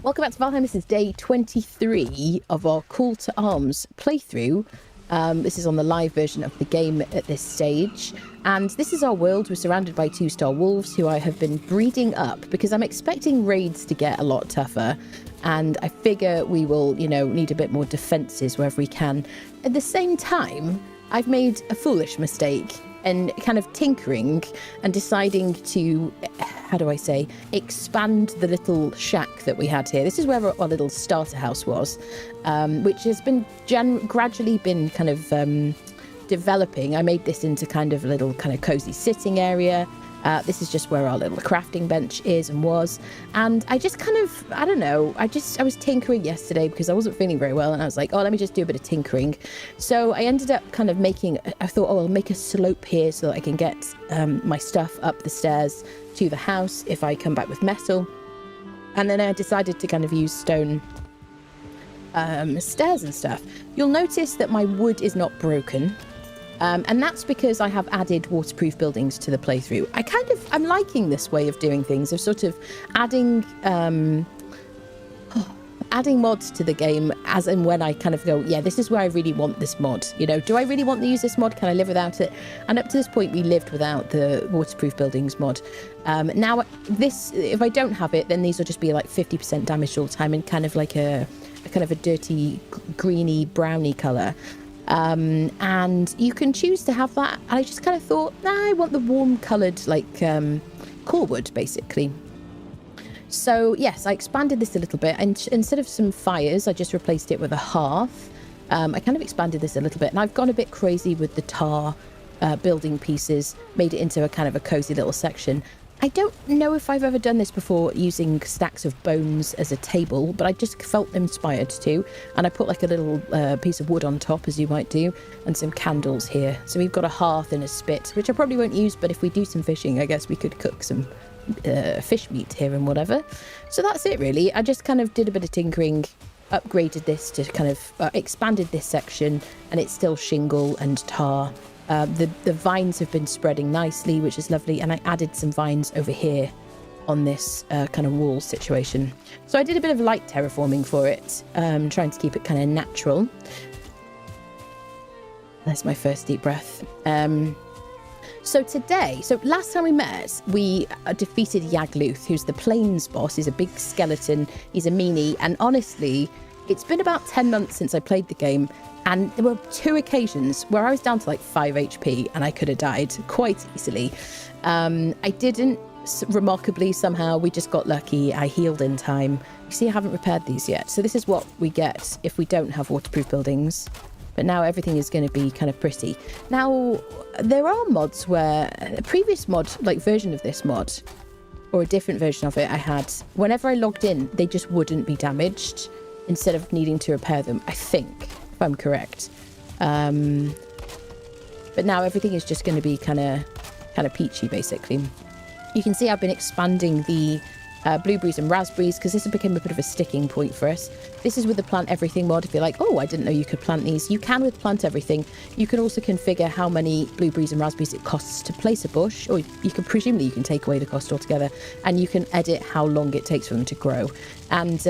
Welcome back to Valheim. This is day 23 of our Call to Arms playthrough. This is on the live version of the game at this stage. And this is our world. We're surrounded by 2-star wolves who I have been breeding up because I'm expecting raids to get a lot tougher. And I figure we will, need a bit more defences wherever we can. At the same time, I've made a foolish mistake and kind of tinkering and deciding to, expand the little shack that we had here. This is where our little starter house was, which has been gradually been kind of developing. I made this into kind of a little kind of cozy sitting area. This is just where our little crafting bench is and was. And I just kind of, I was tinkering yesterday because I wasn't feeling very well. And I was like, let me just do a bit of tinkering. So I ended up kind of I thought, I'll make a slope here so that I can get my stuff up the stairs to the house if I come back with metal. And then I decided to kind of use stone stairs and stuff. You'll notice that my wood is not broken. And that's because I have added waterproof buildings to the playthrough. I'm liking this way of doing things, of sort of adding mods to the game as and when I kind of go, yeah, this is where I really want this mod. Do I really want to use this mod? Can I live without it? And up to this point, we lived without the waterproof buildings mod. Now, if I don't have it, then these will just be like 50% damaged all the time and kind of like a kind of a dirty, greeny, browny colour. And you can choose to have that. And I just kind of thought, I want the warm coloured, core wood, basically. So, yes, I expanded this a little bit. And instead of some fires, I just replaced it with a hearth. I kind of expanded this a little bit. And I've gone a bit crazy with the tar building pieces, made it into a kind of a cosy little section. I don't know if I've ever done this before using stacks of bones as a table, but I just felt inspired to. And I put like a little piece of wood on top, as you might do, and some candles here. So we've got a hearth and a spit, which I probably won't use, but if we do some fishing, I guess we could cook some fish meat here and whatever. So that's it, really. I just kind of did a bit of tinkering, upgraded this to kind of expanded this section, and it's still shingle and tar. The vines have been spreading nicely, which is lovely. And I added some vines over here on this kind of wall situation. So I did a bit of light terraforming for it, trying to keep it kind of natural. That's my first deep breath. So last time we met, we defeated Yagluth, who's the plains boss. He's a big skeleton. He's a meanie. And honestly, it's been about 10 months since I played the game. And there were 2 occasions where I was down to like 5 HP and I could have died quite easily. I didn't, remarkably, somehow. We just got lucky. I healed in time. You see, I haven't repaired these yet. So this is what we get if we don't have waterproof buildings. But now everything is going to be kind of pretty. Now, there are mods where a previous mod, version of this mod, or a different version of it I had, whenever I logged in, they just wouldn't be damaged instead of needing to repair them, I think. If I'm correct. But now everything is just going to be kind of peachy, basically. You can see I've been expanding the blueberries and raspberries because this has become a bit of a sticking point for us. This is with the plant everything mod. If you're like, I didn't know you could plant these. You can with plant everything. You can also configure how many blueberries and raspberries it costs to place a bush, or you can presumably you can take away the cost altogether, and you can edit how long it takes for them to grow. And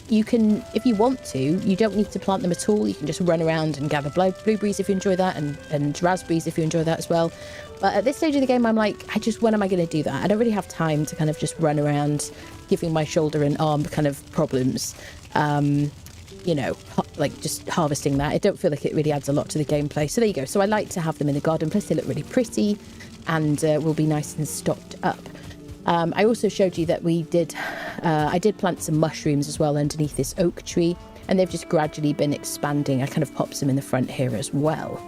you can, if you want to, you don't need to plant them at all. You can just run around and gather blueberries if you enjoy that, and raspberries if you enjoy that as well. But at this stage of the game, I'm like, when am I going to do that? I don't really have time to kind of just run around giving my shoulder and arm kind of problems. Just harvesting that. I don't feel like it really adds a lot to the gameplay. So there you go. So I like to have them in the garden. Plus they look really pretty and will be nice and stocked up. I also showed you that I did plant some mushrooms as well underneath this oak tree, and they've just gradually been expanding. I kind of popped some in the front here as well.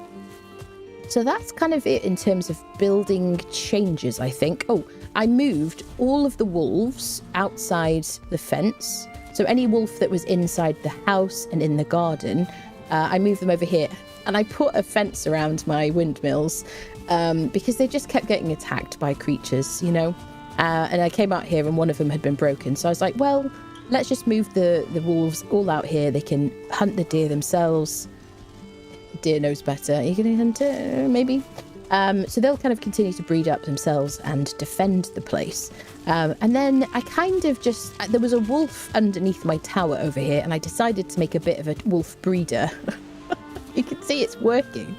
So that's kind of it in terms of building changes, I think. I moved all of the wolves outside the fence. So any wolf that was inside the house and in the garden, I moved them over here. And I put a fence around my windmills because they just kept getting attacked by creatures, And I came out here and one of them had been broken. So I was like, well, let's just move the wolves all out here. They can hunt the deer themselves. Deer knows better. Are you going to hunt it? Maybe. So they'll kind of continue to breed up themselves and defend the place. And then I kind of just... There was a wolf underneath my tower over here, and I decided to make a bit of a wolf breeder. You can see it's working.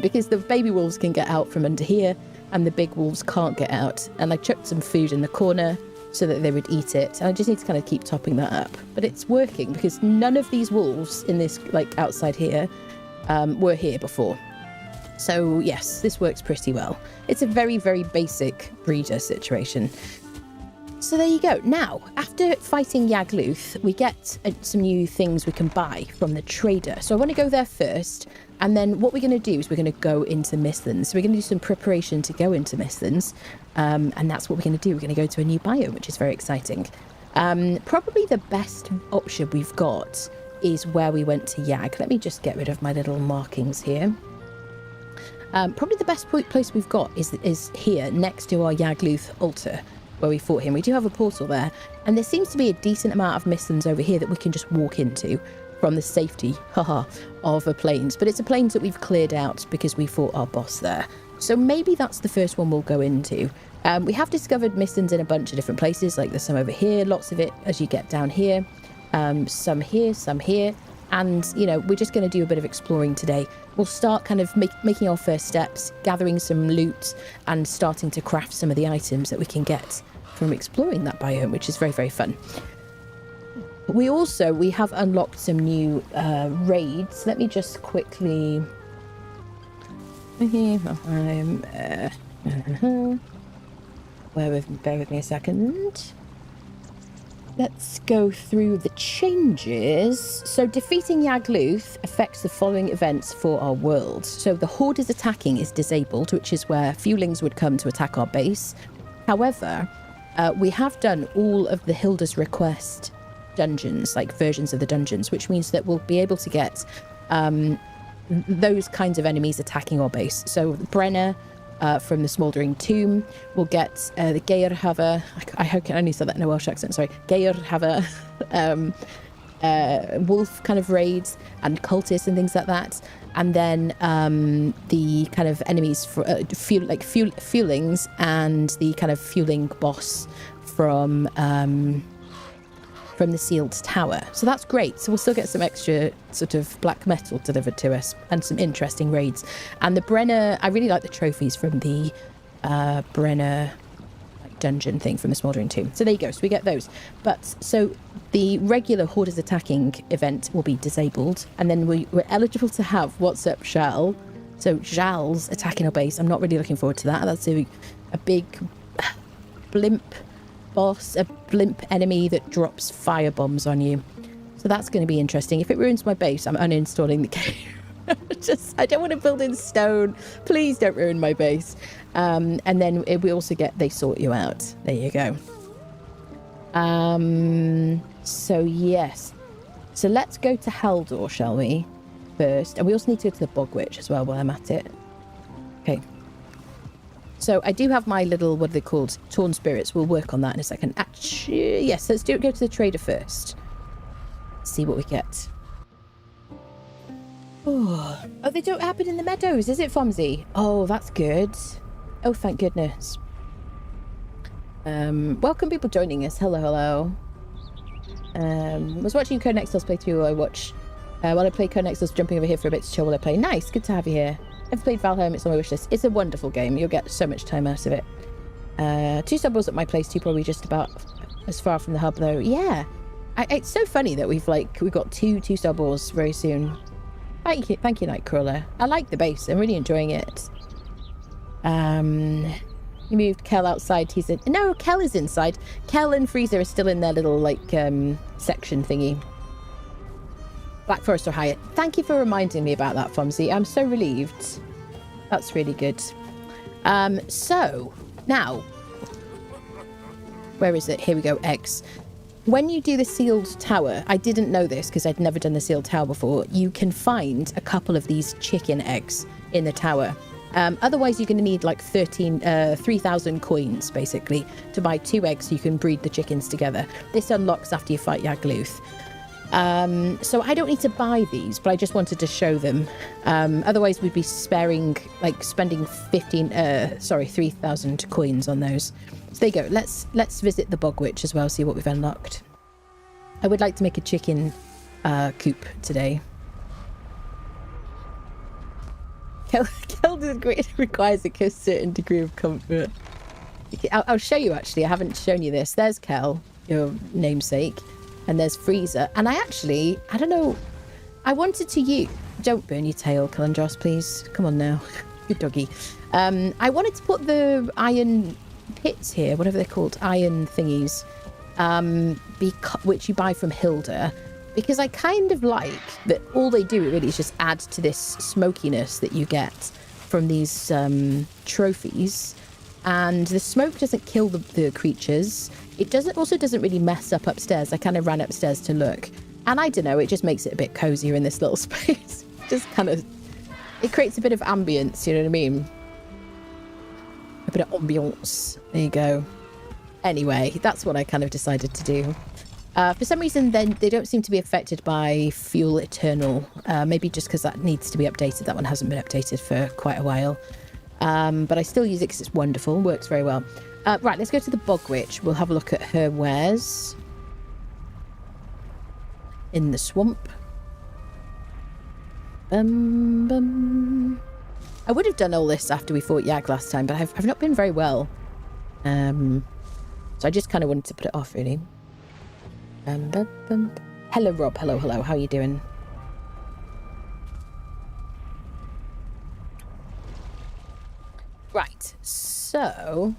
Because the baby wolves can get out from under here, and the big wolves can't get out. And I chucked some food in the corner so that they would eat it. And I just need to kind of keep topping that up. But it's working, because none of these wolves in this, like, outside here, were here before. So, yes, this works pretty well. It's a very, very basic breeder situation. So there you go. Now, after fighting Yagluth, we get some new things we can buy from the trader. So I want to go there first. And then what we're going to do is we're going to go into Mistlands. So we're going to do some preparation to go into Mistlands. And that's what we're going to do. We're going to go to a new biome, which is very exciting. Probably the best option we've got is where we went to Yag. Let me just get rid of my little markings here. Probably the best place we've got is here next to our Yagluth altar where we fought him. We do have a portal there, and there seems to be a decent amount of Mistlands over here that we can just walk into from the safety of a plains. But it's a plains that we've cleared out because we fought our boss there. So maybe that's the first one we'll go into. We have discovered Mistlands in a bunch of different places, like there's some over here, lots of it as you get down here, some here. And, you know, we're just going to do a bit of exploring today. We'll start kind of making our first steps, gathering some loot and starting to craft some of the items that we can get from exploring that biome, which is very, very fun. We have unlocked some new raids. Let me just quickly... Bear with me a second. Let's go through the changes. So defeating Yagluth affects the following events for our world. So the Horde is attacking is disabled, which is where Fulings would come to attack our base. However, we have done all of the Hilda's Request dungeons, like versions of the dungeons, which means that we'll be able to get those kinds of enemies attacking our base. So Brenna, from the Smouldering Tomb, we'll get the Geirhava. I hope I only said that in a Welsh accent, sorry. Geirhava, wolf kind of raids and cultists and things like that. And then the kind of enemies for Fulings and the kind of Fuling boss from the Sealed Tower. So that's great. So we'll still get some extra sort of black metal delivered to us and some interesting raids. And the Brenna, I really like the trophies from the Brenna dungeon thing from the Smouldering Tomb. So there you go. So we get those. But so the regular Horde is attacking event will be disabled. And then we're eligible to have What's Up, Shal. So Zhal's attacking our base. I'm not really looking forward to that. That's a big blimp boss, a blimp enemy that drops fire bombs on you. So that's going to be interesting. If it ruins my base, I'm uninstalling the game. I don't want to build in stone. Please don't ruin my base. And then we also get They Sort You Out. There you go. So yes. So let's go to Haldor, shall we? First. And we also need to go to the Bog Witch as well while I'm at it. Okay. So I do have my little, what are they called? Torn Spirits. We'll work on that in a second. Actually, yes, let's go to the trader first. See what we get. Oh, they don't happen in the meadows, is it, Fomsy? Oh, that's good. Oh, thank goodness. Welcome people joining us. Hello. Was watching Code Nextel's playthrough. While I play Code Nextel's jumping over here for a bit to chill while I play. Nice, good to have you here. I've played Valheim, it's on my wish list. It's a wonderful game. You'll get so much time out of it. 2 subwars at my place too, probably just about as far from the hub though. Yeah. It's so funny that we've got two subwars very soon. Thank you, Nightcrawler. I like the base. I'm really enjoying it. You moved Kel outside. He said, no, Kel is inside. Kel and Freezer are still in their little section thingy. Black Forest or Hyatt. Thank you for reminding me about that, Fomsy. I'm so relieved. That's really good. So, now, where is it? Here we go, eggs. When you do the Sealed Tower, I didn't know this because I'd never done the Sealed Tower before, you can find a couple of these chicken eggs in the tower. Otherwise, you're going to need like 3,000 coins, basically, to buy 2 eggs so you can breed the chickens together. This unlocks after you fight Yagluth. So I don't need to buy these, but I just wanted to show them. Otherwise we'd be spending 3,000 coins on those. So there you go. Let's visit the Bog Witch as well, see what we've unlocked. I would like to make a chicken coop today. Kel requires a certain degree of comfort. I'll show you, actually. I haven't shown you this. There's Kel, your namesake. And there's Freezer. And I don't know. I wanted to use... Don't burn your tail, Calandros, please. Come on now. Good doggy. I wanted to put the iron pits here, whatever they're called, iron thingies, which you buy from Hilda. Because I kind of like that all they do really is just add to this smokiness that you get from these trophies. And the smoke doesn't kill the creatures. It also doesn't really mess up upstairs. I kind of ran upstairs to look. And I don't know, it just makes it a bit cozier in this little space. Just kind of... It creates a bit of ambience, you know what I mean? A bit of ambience. There you go. Anyway, that's what I kind of decided to do. For some reason, then they don't seem to be affected by Fuel Eternal. Maybe just because that needs to be updated. That one hasn't been updated for quite a while. But I still use it because it's wonderful. Works very well. Right, let's go to the Bog Witch. We'll have a look at her wares. In the swamp. I would have done all this after we fought Yag last time, but I've not been very well. So I just kind of wanted to put it off, really. Hello, Rob. Hello. How are you doing? Right, so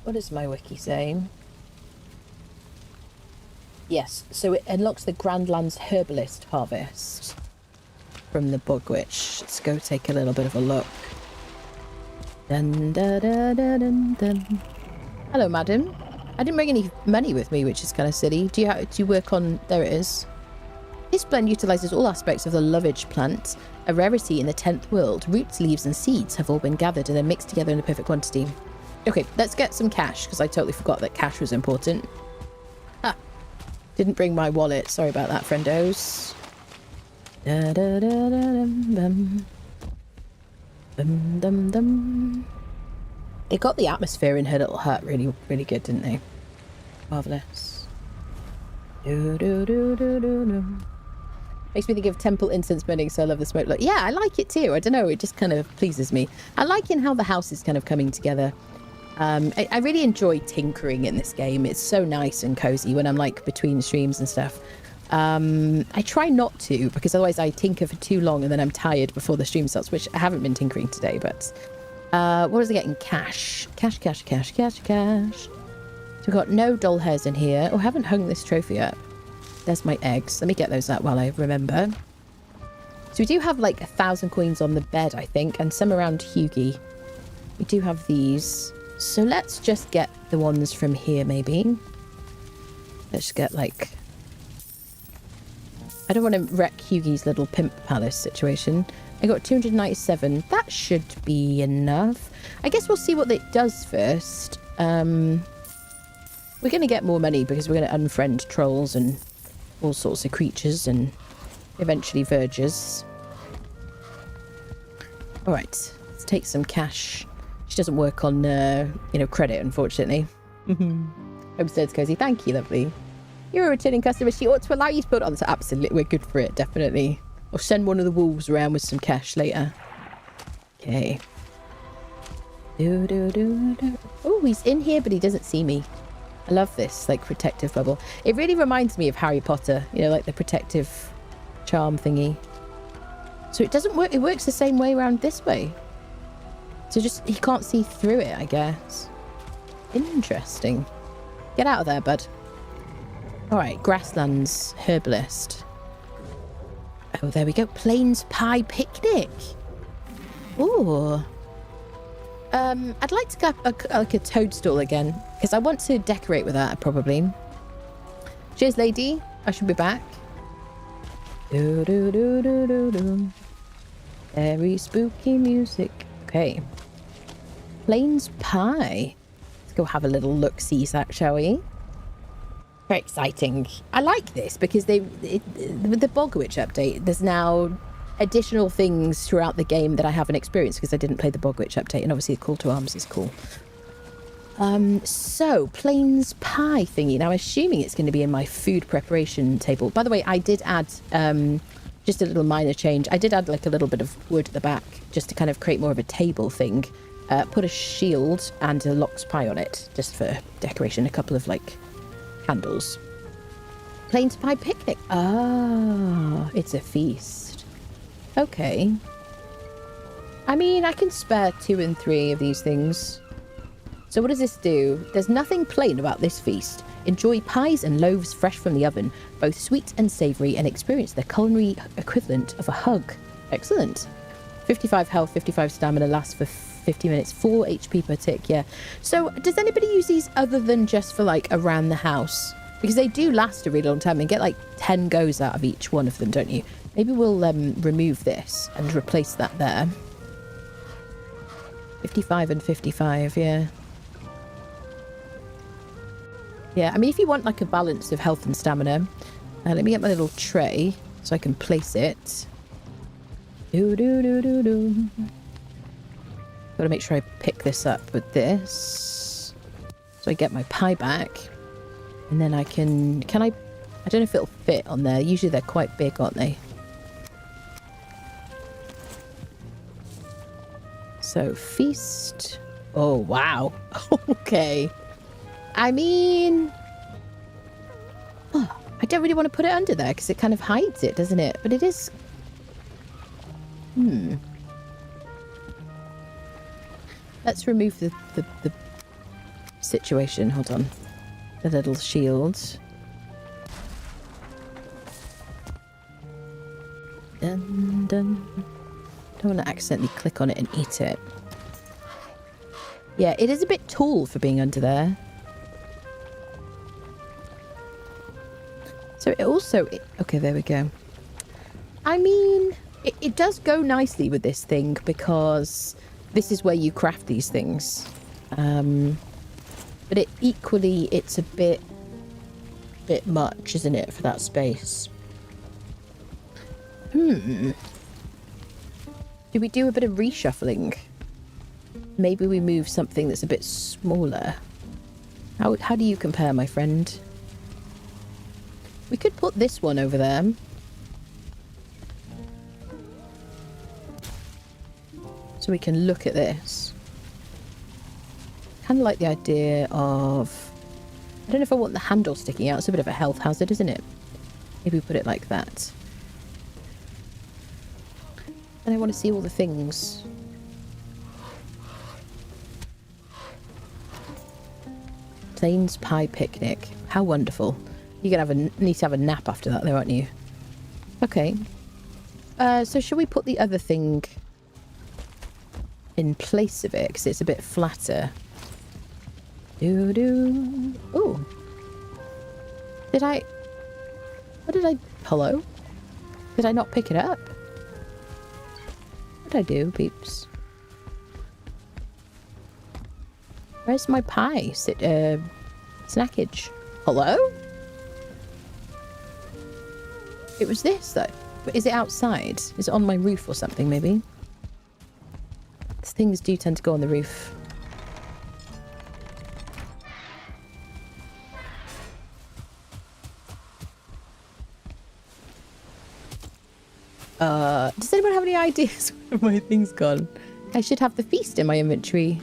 what does my wiki say? Yes, so it unlocks the Grandlands Herbalist Harvest from the Bog Witch. Let's go take a little bit of a look. Dun, da, da, da, dun, dun. Hello, madam. I didn't bring any money with me, which is kind of silly. Do you work on... There it is. This blend utilizes all aspects of the lovage plant, a rarity in the 10th world. Roots, leaves, and seeds have all been gathered and then mixed together in a perfect quantity. Okay, let's get some cash, because I totally forgot that cash was important. Ah, didn't bring my wallet. Sorry about that, friendos. Da, da, da, da, dum, dum. Dum, dum, dum. They got the atmosphere in her little hut really, really good, didn't they? Marvellous. Do, do, do, do, do, do. Makes me think of temple incense burning, so I love the smoke. Look, yeah, I like it too. I don't know, it just kind of pleases me. I like how the house is kind of coming together. I really enjoy tinkering in this game. It's so nice and cozy when I'm like between streams and stuff. I try not to, because otherwise I tinker for too long and then I'm tired before the stream starts, which I haven't been tinkering today, but... what was I getting? Cash. Cash. So we've got no doll hairs in here. Oh, I haven't hung this trophy up. There's my eggs. Let me get those out while I remember. So we do have like 1,000 coins on the bed, I think, and some around Hughie. We do have these. So let's just get the ones from here, maybe. Let's get like... I don't want to wreck Hughie's little pimp palace situation. I got 297. That should be enough. I guess we'll see what it does first. We're going to get more money because we're going to unfriend trolls and all sorts of creatures and eventually vergers. All right, let's take some cash. She doesn't work on, credit, unfortunately. Homestead's cozy. Thank you, lovely. You're a returning customer. She ought to allow you to put on. So absolutely, we're good for it, definitely. Or send one of the wolves around with some cash later. Okay. Oh, he's in here, but he doesn't see me. I love this, like, protective bubble. It really reminds me of Harry Potter, you know, like the protective charm thingy. So it doesn't work. It works the same way around this way. So just, he can't see through it, I guess. Interesting. Get out of there, bud. All right, Grasslands Herbalist. Oh, there we go. Plains Pie Picnic. Ooh. I'd like to get a toadstool again, because I want to decorate with that, probably. Cheers, lady. I should be back. Very spooky music. Okay. Plains Pie. Let's go have a little look-see, shall we? Very exciting. I like this because with the Bog Witch update, there's now additional things throughout the game that I haven't experienced because I didn't play the Bog Witch update, and obviously the Call to Arms is cool. So, Plains pie thingy. Now, assuming it's going to be in my food preparation table. By the way, I did add just a little minor change. I did add like a little bit of wood at the back just to kind of create more of a table thing. Put a shield and a lox pie on it just for decoration. A couple of like candles. Plains pie picnic. Ah, it's a feast. Okay. I mean, I can spare 2 and 3 of these things. So what does this do? There's nothing plain about this feast. Enjoy pies and loaves fresh from the oven, both sweet and savoury, and experience the culinary equivalent of a hug. Excellent. 55 health, 55 stamina, lasts for 50 minutes, 4 HP per tick, yeah. So does anybody use these other than just for like around the house? Because they do last a really long time and get like 10 goes out of each one of them, don't you? Maybe we'll remove this and replace that there. 55 and 55, yeah. Yeah, I mean, if you want like a balance of health and stamina, let me get my little tray so I can place it. Gotta make sure I pick this up with this. So I get my pie back. And then I can I don't know if it'll fit on there. Usually they're quite big, aren't they? So feast. Oh, wow. Okay. I mean, I don't really want to put it under there because it kind of hides it, doesn't it? But it is... Let's remove the situation. Hold on. The little shield. Dun, dun. Don't want to accidentally click on it and eat it. Yeah, it is a bit tall for being under there. So it also... Okay, there we go. I mean, it does go nicely with this thing because this is where you craft these things. But it's a bit much, isn't it, for that space? Do we do a bit of reshuffling? Maybe we move something that's a bit smaller. How do you compare, my friend? We could put this one over there. So we can look at this. Kind of like the idea of... I don't know if I want the handle sticking out. It's a bit of a health hazard, isn't it? Maybe we put it like that. And I want to see all the things. Plains pie picnic. How wonderful. You're going to need to have a nap after that, though, aren't you? Okay. So shall we put the other thing in place of it? Because it's a bit flatter. Ooh. Hello? Did I not pick it up? What did I do, peeps? Where's my pie? Snackage. Hello? It was this, though. But is it outside? Is it on my roof or something, maybe? Things do tend to go on the roof. Does anyone have any ideas where my thing's gone? I should have the feast in my inventory.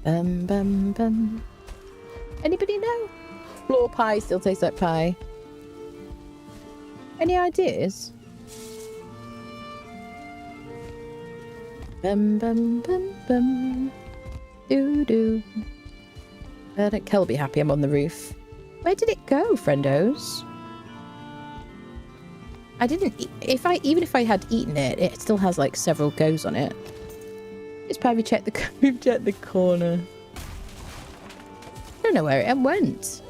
Bum. Anybody know? Floor pie still tastes like pie. Any ideas? Bum. Doo. Kel will be happy I'm on the roof. Where did it go, friendos? I didn't... Even if I had eaten it, it still has like several goes on it. It's probably we've checked the corner. I don't know where it went.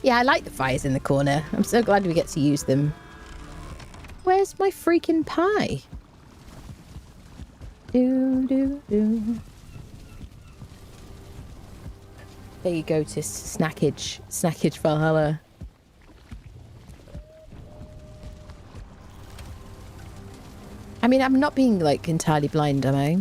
Yeah, I like the fires in the corner. I'm so glad we get to use them. Where's my freaking pie? Do. There you go to Snackage Valhalla. I mean, I'm not being, like, entirely blind, am I?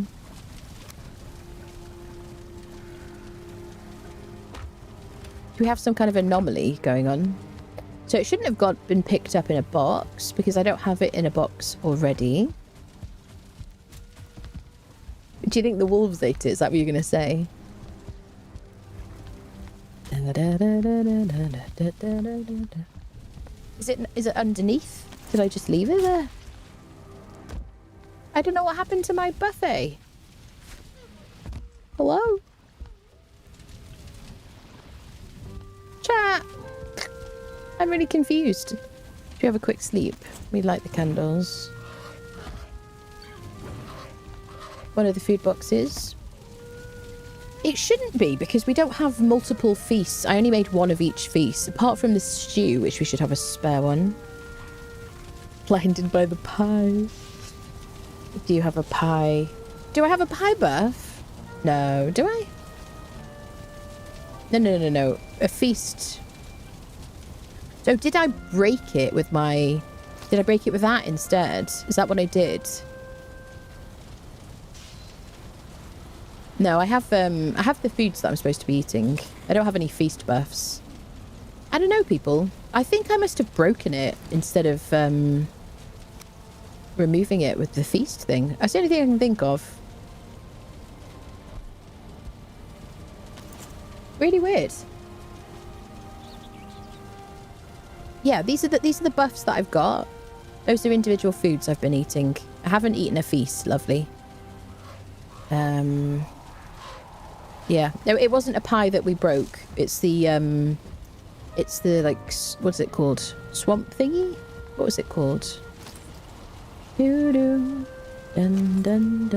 Do we have some kind of anomaly going on? So it shouldn't have been picked up in a box, because I don't have it in a box already. Do you think the wolves ate it? Is that what you're going to say? Is it underneath? Did I just leave it there? I don't know what happened to my buffet. Hello? Chat! I'm really confused. Should we have a quick sleep? We light the candles. One of the food boxes. It shouldn't be, because we don't have multiple feasts. I only made one of each feast, apart from the stew, which we should have a spare one. Blinded by the pie. Do you have a pie? Do I have a pie buff? No. Do I? No. A feast. So did I break it with my... Did I break it with that instead? Is that what I did? No, I have the foods that I'm supposed to be eating. I don't have any feast buffs. I don't know, people. I think I must have broken it instead of removing it with the feast thing. That's the only thing I can think of. Really weird. Yeah, these are the buffs that I've got. Those are individual foods I've been eating. I haven't eaten a feast. Lovely. Yeah. No, it wasn't a pie that we broke. It's the like, what's it called? Swamp thingy? What was it called? Dun dun dun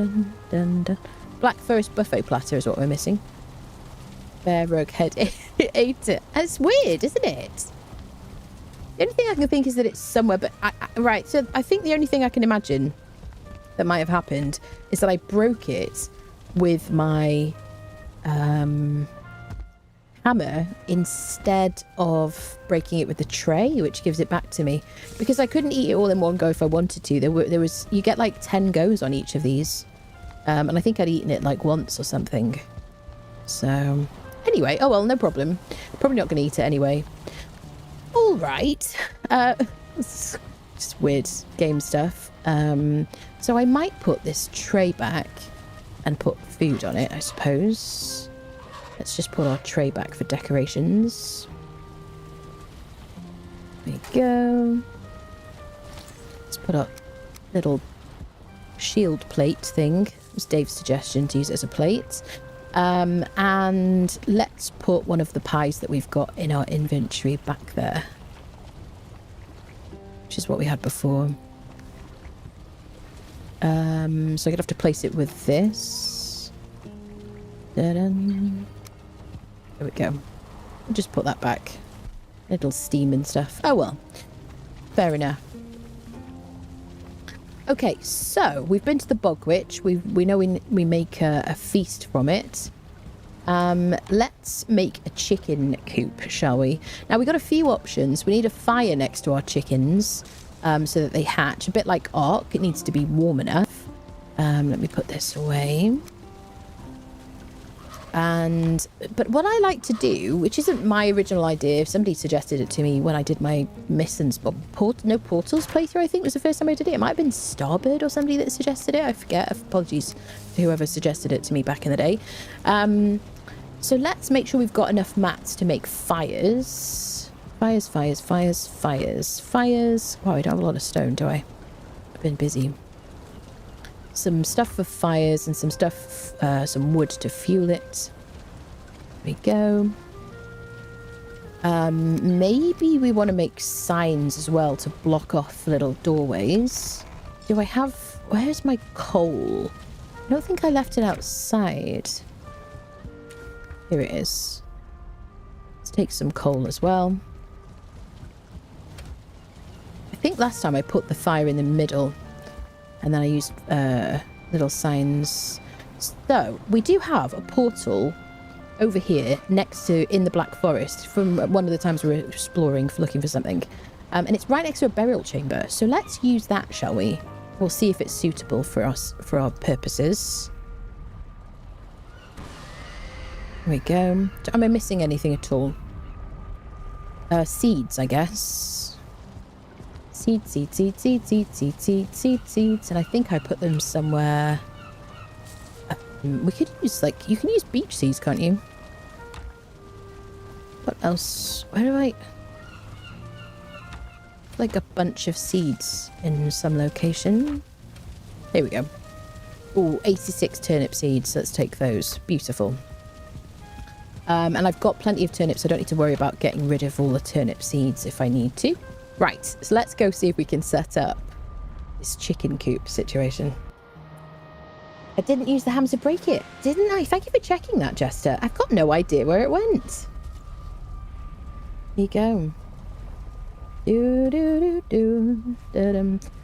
dun dun. Black Forest buffet platter is what we're missing. Bear rogue head ate it. That's weird, isn't it? The only thing I can think is that it's somewhere, but right. So I think the only thing I can imagine that might have happened is that I broke it with my hammer instead of breaking it with the tray, which gives it back to me, because I couldn't eat it all in one go if I wanted to. There was you get like 10 goes on each of these, and I think I'd eaten it like once or something. So anyway, oh well, no problem. Probably not going to eat it anyway. All right. It's just weird game stuff. So I might put this tray back and put food on it, I suppose. Let's just put our tray back for decorations. There we go. Let's put our little shield plate thing. It was Dave's suggestion to use it as a plate. And let's put one of the pies that we've got in our inventory back there, which is what we had before. So I'm gonna have to place it with this. Da-dun. There we go. I'll just put that back. Little steam and stuff. Oh well, fair enough. Okay, so we've been to the Bog Witch. We know we make a feast from it. Let's make a chicken coop, shall we? Now, we've got a few options. We need a fire next to our chickens so that they hatch. A bit like Ark, it needs to be warm enough. Let me put this away. But what I like to do, which isn't my original idea, somebody suggested it to me when I did my Mistlands Portals playthrough, I think was the first time I did it. It might have been Starbird or somebody that suggested it. I forget. Apologies to whoever suggested it to me back in the day. So let's make sure we've got enough mats to make fires. Fires. Wow, I don't have a lot of stone, do I? I've been busy. Some stuff for fires and some stuff, some wood to fuel it. There we go. Maybe we want to make signs as well to block off little doorways. Do I have... Where's my coal? I don't think I left it outside. Here it is. Let's take some coal as well. I think last time I put the fire in the middle and then I used little signs. So we do have a portal over here next to in the Black Forest from one of the times we were exploring looking for something. And it's right next to a burial chamber. So let's use that, shall we? We'll see if it's suitable for us, for our purposes. There we go. Am I missing anything at all? Seeds, I guess. Seeds. And I think I put them somewhere. We could use, like, you can use beach seeds, can't you? What else? Where do I... like a bunch of seeds in some location. Here we go. Oh, 86 turnip seeds. Let's take those. Beautiful. And I've got plenty of turnips, so I don't need to worry about getting rid of all the turnip seeds if I need to. Right, so let's go see if we can set up this chicken coop situation. I didn't use the hammer to break it, didn't I? Thank you for checking that, Jester. I've got no idea where it went. Here you go.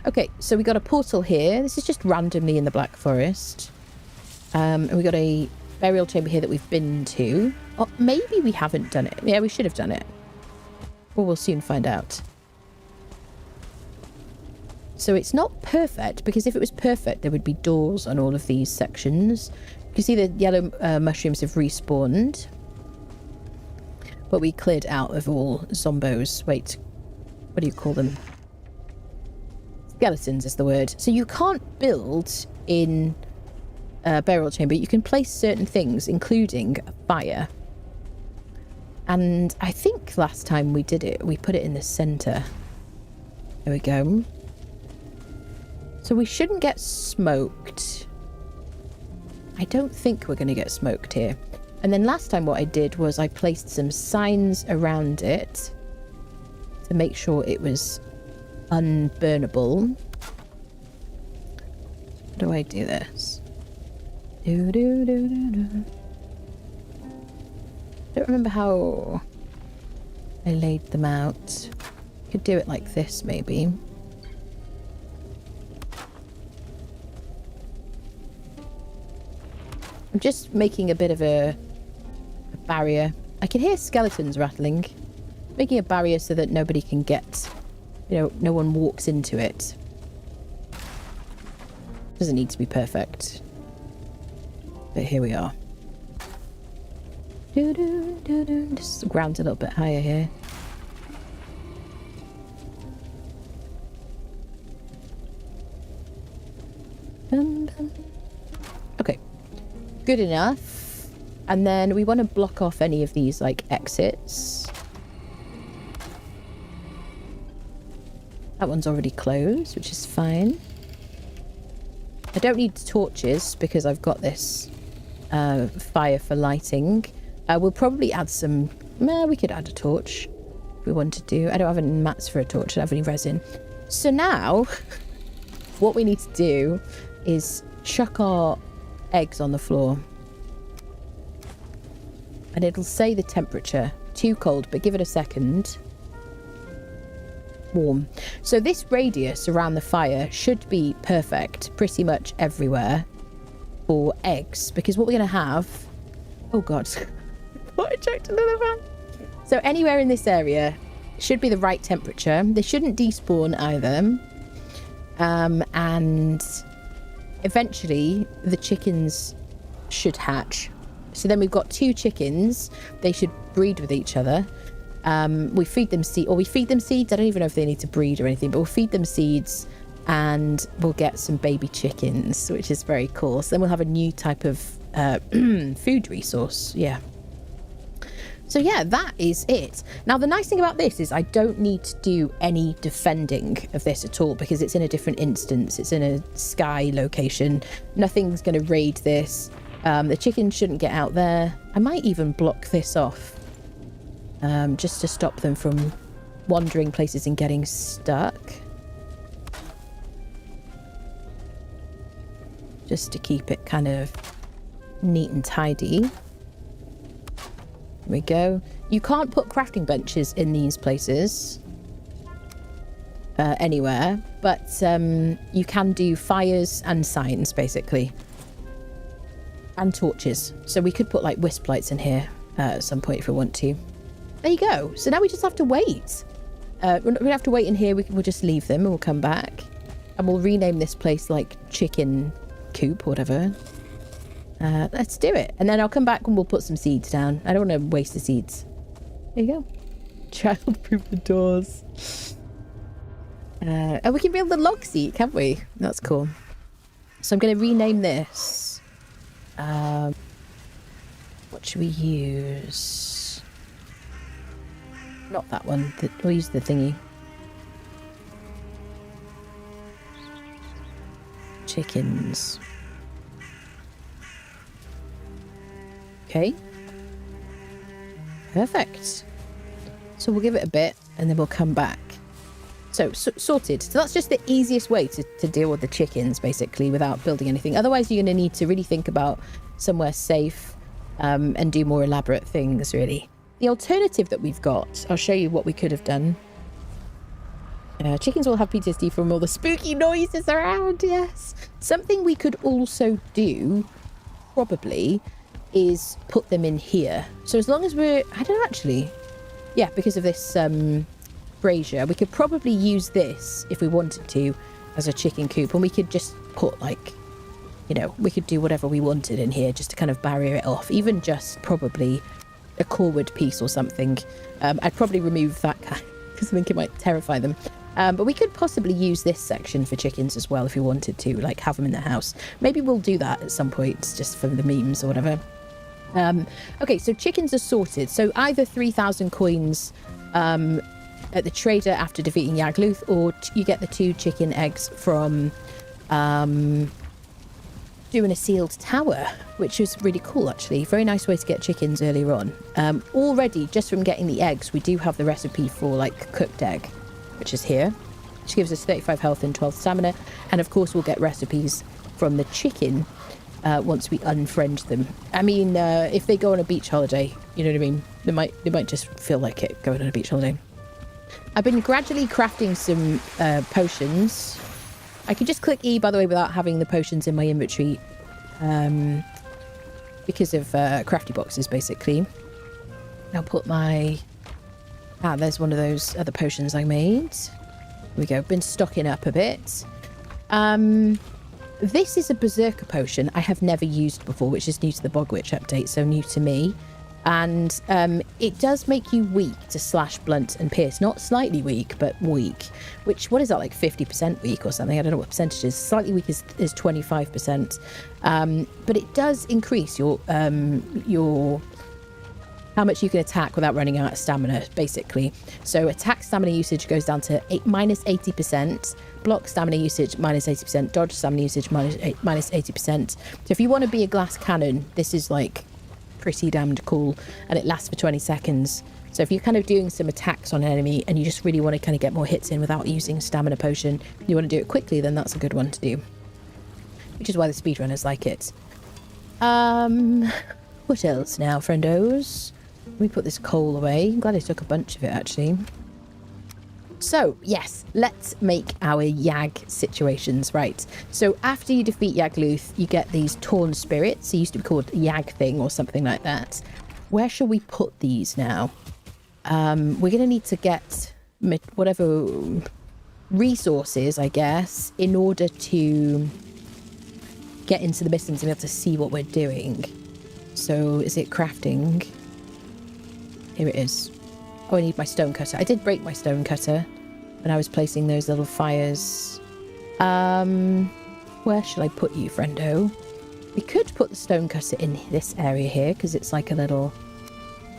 Okay, so we got a portal here. This is just randomly in the Black Forest. And we got a burial chamber here that we've been to. Or maybe we haven't done it. Yeah, we should have done it. Well, we'll soon find out. So it's not perfect, because if it was perfect, there would be doors on all of these sections. You can see the yellow mushrooms have respawned. But we cleared out of all zombos. Wait, what do you call them? Skeletons is the word. So you can't build in a burial chamber. You can place certain things, including a fire. And I think last time we did it, we put it in the center. There we go. So we shouldn't get smoked. I don't think we're going to get smoked here. And then last time what I did was I placed some signs around it to make sure it was unburnable. How do I do this? Don't remember how I laid them out. Could do it like this, maybe. I'm just making a bit of a barrier. I can hear skeletons rattling. Making a barrier so that nobody can get, you know, no one walks into it. Doesn't need to be perfect. But here we are. Just the ground's a little bit higher here. Okay. Good enough. And then we want to block off any of these, like, exits. That one's already closed, which is fine. I don't need torches because I've got this fire for lighting. We'll probably add some... we could add a torch if we wanted to. I don't have any mats for a torch. I don't have any resin. So now, what we need to do is chuck our eggs on the floor. And it'll say the temperature. Too cold, but give it a second. Warm. So this radius around the fire should be perfect pretty much everywhere for eggs, because what we're going to have... Oh god. What, I checked another fan. So anywhere in this area should be the right temperature. They shouldn't despawn either. And eventually the chickens should hatch. So then we've got 2 chickens. They should breed with each other. We feed them seeds, or we feed them seeds. I don't even know if they need to breed or anything, but we'll feed them seeds and we'll get some baby chickens, which is very cool. So then we'll have a new type of food resource. Yeah. So yeah, that is it. Now, the nice thing about this is I don't need to do any defending of this at all because it's in a different instance. It's in a sky location. Nothing's going to raid this. The chickens shouldn't get out there. I might even block this off. Just to stop them from wandering places and getting stuck. Just to keep it kind of neat and tidy. There we go. You can't put crafting benches in these places. anywhere, but you can do fires and signs, basically. And torches. So we could put like wisp lights in here at some point if we want to. There you go. So now we just have to wait. We don't have to wait in here. We'll just leave them and we'll come back. And we'll rename this place like Chicken Coop or whatever. Let's do it. And then I'll come back and we'll put some seeds down. I don't want to waste the seeds. There you go. Child-proof the doors. And we can build the log seat, can't we? That's cool. So I'm going to rename this. What should we use? Not that one. We'll use the thingy. Chickens. Okay. Perfect. So we'll give it a bit and then we'll come back. So sorted. So that's just the easiest way to deal with the chickens, basically, without building anything. Otherwise, you're going to need to really think about somewhere safe and do more elaborate things, really. The alternative that we've got, I'll show you what we could have done. Chickens will have PTSD from all the spooky noises around, yes. Something we could also do, probably, is put them in here. So as long as we're... I don't know, actually. Yeah, because of this brazier, we could probably use this, if we wanted to, as a chicken coop. And we could just put, like, you know, we could do whatever we wanted in here just to kind of barrier it off. Even just probably a corward piece or something. I'd probably remove that guy because I think it might terrify them. But we could possibly use this section for chickens as well if we wanted to, like have them in the house. Maybe we'll do that at some point just for the memes or whatever. Okay, so chickens are sorted. So either 3,000 coins at the trader after defeating Yagluth, or you get the 2 chicken eggs from doing a sealed tower, which is really cool, actually. Very nice way to get chickens earlier on. Already, just from getting the eggs, we do have the recipe for, like, cooked egg, which is here, which gives us 35 health and 12 stamina. And, of course, we'll get recipes from the chicken once we unfriend them. I mean, if they go on a beach holiday, you know what I mean? They might just feel like it going on a beach holiday. I've been gradually crafting some potions. I can just click E, by the way, without having the potions in my inventory because of crafty boxes, basically. I'll put my... there's one of those other potions I made. Here we go. Been stocking up a bit. This is a berserker potion I have never used before, which is new to the Bog Witch update, so new to me. And it does make you weak to slash, blunt, and pierce. Not slightly weak, but weak. Which, what is that, like 50% weak or something? I don't know what percentage is. Slightly weak is 25%. But it does increase your how much you can attack without running out of stamina, basically. So attack stamina usage goes down to minus 80%. Block stamina usage minus 80%. Dodge stamina usage minus 80%. So if you want to be a glass cannon, this is like pretty damned cool, and it lasts for 20 seconds. So if you're kind of doing some attacks on an enemy and you just really want to kind of get more hits in without using stamina potion, you want to do it quickly, then that's a good one to do, which is why the speedrunners like it. What else now, friendos? Let me put this coal away. I'm glad I took a bunch of it, actually. So, yes, let's make our Yag situations, right? So, after you defeat Yagluth, you get these torn spirits. It used to be called Yag thing or something like that. Where shall we put these now? We're going to need to get whatever resources, I guess, in order to get into the Mistlands and be able to see what we're doing. So, is it crafting? Here it is. Oh, I need my stone cutter. I did break my stone cutter when I was placing those little fires. Where shall I put you, friendo? We could put the stone cutter in this area here because it's like a little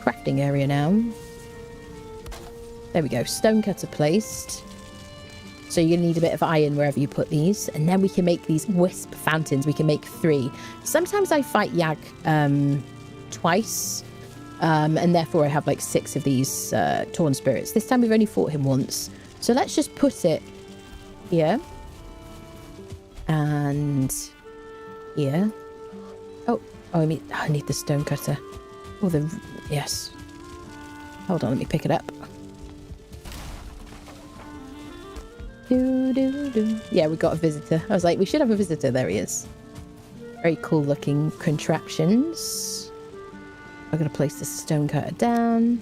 crafting area now. There we go. Stone cutter placed. So you're going to need a bit of iron wherever you put these. And then we can make these wisp fountains. We can make 3. Sometimes I fight Yag twice. And therefore I have like 6 of these torn spirits. This time we've only fought him once. So let's just put it here. And here. Oh, I need the stone cutter. Oh, yes. Hold on, let me pick it up. Yeah, we got a visitor. I was like, we should have a visitor. There he is. Very cool looking contraptions. I'm going to place the stone cutter down.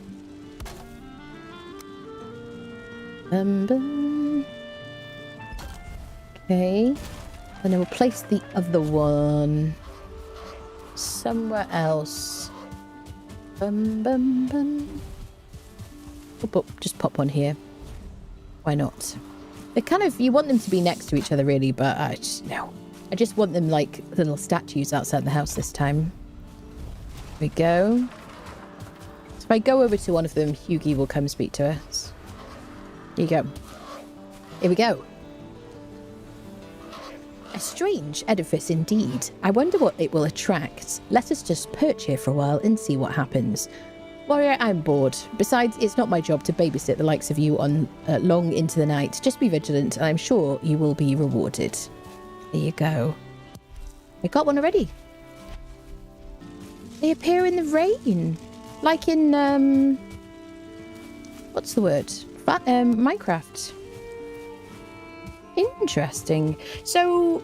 Okay. And then we'll place the other one somewhere else. Just pop one here. Why not? They're kind of, you want them to be next to each other really, but I just want them like little statues outside the house this time. Here we go. So if I go over to one of them, Hughie will come speak to us. Here you go. Here we go. A strange edifice indeed. I wonder what it will attract. Let us just perch here for a while and see what happens. Warrior, I'm bored. Besides, it's not my job to babysit the likes of you on long into the night. Just be vigilant and I'm sure you will be rewarded. There you go. I got one already. They appear in the rain. Like in, what's the word? Minecraft. Interesting. So,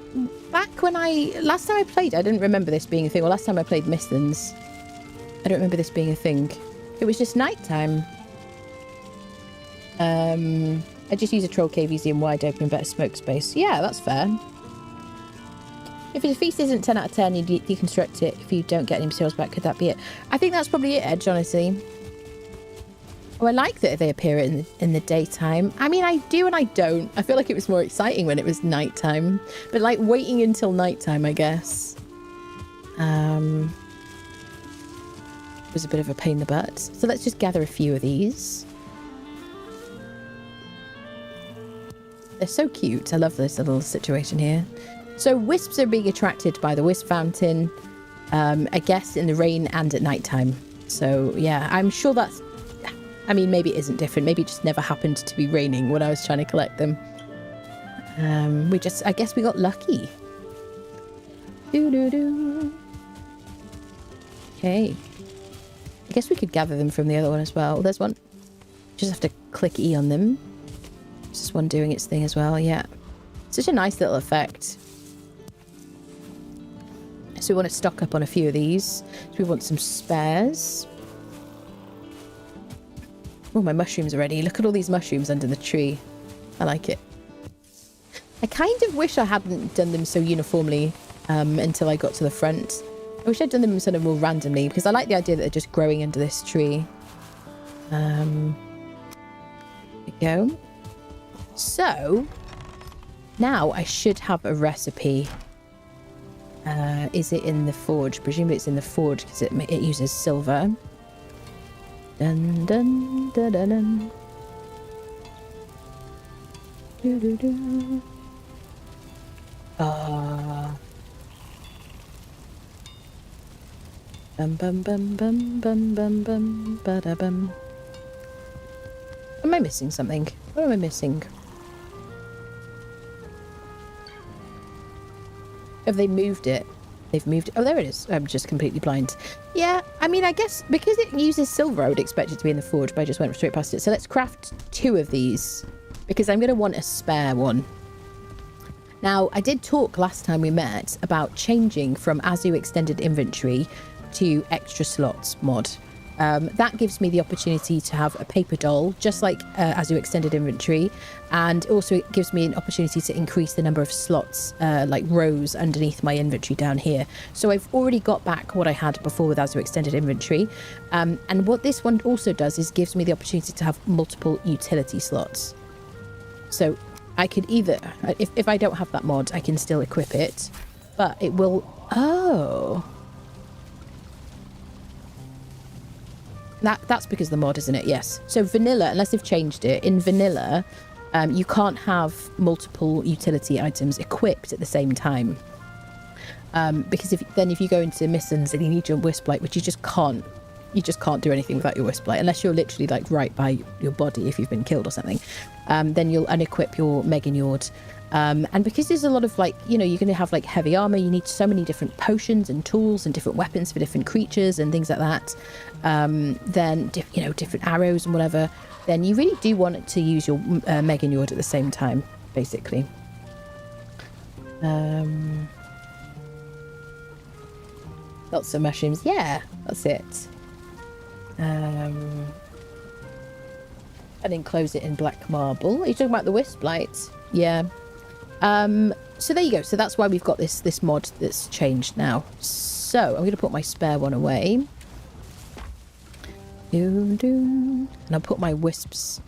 back when last time I played, I didn't remember this being a thing. Well, last time I played Mistlands, I don't remember this being a thing. It was just nighttime. I just use a troll cave easy and wide open, better smoke space. Yeah, that's fair. If the feast isn't 10 out of 10, you deconstruct it. If you don't get any materials back, could that be it? I think that's probably it, Edge, honestly. Oh, I like that they appear in the daytime. I mean, I do and I don't. I feel like it was more exciting when it was nighttime. But like waiting until nighttime, I guess. Was a bit of a pain in the butt. So let's just gather a few of these. They're so cute. I love this little situation here. So wisps are being attracted by the wisp fountain, I guess in the rain and at nighttime. So yeah, I'm sure that's, I mean, maybe it isn't different. Maybe it just never happened to be raining when I was trying to collect them. I guess we got lucky. Okay. I guess we could gather them from the other one as well. There's one. Just have to click E on them. There's this one doing its thing as well, yeah. Such a nice little effect. So we want to stock up on a few of these. So we want some spares. Oh, my mushrooms are ready. Look at all these mushrooms under the tree. I like it. I kind of wish I hadn't done them so uniformly until I got to the front. I wish I'd done them sort of more randomly because I like the idea that they're just growing under this tree. There we go. So, now I should have a recipe. Is it in the forge? Presumably it's in the forge because it uses silver. Dun dun dun dun dun. Do do do. Bum bum bum bum bum bum bum bada bum. Am I missing something? What am I missing? Have they moved it? They've moved it. Oh, there it is. I'm just completely blind. Yeah, I mean, I guess because it uses silver, I would expect it to be in the forge, but I just went straight past it. So let's craft 2 of these because I'm going to want a spare one. Now, I did talk last time we met about changing from Azu Extended Inventory to Extra Slots mod. That gives me the opportunity to have a paper doll, just like Azu Extended Inventory, and also it gives me an opportunity to increase the number of slots, like rows underneath my inventory down here. So I've already got back what I had before with Azu Extended Inventory, and what this one also does is gives me the opportunity to have multiple utility slots. So I could either, if I don't have that mod, I can still equip it, but it will, oh... That's because of the mod, isn't it? Yes. So vanilla, unless they've changed it, in vanilla, you can't have multiple utility items equipped at the same time. Because if you go into Mistlands and you need your wisp light, which you just can't do anything without your wisp light, unless you're literally like right by your body if you've been killed or something, then you'll unequip your Meganjord. And because there's a lot of like, you know, you're going to have like heavy armor, you need so many different potions and tools and different weapons for different creatures and things like that. Then, different arrows and whatever. Then you really do want to use your Meganjord at the same time. basically. Lots of mushrooms. Yeah, that's it. And enclose it in black marble. Are you talking about the wisp light? Yeah. So there you go. So that's why we've got this mod that's changed now. So I'm going to put my spare one away. And I'll put my wisps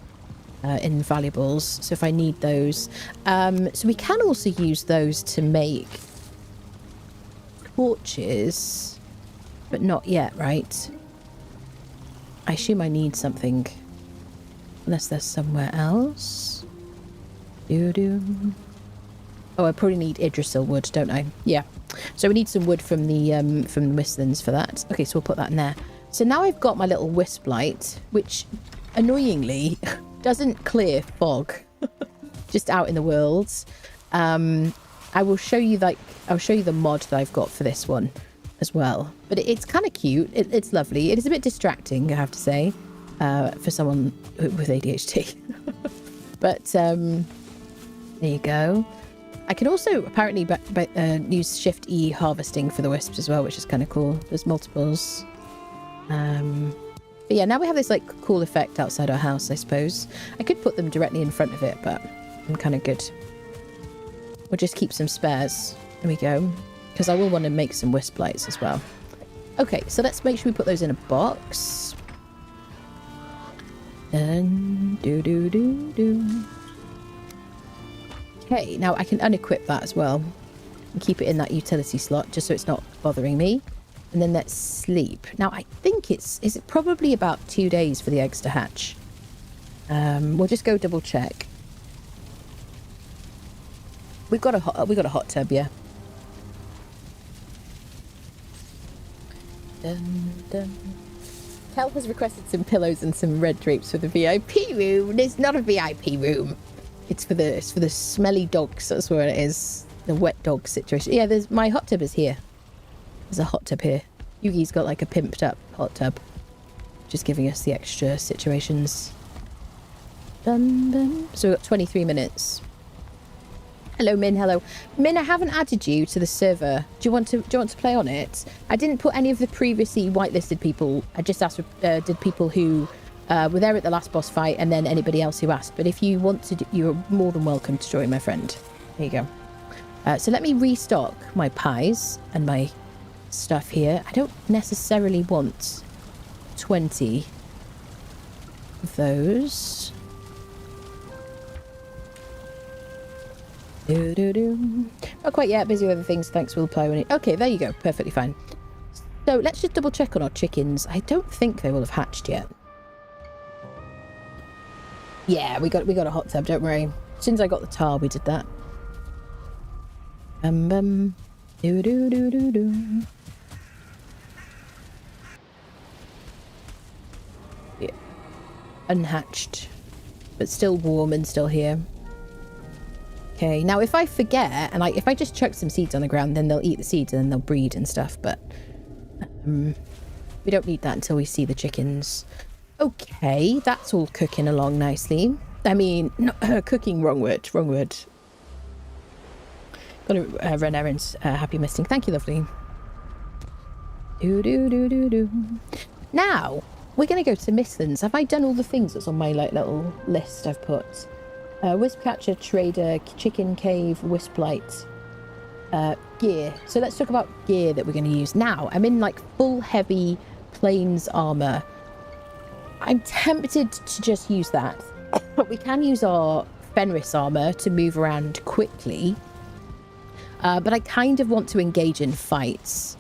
in valuables. So if I need those. So we can also use those to make torches. But not yet, right? I assume I need something. Unless there's somewhere else. Oh, I probably need Yggdrasil wood, don't I? Yeah. So we need some wood from the Mistlands for that. Okay, so we'll put that in there. So now I've got my little wisp light, which annoyingly doesn't clear fog. Just out in the world. I will show you I'll show you the mod that I've got for this one as well. But it's kind of cute. It's lovely. It is a bit distracting, I have to say, for someone with ADHD. But there you go. I can also apparently use Shift E harvesting for the wisps as well, which is kind of cool. There's multiples. But yeah, now we have this like cool effect outside our house, I suppose. I could put them directly in front of it, but I'm kind of good. We'll just keep some spares. There we go. Because I will want to make some wisp lights as well. Okay, so let's make sure we put those in a box. And Okay, now I can unequip that as well. And keep it in that utility slot, just so it's not bothering me. And then let's sleep. Now, I think is it probably about 2 days for the eggs to hatch? We'll just go double check. We got a hot tub, yeah. Dun, dun. Cal has requested some pillows and some red drapes for the VIP room. There's not a VIP room. It's for the smelly dogs. That's where it is. The wet dog situation. Yeah, my hot tub is here. There's a hot tub here. Yugi's got like a pimped up hot tub. Just giving us the extra situations. Dun, dun. So we've got 23 minutes. Hello, Min. Hello, Min. I haven't added you to the server. Do you want to play on it? I didn't put any of the previously whitelisted people. I just asked did people who were there at the last boss fight, and then anybody else who asked. But if you want to, you're more than welcome to join, my friend. There you go. So let me restock my pies and my stuff here. I don't necessarily want 20 of those. Not quite yet. Busy with other things. Thanks. We'll play when it... Okay, there you go. Perfectly fine. So let's just double check on our chickens. I don't think they will have hatched yet. Yeah, we got a hot tub. Don't worry. As soon as I got the tar, we did that. Yeah. Unhatched, but still warm and still here. Okay, now if I forget, and if I just chuck some seeds on the ground, then they'll eat the seeds and then they'll breed and stuff, but we don't need that until we see the chickens. Okay, that's all cooking along nicely. I mean, cooking, wrong word. Gotta run errands. Happy misting. Thank you, lovely. Now, we're going to go to Mistlands. Have I done all the things that's on my little list I've put? Wisp catcher, trader, chicken cave, wisp light, gear. So let's talk about gear that we're going to use. Now, I'm in like full heavy plains armor. I'm tempted to just use that. But we can use our Fenris armor to move around quickly. But I kind of want to engage in fights.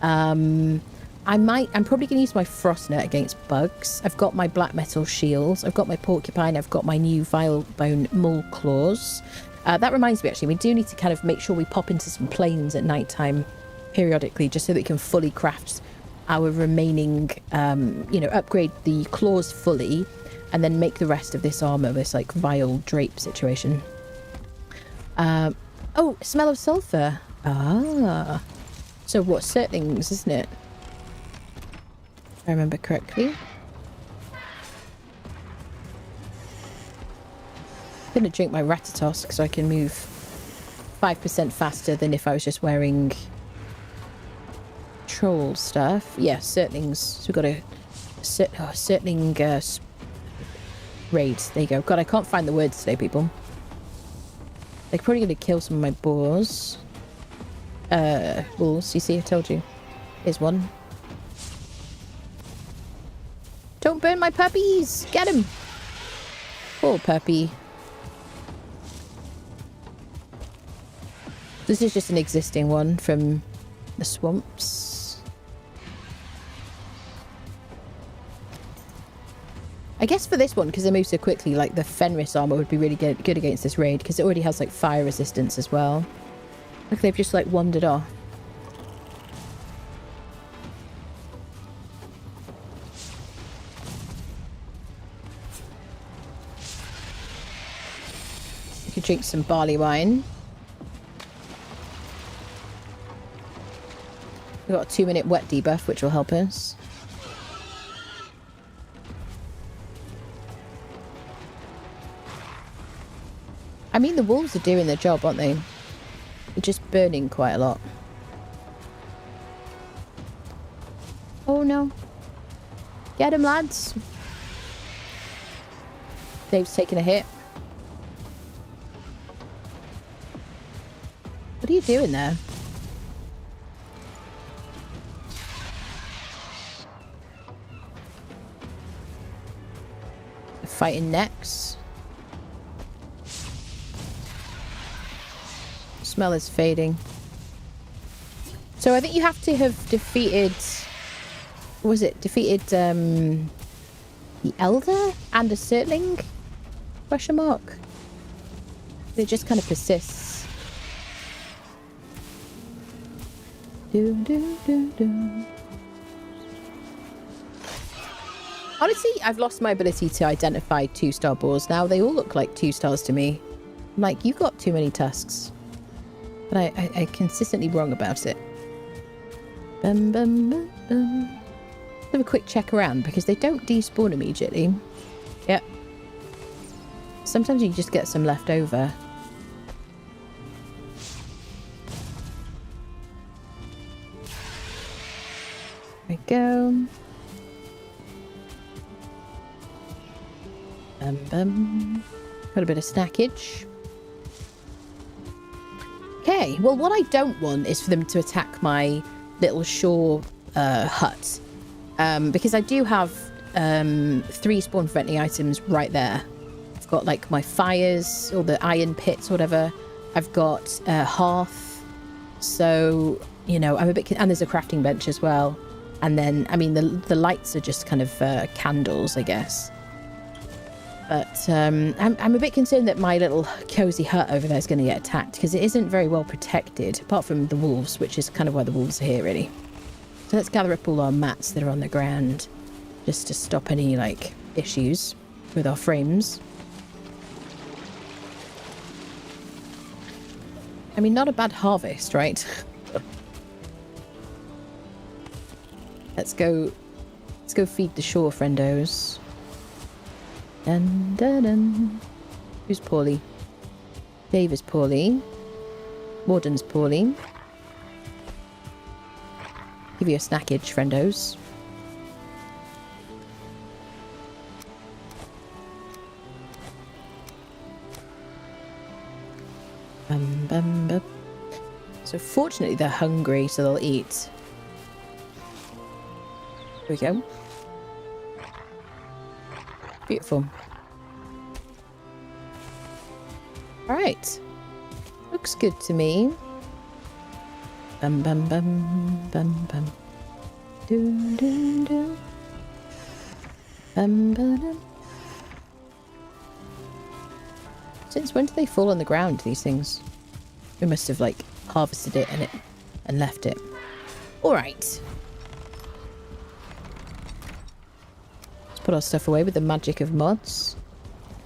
I'm probably going to use my frost net against bugs. I've got my black metal shields. I've got my porcupine. I've got my new vile bone mole claws. That reminds me, actually, we do need to kind of make sure we pop into some plains at nighttime periodically, just so that we can fully craft our remaining, upgrade the claws fully, and then make the rest of this armor this like vile drape situation. Oh, smell of sulfur. Ah. So what, Surtlings, isn't it? If I remember correctly. I'm going to drink my Ratatosk so I can move 5% faster than if I was just wearing troll stuff. Yeah, Surtlings. So we've got a Surtling raid. There you go. God, I can't find the words today, people. They're probably going to kill some of my boars. Wolves. You see, I told you. Here's one. Don't burn my puppies! Get him! Poor puppy. This is just an existing one from the swamps. I guess for this one, because they move so quickly, like the Fenris armor would be really good against this raid, because it already has like fire resistance as well. Look, they've just like wandered off. You could drink some barley wine. We've got a 2-minute wet debuff, which will help us. I mean, the wolves are doing their job, aren't they? They're just burning quite a lot. Oh, no. Get him, lads. Dave's taking a hit. What are you doing there? Fighting next. Smell is fading. So I think you have to have defeated... What was it? Defeated the Elder and a Surtling? Question mark. It just kind of persists. Do, do, do, do. Honestly, I've lost my ability to identify 2-star boars now. They all look like 2 stars to me. I'm like, you've got too many tusks. But I'm consistently wrong about it. Bum, bum, bum, bum. Let's have a quick check around, because they don't despawn immediately. Yep. Sometimes you just get some left over. There we go. Got a bit of snackage. Okay, well, what I don't want is for them to attack my little shore hut. Because I do have 3 spawn preventing items right there. I've got, like, my fires, or the iron pits, whatever. I've got hearth. So, you know, I'm a bit... And there's a crafting bench as well. And then, I mean, the lights are just kind of candles, I guess. But I'm a bit concerned that my little cozy hut over there is going to get attacked, because it isn't very well protected, apart from the wolves, which is kind of why the wolves are here, really. So let's gather up all our mats that are on the ground, just to stop any, like, issues with our frames. I mean, not a bad harvest, right? Let's go feed the shore, friendos. Dun, dun, dun. Who's poorly? Dave is poorly. Warden's poorly. Give you a snackage, friendos. Bum, bum, bum. So fortunately they're hungry, so they'll eat. Here we go. Beautiful. Alright. Looks good to me. Bum bum bum bum bum. Do do do. Bum bum. Since when do they fall on the ground, these things? We must have, like, harvested it and left it. Alright. Put our stuff away with the magic of mods.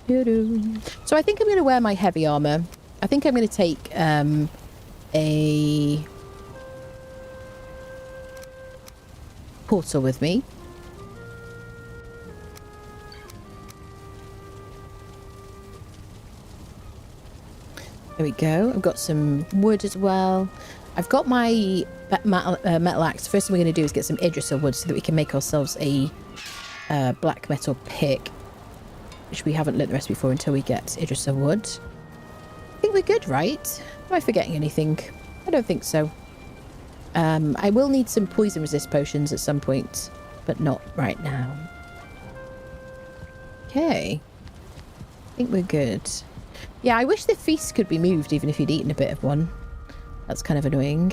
So I think I'm going to wear my heavy armor. I think I'm going to take a portal with me. There we go. I've got some wood as well. I've got my metal axe. First thing we're going to do is get some Idrissa wood so that we can make ourselves a black metal pick, which we haven't learnt the recipe for until we get Idrissa wood. I think we're good, right? Am I forgetting anything? I don't think so. I will need some poison resist potions at some point, but not right now. Okay. I think we're good. Yeah, I wish the feast could be moved even if you'd eaten a bit of one. That's kind of annoying.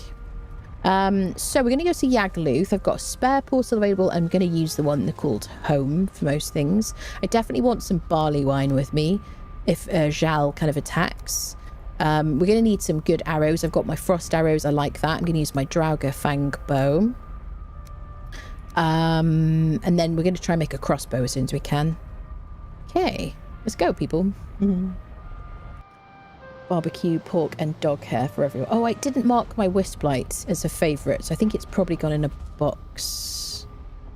So we're going to go to Yagluth. I've got a spare portal available. I'm going to use the one called Home for most things. I definitely want some barley wine with me if Zhal kind of attacks. We're going to need some good arrows. I've got my frost arrows. I like that. I'm going to use my Draugr Fang bow. And then we're going to try and make a crossbow as soon as we can. Okay, let's go, people. Barbecue, pork, and dog hair for everyone. Oh, I didn't mark my Wisplight as a favourite, so I think it's probably gone in a box.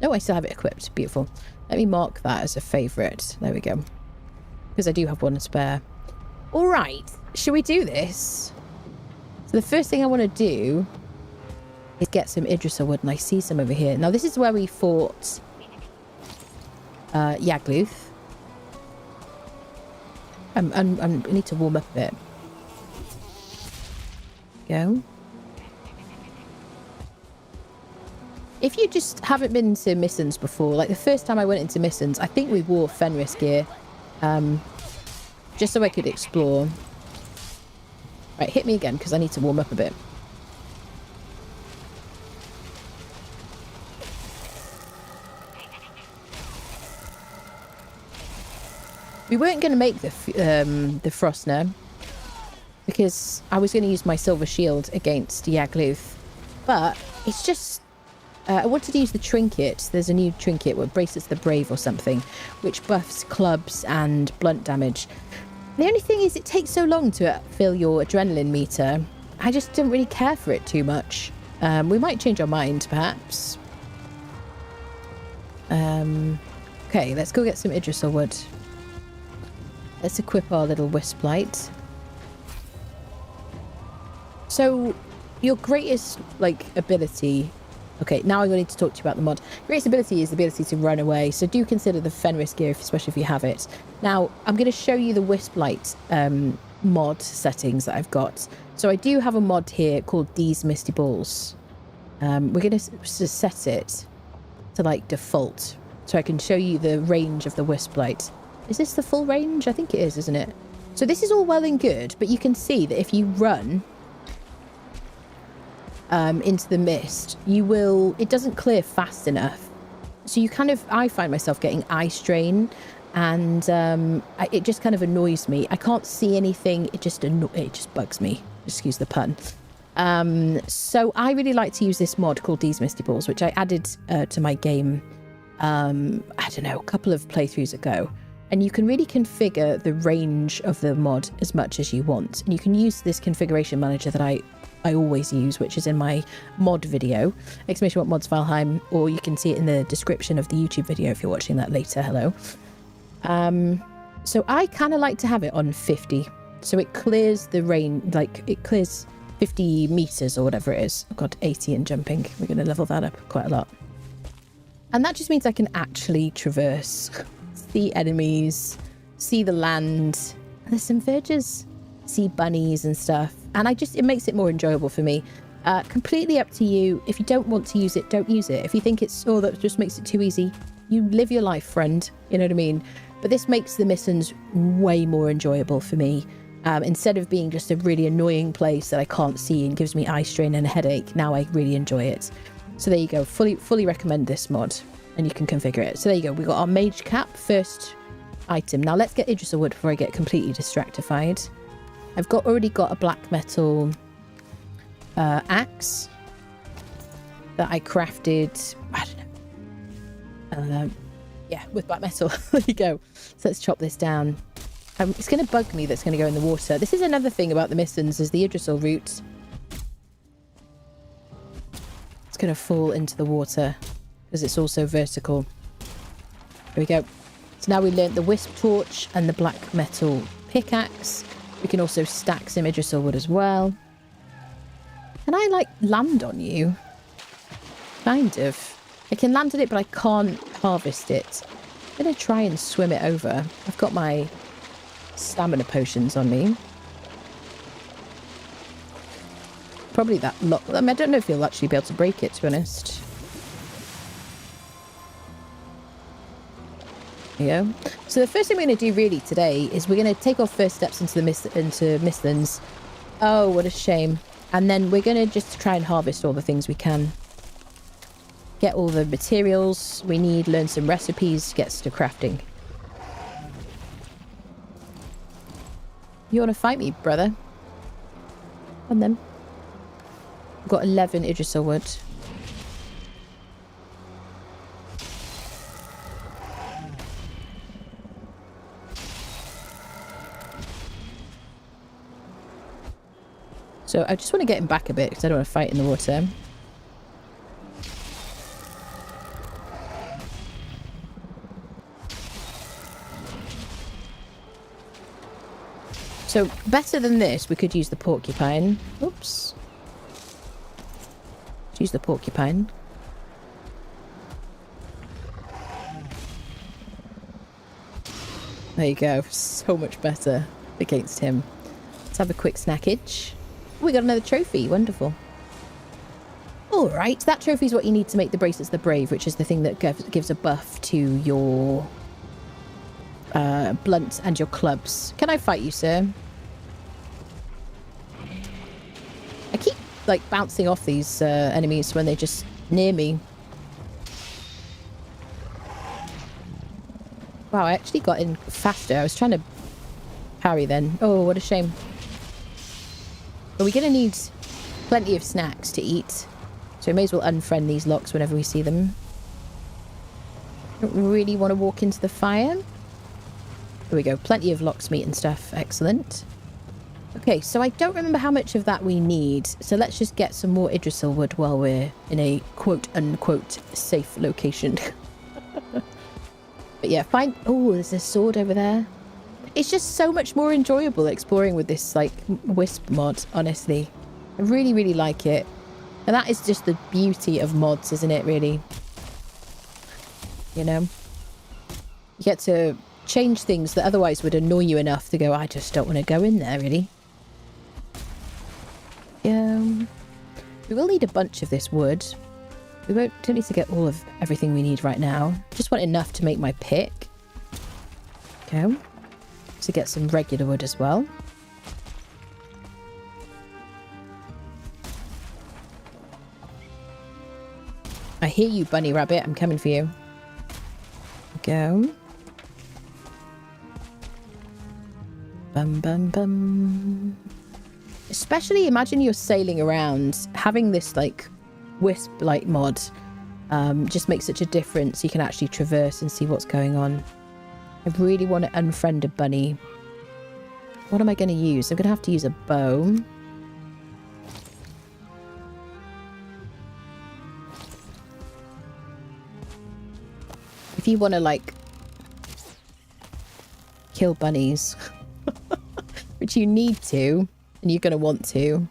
No, I still have it equipped. Beautiful. Let me mark that as a favourite. There we go. Because I do have one spare. All right, shall we do this? So the first thing I want to do is get some Idrissa wood, and I see some over here. Now, this is where we fought Yagluth. I need to warm up a bit. Go. If you just haven't been to Mistlands before, like the first time I went into Mistlands, I think we wore Fenris gear, just so I could explore. Right, hit me again because I need to warm up a bit. We weren't going to make the Frostner because I was going to use my silver shield against Yagluth, but it's just I wanted to use the trinket. There's a new trinket, what bracelets the brave or something, which buffs clubs and blunt damage. The only thing is it takes so long to fill your adrenaline meter. I just didn't really care for it too much. We might change our mind, perhaps. Okay, let's go get some Idrissa wood. Let's equip our little Wisplight. So, your greatest, ability... Okay, now I'm going to talk to you about the mod. Greatest ability is the ability to run away, so do consider the Fenris gear, especially if you have it. Now, I'm going to show you the Wisplight mod settings that I've got. So I do have a mod here called These Misty Balls. We're going to set it to, default, so I can show you the range of the Wisplight. Is this the full range? I think it is, isn't it? So this is all well and good, but you can see that if you run into the mist, it doesn't clear fast enough. So you I find myself getting eye strain, and it just kind of annoys me. I can't see anything. It just bugs me. Excuse the pun. So I really like to use this mod called These Misty Balls, which I added to my game, I don't know, a couple of playthroughs ago. And you can really configure the range of the mod as much as you want. And you can use this configuration manager that I always use, which is in my mod video, !mods Valheim, or you can see it in the description of the YouTube video if you're watching that later. Hello. So I kind of like to have it on 50. So it clears the range, it clears 50 meters or whatever it is. I've got 80 in jumping. We're going to level that up quite a lot. And that just means I can actually traverse, see enemies, see the land. There's some villagers, see bunnies and stuff. And it makes it more enjoyable for me. Completely up to you. If you don't want to use it, don't use it. If you think that just makes it too easy, you live your life, friend. You know what I mean? But this makes the Mistlands way more enjoyable for me. Instead of being just a really annoying place that I can't see and gives me eye strain and a headache, now I really enjoy it. So there you go. Fully recommend this mod, and you can configure it. So there you go. We've got our mage cap, first item. Now let's get Idrissa wood before I get completely distractified. I've already got a black metal axe that I crafted, I don't know, with black metal. There you go. So let's chop this down. It's going to bug me that's going to go in the water. This is another thing about the Mistlands, is the Idrissa root. It's going to fall into the water because it's also vertical. There we go. So now we learnt the wisp torch and the black metal pickaxe. We can also stack some Idrisil wood as well. Can I, like, land on you? Kind of. I can land on it, but I can't harvest it. I'm going to try and swim it over. I've got my stamina potions on me. Probably that lot. I mean, I don't know if you'll actually be able to break it, to be honest. There you go. So the first thing we're going to do really today is we're going to take our first steps into Mistlands. Oh, what a shame. And then we're going to just try and harvest all the things we can. Get all the materials we need, learn some recipes, get to crafting. You want to fight me, brother? Come on then. I've got 11 Idrisil wood. So I just want to get him back a bit because I don't want to fight in the water. So better than this, we could use the porcupine. Oops. Let's use the porcupine. There you go. So much better against him. Let's have a quick snackage. We got another trophy. Wonderful. All right. That trophy is what you need to make the bracelets of the brave, which is the thing that gives a buff to your blunt and your clubs. Can I fight you, sir? I keep, like, bouncing off these enemies when they're just near me. Wow, I actually got in faster. I was trying to parry then. Oh, what a shame. But we're going to need plenty of snacks to eat. So we may as well unfriend these locks whenever we see them. Don't really want to walk into the fire. There we go. Plenty of lox meat and stuff. Excellent. Okay, so I don't remember how much of that we need. So let's just get some more Idrisil wood while we're in a quote-unquote safe location. But yeah, fine. Oh, there's a sword over there. It's just so much more enjoyable exploring with this, like, wisp mod, honestly. I really, really like it. And that is just the beauty of mods, isn't it, really? You know? You get to change things that otherwise would annoy you enough to go, I just don't want to go in there, really. We will need a bunch of this wood. We don't need to get all of everything we need right now. Just want enough to make my pick. Okay. To get some regular wood as well. I hear you, bunny rabbit. I'm coming for you. Go. Bum, bum, bum. Especially imagine you're sailing around. Having this, like, wisp-like mod just makes such a difference. You can actually traverse and see what's going on. I really want to unfriend a bunny. What am I going to use? I'm going to have to use a bow. If you want to, like, kill bunnies, which you need to, and you're going to want to,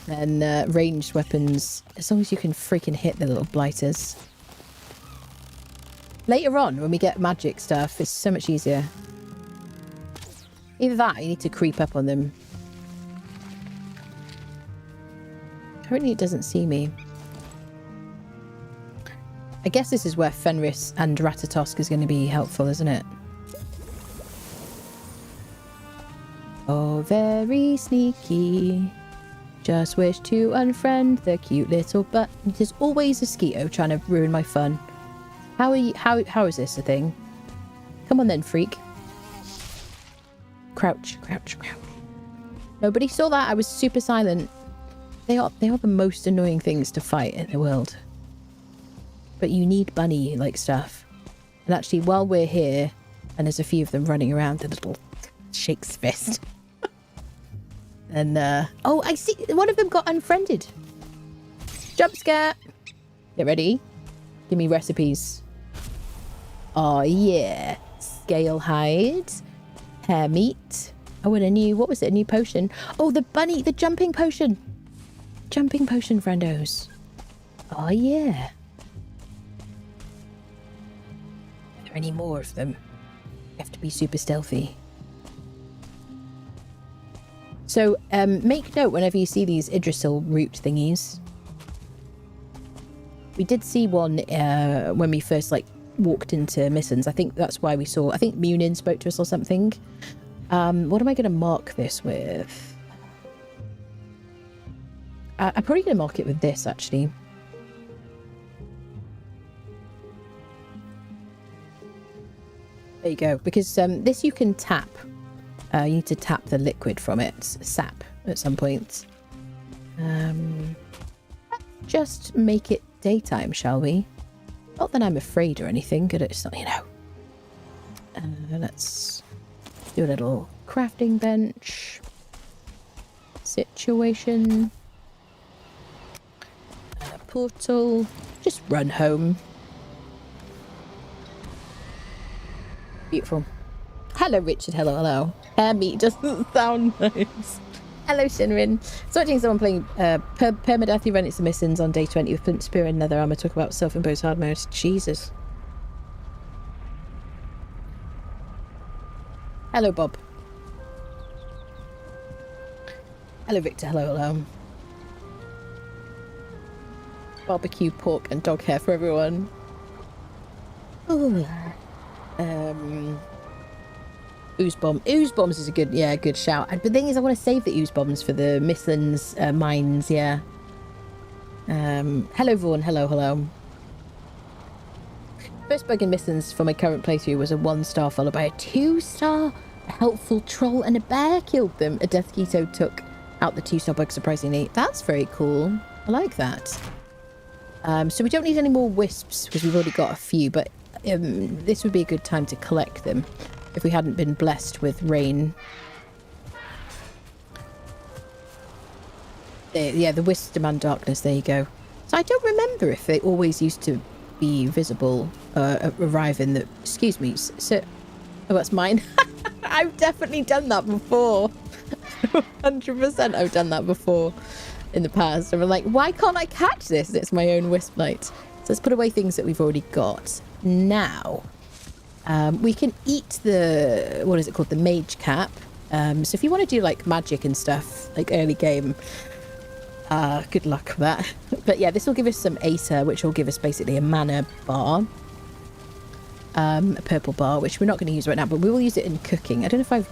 then ranged weapons, as long as you can freaking hit the little blighters. Later on, when we get magic stuff, it's so much easier. Either that, or you need to creep up on them. Apparently it doesn't see me. I guess this is where Fenris and Ratatosk is going to be helpful, isn't it? Oh, very sneaky. Just wish to unfriend the cute little butt. There's always a Skeeto trying to ruin my fun. How are you? How is this a thing? Come on then, freak. Crouch, crouch, crouch. Nobody saw that. I was super silent. They are the most annoying things to fight in the world. But you need bunny-like stuff. And actually, while we're here, and there's a few of them running around, the little shakes fist. And oh, I see. One of them got unfriended. Jump scare. Get ready. Give me recipes. Oh, yeah. Scale hide. Hair meat. Oh, and a new, what was it? A new potion. Oh, the jumping potion. Jumping potion, friendos. Oh, yeah. Are there any more of them? You have to be super stealthy. So, make note whenever you see these Yggdrasil root thingies. We did see one when we first, like, walked into Mistlands. I think that's why we saw... I think Munin spoke to us or something. What am I going to mark this with? I'm probably going to mark it with this, actually. There you go. Because this you can tap. You need to tap the liquid from it. Sap at some point. Just make it daytime, shall we? Not that I'm afraid or anything. Good, it's not, you know. Let's do a little crafting bench situation. A portal. Just run home. Beautiful. Hello, Richard. Hello, hello. Hair meat doesn't sound nice. Hello, Shinrin. So watching someone playing permadeath event. It's the Mistlands on day 20 with Flint Spear and Nether Armor. Talk about self-imposed hard mode. Jesus. Hello, Bob. Hello, Victor. Hello, hello. Barbecue pork and dog hair for everyone. Ooh. Ooze bomb. Ooze bombs is a good shout. But the thing is, I want to save the ooze bombs for the Mistlands mines. Yeah. Hello, Vaughan. Hello, hello. First bug in Mistlands for my current playthrough was a 1-star followed by a 2-star. A helpful troll and a bear killed them. A death keto took out the 2-star bug surprisingly. That's very cool. I like that. So we don't need any more wisps because we've already got a few, but this would be a good time to collect them if we hadn't been blessed with rain. Yeah, the wisps demand darkness. There you go. So I don't remember if they always used to be visible, arrive in the... Excuse me. So, oh, that's mine. I've definitely done that before. 100% I've done that before in the past. And I'm like, why can't I catch this? And it's my own wisp light. So let's put away things that we've already got. Now, we can eat the... What is it called? The mage cap. So if you want to do like magic and stuff, like early game... good luck with that. But yeah, this will give us some Aether, which will give us basically a mana bar. A purple bar, which we're not going to use right now, but we will use it in cooking. I don't know if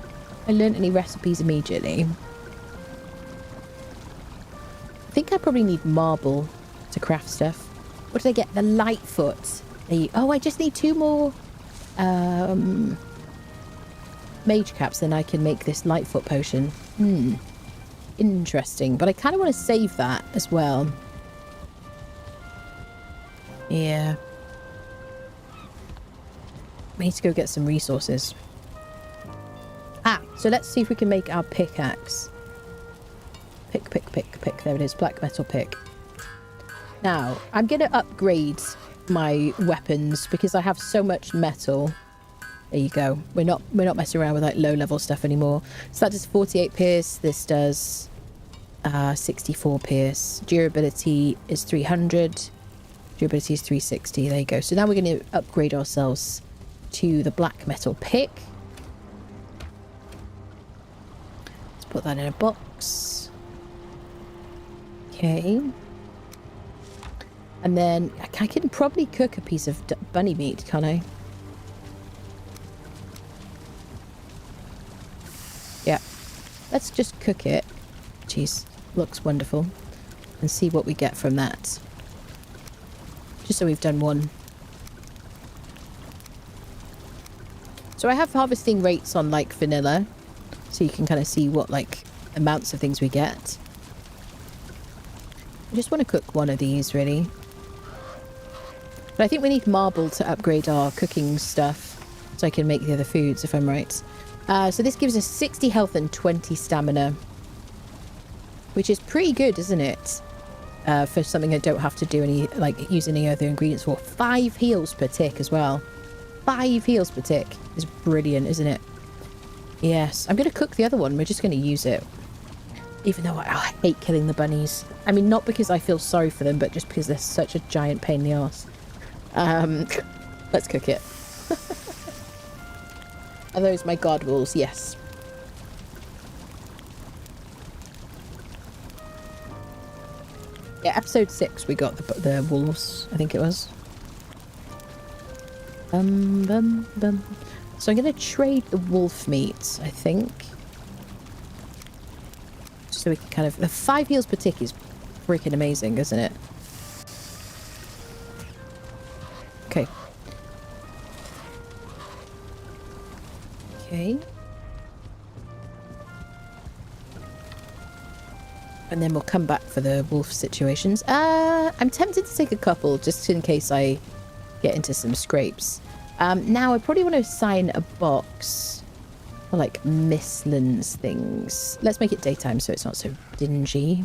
I learned any recipes immediately. I think I probably need marble to craft stuff. What did I get? The Lightfoot. Oh, I just need 2 more mage caps, then I can make this Lightfoot potion. Interesting, but I kind of want to save that as well. Yeah. We need to go get some resources. So let's see if we can make our pickaxe. Pick. There it is, black metal pick. Now, I'm going to upgrade my weapons because I have so much metal. There you go. We're not messing around with like low level stuff anymore. So that does 48 pierce. This does 64 pierce. Durability is 300. Durability is 360. There you go. So now we're going to upgrade ourselves to the black metal pick. Let's put that in a box. Okay. And then I can probably cook a piece of bunny meat, can't I? Yeah. Let's just cook it. Jeez, looks wonderful. And see what we get from that. Just so we've done one. So I have harvesting rates on like vanilla. So you can kind of see what like amounts of things we get. I just want to cook one of these really. But I think we need marble to upgrade our cooking stuff. So I can make the other foods if I'm right. So this gives us 60 health and 20 stamina. Which is pretty good, isn't it? For something I don't have to do any, like, use any other ingredients for. 5 heals per tick as well. 5 heals per tick is brilliant, isn't it? Yes, I'm going to cook the other one. We're just going to use it. Even though I hate killing the bunnies. I mean, not because I feel sorry for them, but just because they're such a giant pain in the arse. Let's cook it. Are those my guard wolves? Yes. Yeah, episode 6 we got the wolves, I think it was. So I'm going to trade the wolf meat, I think. Just so we can kind of... The 5 heals per tick is freaking amazing, isn't it? Okay. Okay. And then we'll come back for the wolf situations. I'm tempted to take a couple just in case I get into some scrapes. Now I probably want to assign a box for like Mistlands things. Let's make it daytime so it's not so dingy.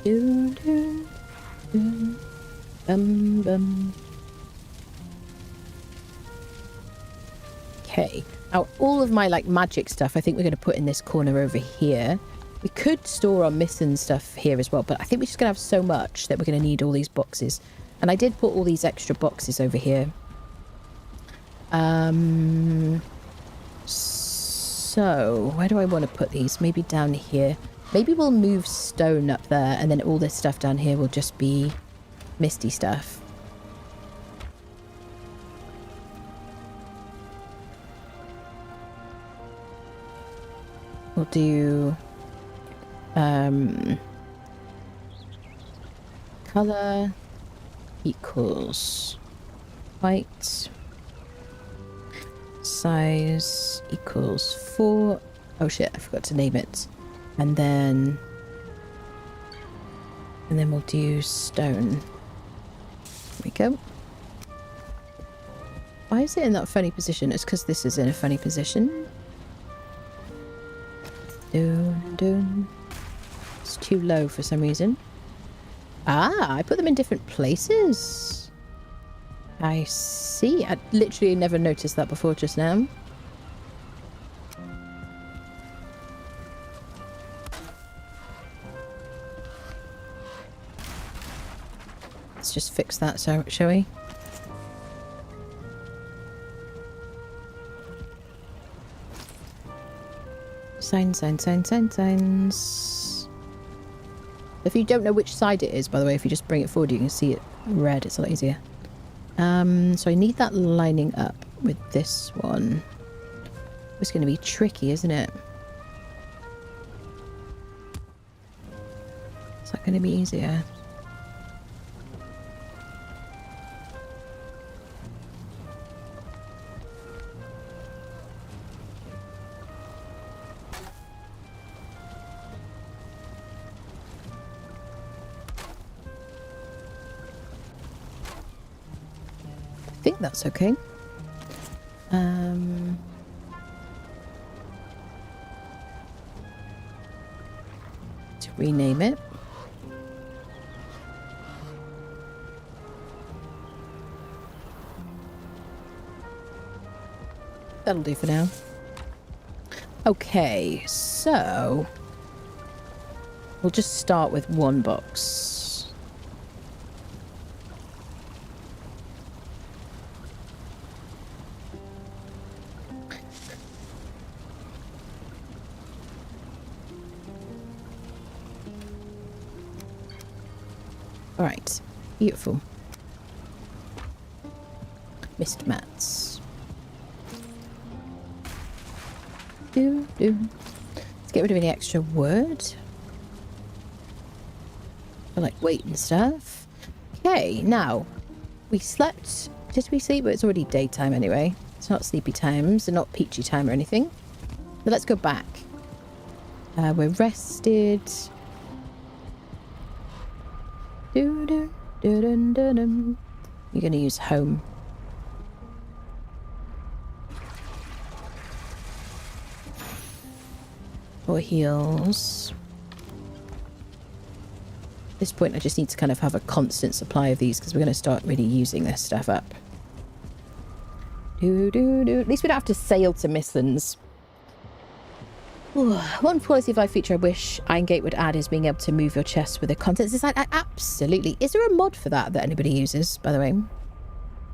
Doo, doo, doo. Okay. Now, all of my, like, magic stuff, I think we're going to put in this corner over here. We could store our missing stuff here as well, but I think we're just going to have so much that we're going to need all these boxes. And I did put all these extra boxes over here. So, where do I want to put these? Maybe down here. Maybe we'll move stone up there, and then all this stuff down here will just be misty stuff. We'll do color equals white, size equals 4. Oh shit, I forgot to name it. And then we'll do stone. There we go. Why is it in that funny position? It's because this is in a funny position. Dun, dun. It's too low for some reason. Ah, I put them in different places. I see. I literally never noticed that before just now. Let's just fix that, so shall we? Signs. If you don't know which side it is, by the way, if you just bring it forward, you can see it red. It's a lot easier. So I need that lining up with this one. It's going to be tricky, isn't it? Is that going to be easier? I think that's okay. To rename it. That'll do for now. Okay, so we'll just start with one box. All right, beautiful. Mist mats. Let's get rid of any extra wood. For like weight and stuff. Okay, now we slept. Did we sleep? But it's already daytime anyway. It's not sleepy times and not peachy time or anything. But let's go back. We're rested. You're gonna use home. Or heals. this point, I just need to kind of have a constant supply of these because we're going to start really using this stuff up. At least we don't have to sail to Mistlands. Ooh, one quality of life feature I wish Iron Gate would add is being able to move your chest with the contents inside. Absolutely. Is there a mod for that anybody uses, by the way?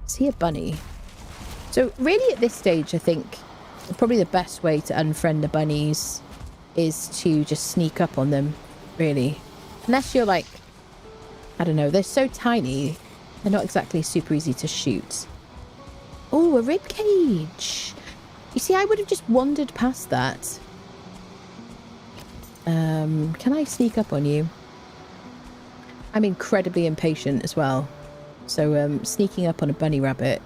Is he a bunny? So really at this stage, I think probably the best way to unfriend the bunnies is to just sneak up on them, really. Unless you're like, I don't know, they're so tiny, they're not exactly super easy to shoot. Oh, a rib cage. You see, I would have just wandered past that. Can I sneak up on you? I'm incredibly impatient as well. So sneaking up on a bunny rabbit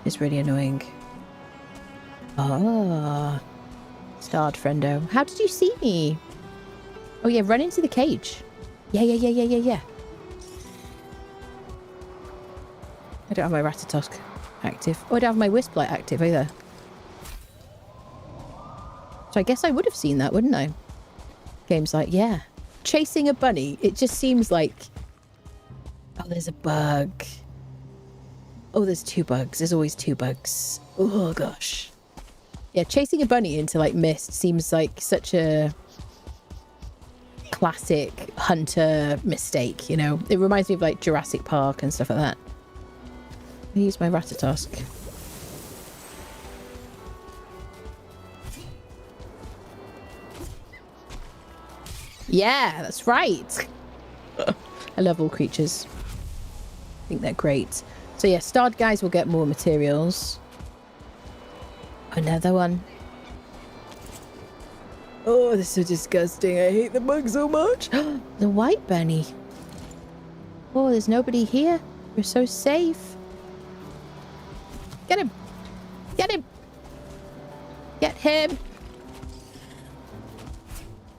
is really annoying. Ah, starred friendo. How did you see me? Oh yeah, run into the cage. Yeah. I don't have my Ratatosk active. Oh, I don't have my Wisplight active either. So I guess I would have seen that, wouldn't I? Game's like, yeah. Chasing a bunny, it just seems like... Oh, there's a bug. Oh, there's 2 bugs. There's always 2 bugs. Oh, gosh. Yeah, chasing a bunny into, like, mist seems like such a classic hunter mistake, you know? It reminds me of, like, Jurassic Park and stuff like that. I use my Ratatosk. Yeah, that's right. I love all creatures. I think they're great. So yeah, starred guys will get more materials. Another one. Oh, this is so disgusting. I hate the bug so much. The white bunny. Oh, there's nobody here. We're so safe. Get him. Get him. Get him.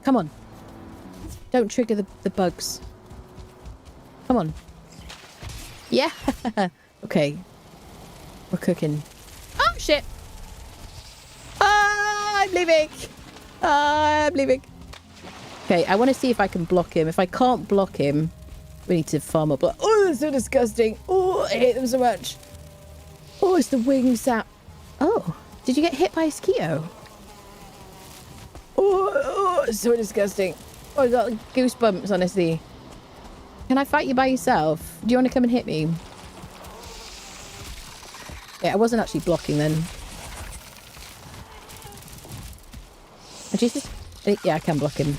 Come on. Don't trigger the bugs. Come on. Yeah. Okay. We're cooking. Oh, shit. I'm leaving. I'm leaving. Okay, I want to see if I can block him. If I can't block him, we need to farm up. Oh, that's so disgusting. Oh, I hate them so much. Oh, it's the wings that... Oh, did you get hit by a mosquito? Oh, it's so disgusting. Oh, I got goosebumps, honestly. Can I fight you by yourself? Do you want to come and hit me? Yeah, I wasn't actually blocking then. Oh, Jesus. Yeah, I can block him.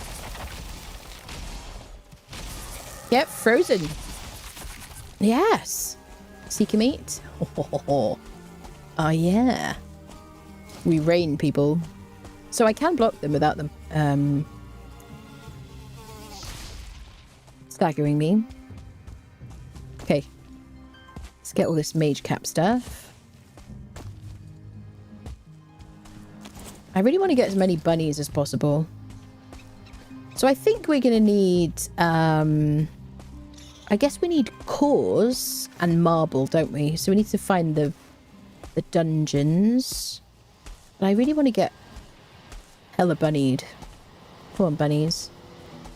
Yep, frozen. Yes. Seeker meat. Oh, yeah. We rain, people. So I can block them without them. Staggering me. Okay. Let's get all this mage cap stuff. I really want to get as many bunnies as possible. So I think we're going to need... I guess we need cores and marble, don't we? So we need to find the dungeons. But I really want to get hella bunnied. Come on, bunnies.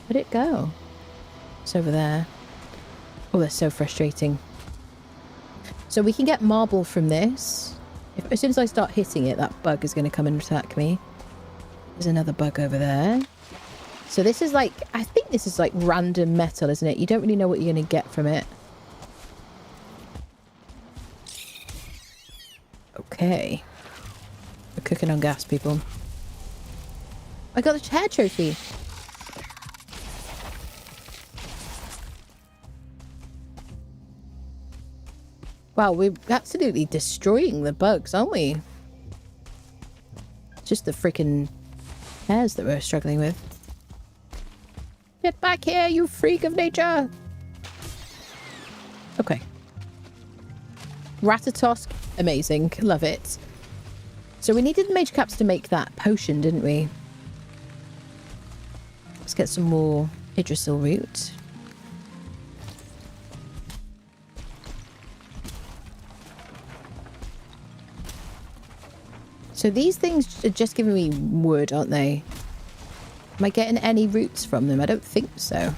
Where'd it go? It's over there. Oh, that's so frustrating. So we can get marble from this. As soon as I start hitting it, that bug is going to come and attack me. There's another bug over there. So this is like, I think this is like random metal, isn't it? You don't really know what you're going to get from it. Okay. We're cooking on gas, people. I got the chair trophy. Wow, we're absolutely destroying the bugs, aren't we? Just the freaking hairs that we're struggling with. Get back here, you freak of nature! Okay. Ratatosk, amazing. Love it. So we needed the mage caps to make that potion, didn't we? Let's get some more Yggdrasil root. So these things are just giving me wood, aren't they? Am I getting any roots from them? I don't think so.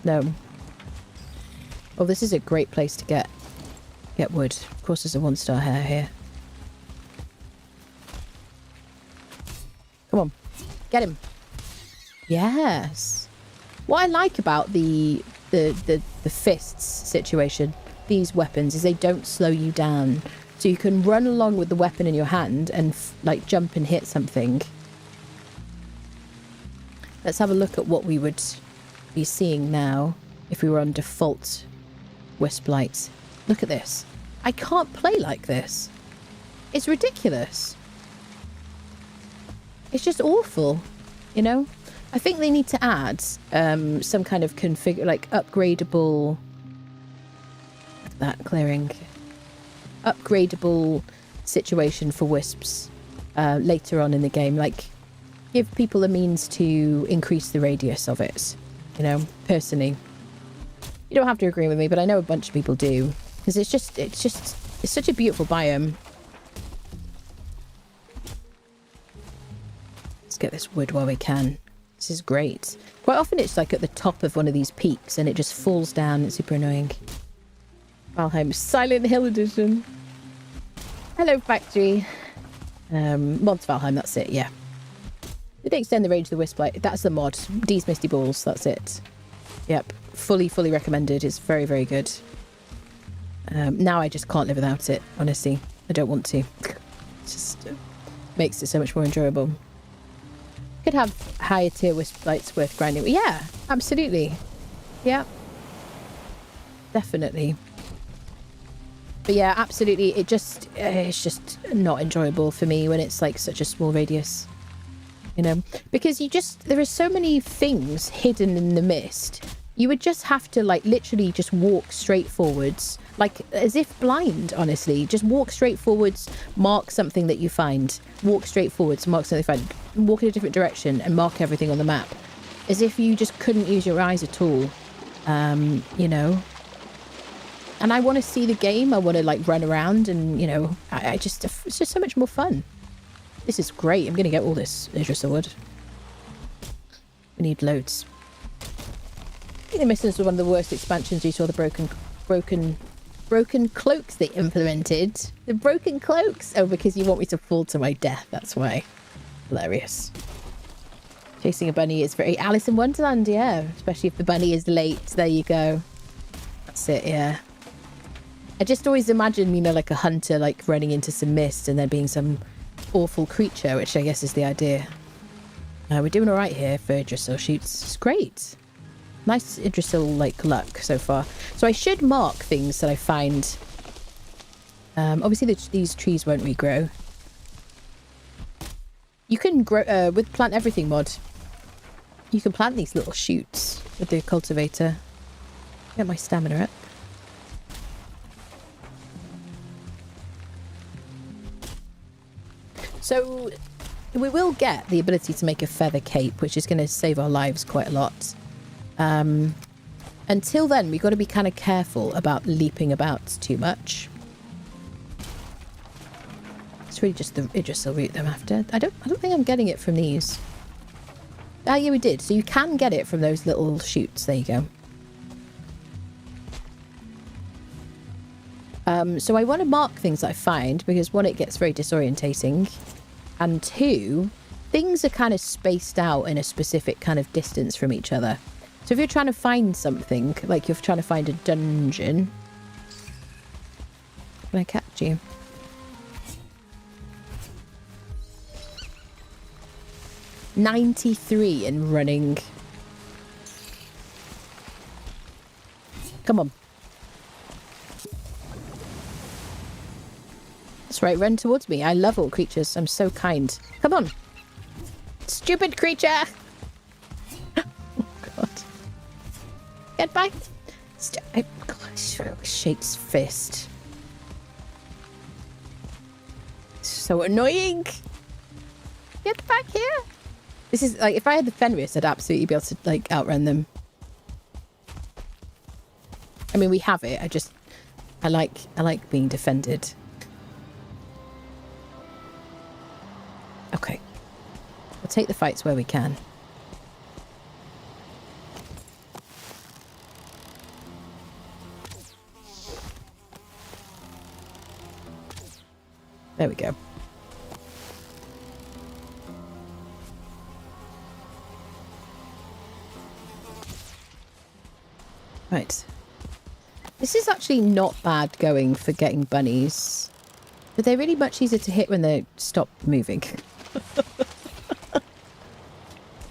No. Oh, this is a great place to get wood. Of course, there's a 1-star hair here. Come on. Get him. Yes. What I like about the fists situation, these weapons, is they don't slow you down. So you can run along with the weapon in your hand and like jump and hit something. Let's have a look at what we would be seeing now if we were on default Wisp Light. Look at this. I can't play like this. It's ridiculous. It's just awful, you know? I think they need to add some kind of upgradable... that clearing. Upgradable situation for wisps later on in the game. Like, give people a means to increase the radius of it, you know, personally. You don't have to agree with me, but I know a bunch of people do. Because it's such a beautiful biome. Let's get this wood while we can. This is great. Quite often it's like at the top of one of these peaks and it just falls down. It's super annoying. Valheim Silent Hill Edition. Hello, Factory. Mods Valheim, that's it, yeah. Did they extend the range of the Wisp Light? That's the mod. D's Misty Balls, that's it. Yep. Fully recommended. It's very, very good. Now I just can't live without it, honestly. I don't want to. It just makes it so much more enjoyable. Could have higher tier Wisp Lights worth grinding. Yeah, absolutely. Yeah. Definitely. But yeah, absolutely. It's just not enjoyable for me when it's like such a small radius. You know? Because there are so many things hidden in the mist. You would just have to like literally just walk straight forwards. Like as if blind, honestly. Just walk straight forwards, mark something that you find. Walk straight forwards, mark something you find. Walk in a different direction and mark everything on the map. As if you just couldn't use your eyes at all. You know? And I want to see the game. I want to like run around and, you know, it's just so much more fun. This is great. I'm going to get all this Idrissa wood. We need loads. I think the Mistlands was one of the worst expansions due to all the broken cloaks they implemented. The broken cloaks. Oh, because you want me to fall to my death. That's why. Hilarious. Chasing a bunny is very Alice in Wonderland, yeah. Especially if the bunny is late. There you go. That's it, yeah. I just always imagine, you know, like a hunter like running into some mist and there being some awful creature, which I guess is the idea. We're doing all right here for Idrisil shoots. It's great. Nice Idrisil like luck so far. So I should mark things that I find. Obviously these trees won't regrow. You can grow with plant everything mod. You can plant these little shoots with the cultivator. Get my stamina up. So we will get the ability to make a feather cape, which is going to save our lives quite a lot. Until then, we've got to be kind of careful about leaping about too much. It's really just the Idrisil route I'm after. I don't think I'm getting it from these. Ah, yeah, we did. So you can get it from those little shoots. There you go. So I want to mark things that I find because one, it gets very disorientating, and two, things are kind of spaced out in a specific kind of distance from each other. So if you're trying to find something, like you're trying to find a dungeon, can I catch you? $93 in running. Come on. That's right, run towards me. I love all creatures. I'm so kind. Come on. Stupid creature! Oh, God. Get back. Shakes fist. So annoying. Get back here. This is like, if I had the Fenris, I'd absolutely be able to like outrun them. I mean, we have it. I like being defended. Okay. We'll take the fights where we can. There we go. Right. This is actually not bad going for getting bunnies. But they're really much easier to hit when they stop moving.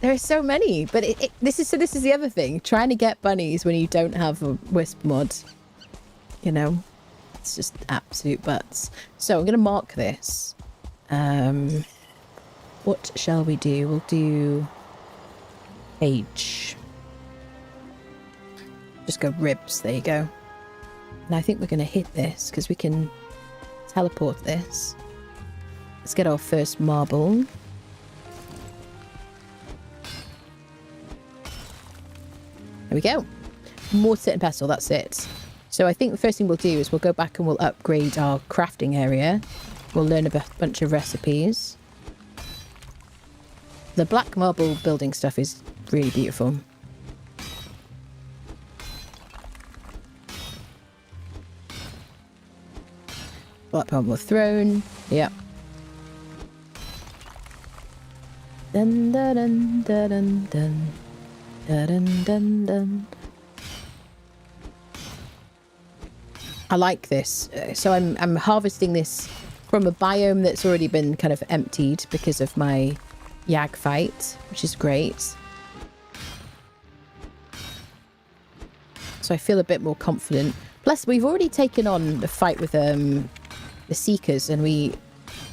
There are so many, but this is the other thing. Trying to get bunnies when you don't have a wisp mod, you know, it's just absolute butts. So I'm going to mark this. What shall we do? We'll do H. Just go ribs. There you go. And I think we're going to hit this because we can teleport this. Let's get our first marble. There we go. Mortar and pestle, that's it. So I think the first thing we'll do is we'll go back and we'll upgrade our crafting area. We'll learn a bunch of recipes. The black marble building stuff is really beautiful. Black marble throne. Yep. Dun dun dun dun dun dun. Dun, dun, dun. I like this. So I'm harvesting this from a biome that's already been kind of emptied because of my Yag fight, which is great. So I feel a bit more confident. Plus, we've already taken on the fight with the Seekers, and we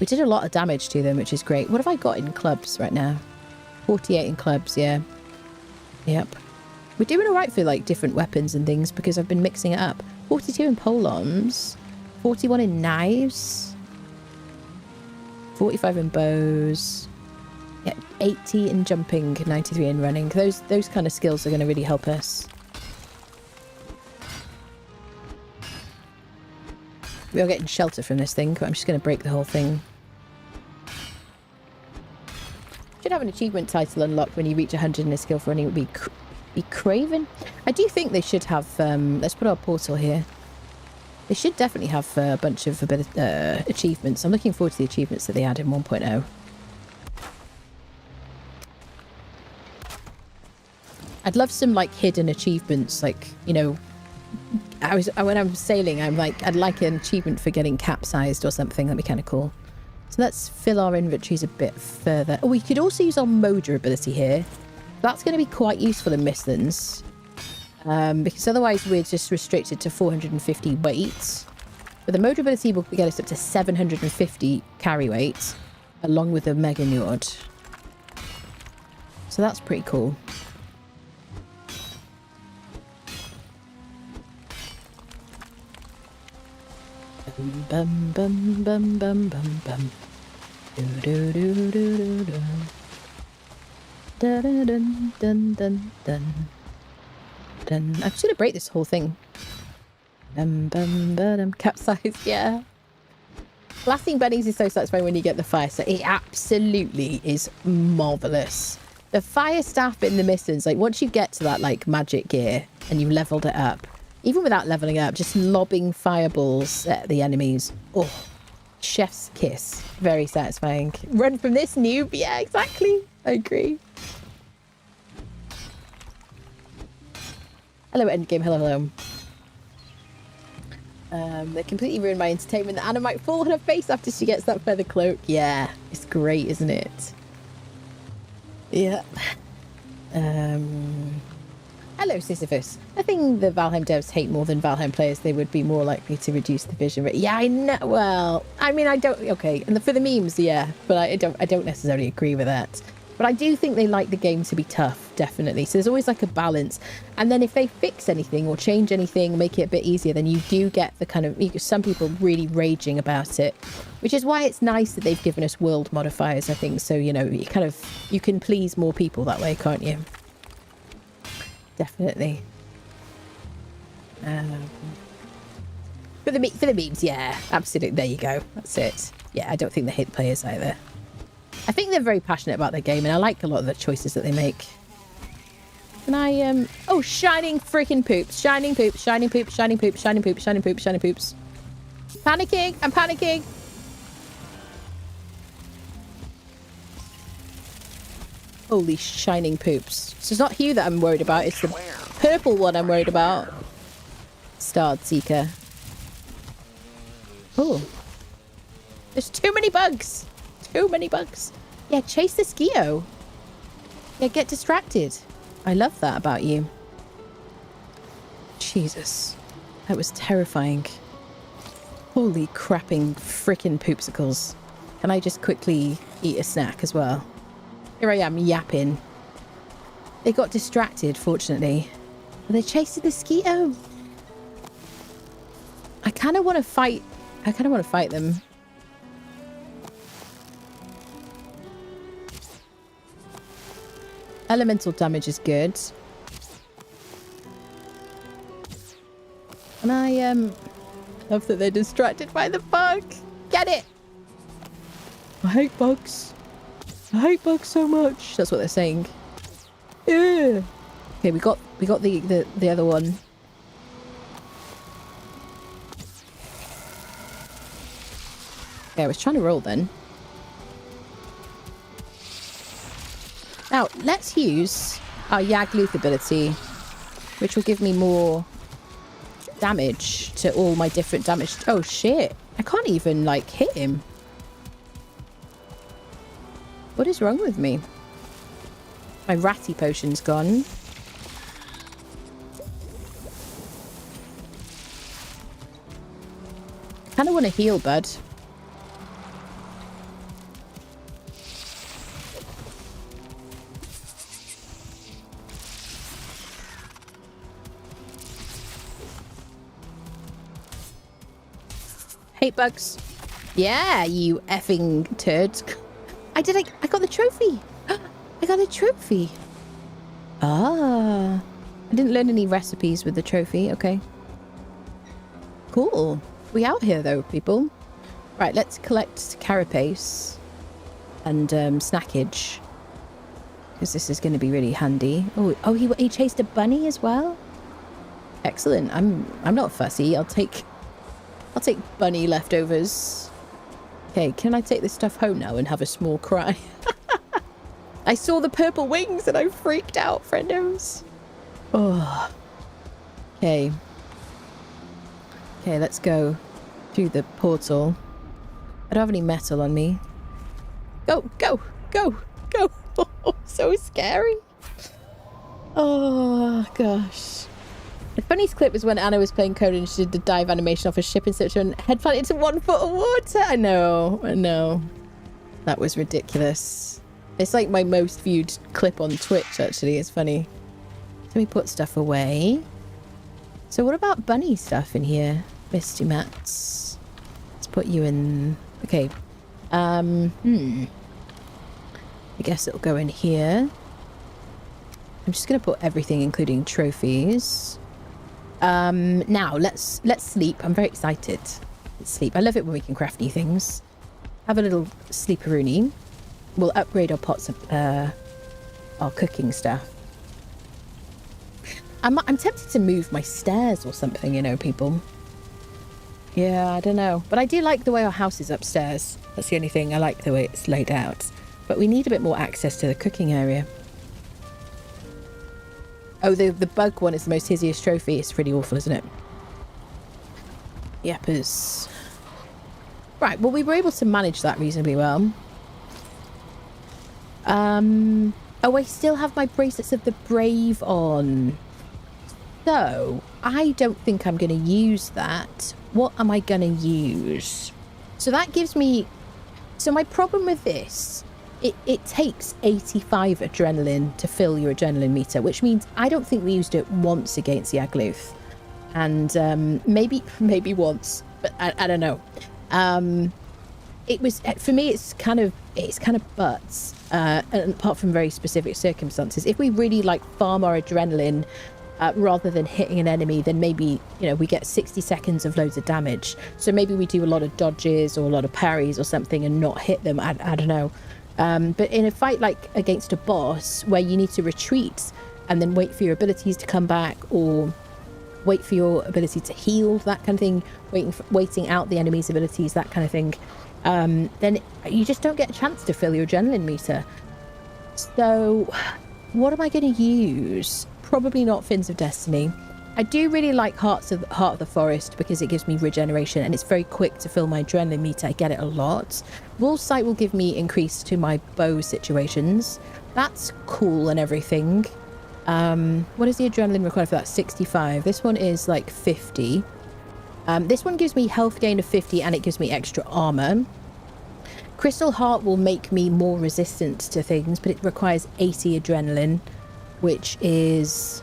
did a lot of damage to them, which is great. What have I got in clubs right now? 48 in clubs, yeah. Yep. We're doing all right for like different weapons and things because I've been mixing it up. 42 in polearms, 41 in knives, 45 in bows, yeah, 80 in jumping, 93 in running. Those kind of skills are going to really help us. We are getting shelter from this thing, but I'm just going to break the whole thing. Should have an achievement title unlocked when you reach 100 in a skill for running. It would be Craven. I do think they should have, let's put our portal here. They should definitely have a bunch of achievements. I'm looking forward to the achievements that they add in 1.0. I'd love some like hidden achievements, like, you know, when I'm sailing, I'm like, I'd like an achievement for getting capsized or something. That'd be kind of cool. So let's fill our inventories a bit further. Oh, we could also use our motor ability here. That's going to be quite useful in Mistlands. Because otherwise we're just restricted to 450 weight. But the motor ability will get us up to 750 carry weight, along with the Mega Njord. So that's pretty cool. Bum bum bum bum bum bum. Do do do do do do. Dun dun dun dun dun. Dun. I'm just gonna break this whole thing. Bum bum bum. Capsize, yeah. Blasting bunnies is so satisfying when you get the fire. So it absolutely is marvelous. The fire staff in the Mistlands, like once you get to that like magic gear and you've leveled it up. Even without leveling up, just lobbing fireballs at the enemies. Oh, chef's kiss. Very satisfying. Run from this, noob. Yeah, exactly. I agree. Hello, Endgame. Hello, hello. They completely ruined my entertainment. Anna might fall on her face after she gets that feather cloak. Yeah, it's great, isn't it? Yeah. Hello, Sisyphus. I think the Valheim devs hate more than Valheim players. They would be more likely to reduce the vision rate. Yeah, I know. Well, I mean, I don't. Okay, and for the memes, yeah, but I don't necessarily agree with that. But I do think they like the game to be tough, definitely. So there's always like a balance. And then if they fix anything or change anything, make it a bit easier, then you do get the kind of some people really raging about it, which is why it's nice that they've given us world modifiers. I think so. You know, you can please more people that way, can't you? Definitely. For the memes, yeah, absolutely. There you go. That's it. Yeah, I don't think they hate players either. I think they're very passionate about their game, and I like a lot of the choices that they make. And I oh, shining freaking poops, shining poops, shining poops, shining poops, shining poops, shining poops, shining poops. Panicking! I'm panicking. Holy shining poops. So it's not Hugh that I'm worried about, it's the purple one I'm worried about. Starred Seeker. Oh. There's too many bugs. Too many bugs. Yeah, chase the Skio. Yeah, get distracted. I love that about you. Jesus. That was terrifying. Holy crapping frickin' poopsicles. Can I just quickly eat a snack as well? Here I am yapping. They got distracted, fortunately. They're chasing the Skio. I kind of want to fight. I kind of want to fight them. Elemental damage is good. And I love that they're distracted by the bug. Get it? I hate bugs. I hate bugs so much. That's what they're saying. Yeah. Okay, we got the other one. Okay, I was trying to roll then. Now, let's use our Yagluth ability, which will give me more damage to all my different damage. Oh, shit. I can't even, like, hit him. What is wrong with me? My ratty potion's gone. I kind of want to heal, bud. Hate bugs. Yeah, you effing turds. I got the trophy. I got the trophy. Ah. I didn't learn any recipes with the trophy. Okay. Cool. We out here though, people. Right, let's collect carapace and snackage. Because this is going to be really handy. Oh, he chased a bunny as well? Excellent. I'm not fussy. I'll take bunny leftovers. Okay, can I take this stuff home now and have a small cry? I saw the purple wings and I freaked out, friendos. Oh. Okay. Okay, let's go through the portal. I don't have any metal on me. Go, go, go, go. So scary. Oh, gosh. The funniest clip was when Anna was playing Coda and she did the dive animation off a ship in search of head planted into 1 foot of water. I know. That was ridiculous. It's like my most viewed clip on Twitch, actually. It's funny. Let me put stuff away. So what about bunny stuff in here? Misty mats. Let's put you in. Okay. I guess it'll go in here. I'm just going to put everything, including trophies. Now let's sleep. I'm very excited. Let's sleep. I love it when we can craft new things. Have a little sleeperoonie. We'll upgrade our pots of our cooking stuff. I'm tempted to move my stairs or something, you know, people. Yeah, I don't know. But I do like the way our house is upstairs. That's the only thing. I like the way it's laid out. But we need a bit more access to the cooking area. Oh, the bug one is the most hideous trophy. It's pretty awful, isn't it? Yepers. Right, well, we were able to manage that reasonably well. Oh, I still have my bracelets of the brave on. So, I don't think I'm going to use that. What am I going to use? So that gives me... So my problem with this... It takes 85 adrenaline to fill your adrenaline meter, which means I don't think we used it once against Yagluth. And maybe once, but I don't know. It was, for me, it's kind of butts, and apart from very specific circumstances. If we really farm our adrenaline rather than hitting an enemy, then maybe, you know, we get 60 seconds of loads of damage. So maybe we do a lot of dodges or a lot of parries or something and not hit them. I don't know. But in a fight like against a boss where you need to retreat and then wait for your abilities to come back or wait for your ability to heal, that kind of thing, waiting out the enemy's abilities, that kind of thing, then you just don't get a chance to fill your adrenaline meter. So, what am I going to use? Probably not Fins of Destiny. I do really like Heart of the Forest because it gives me regeneration and it's very quick to fill my adrenaline meter. I get it a lot. Wolf Sight will give me increase to my bow situations. That's cool and everything. What is the adrenaline required for that? 65. This one is like 50. This one gives me health gain of 50 and it gives me extra armor. Crystal Heart will make me more resistant to things, but it requires 80 adrenaline, which is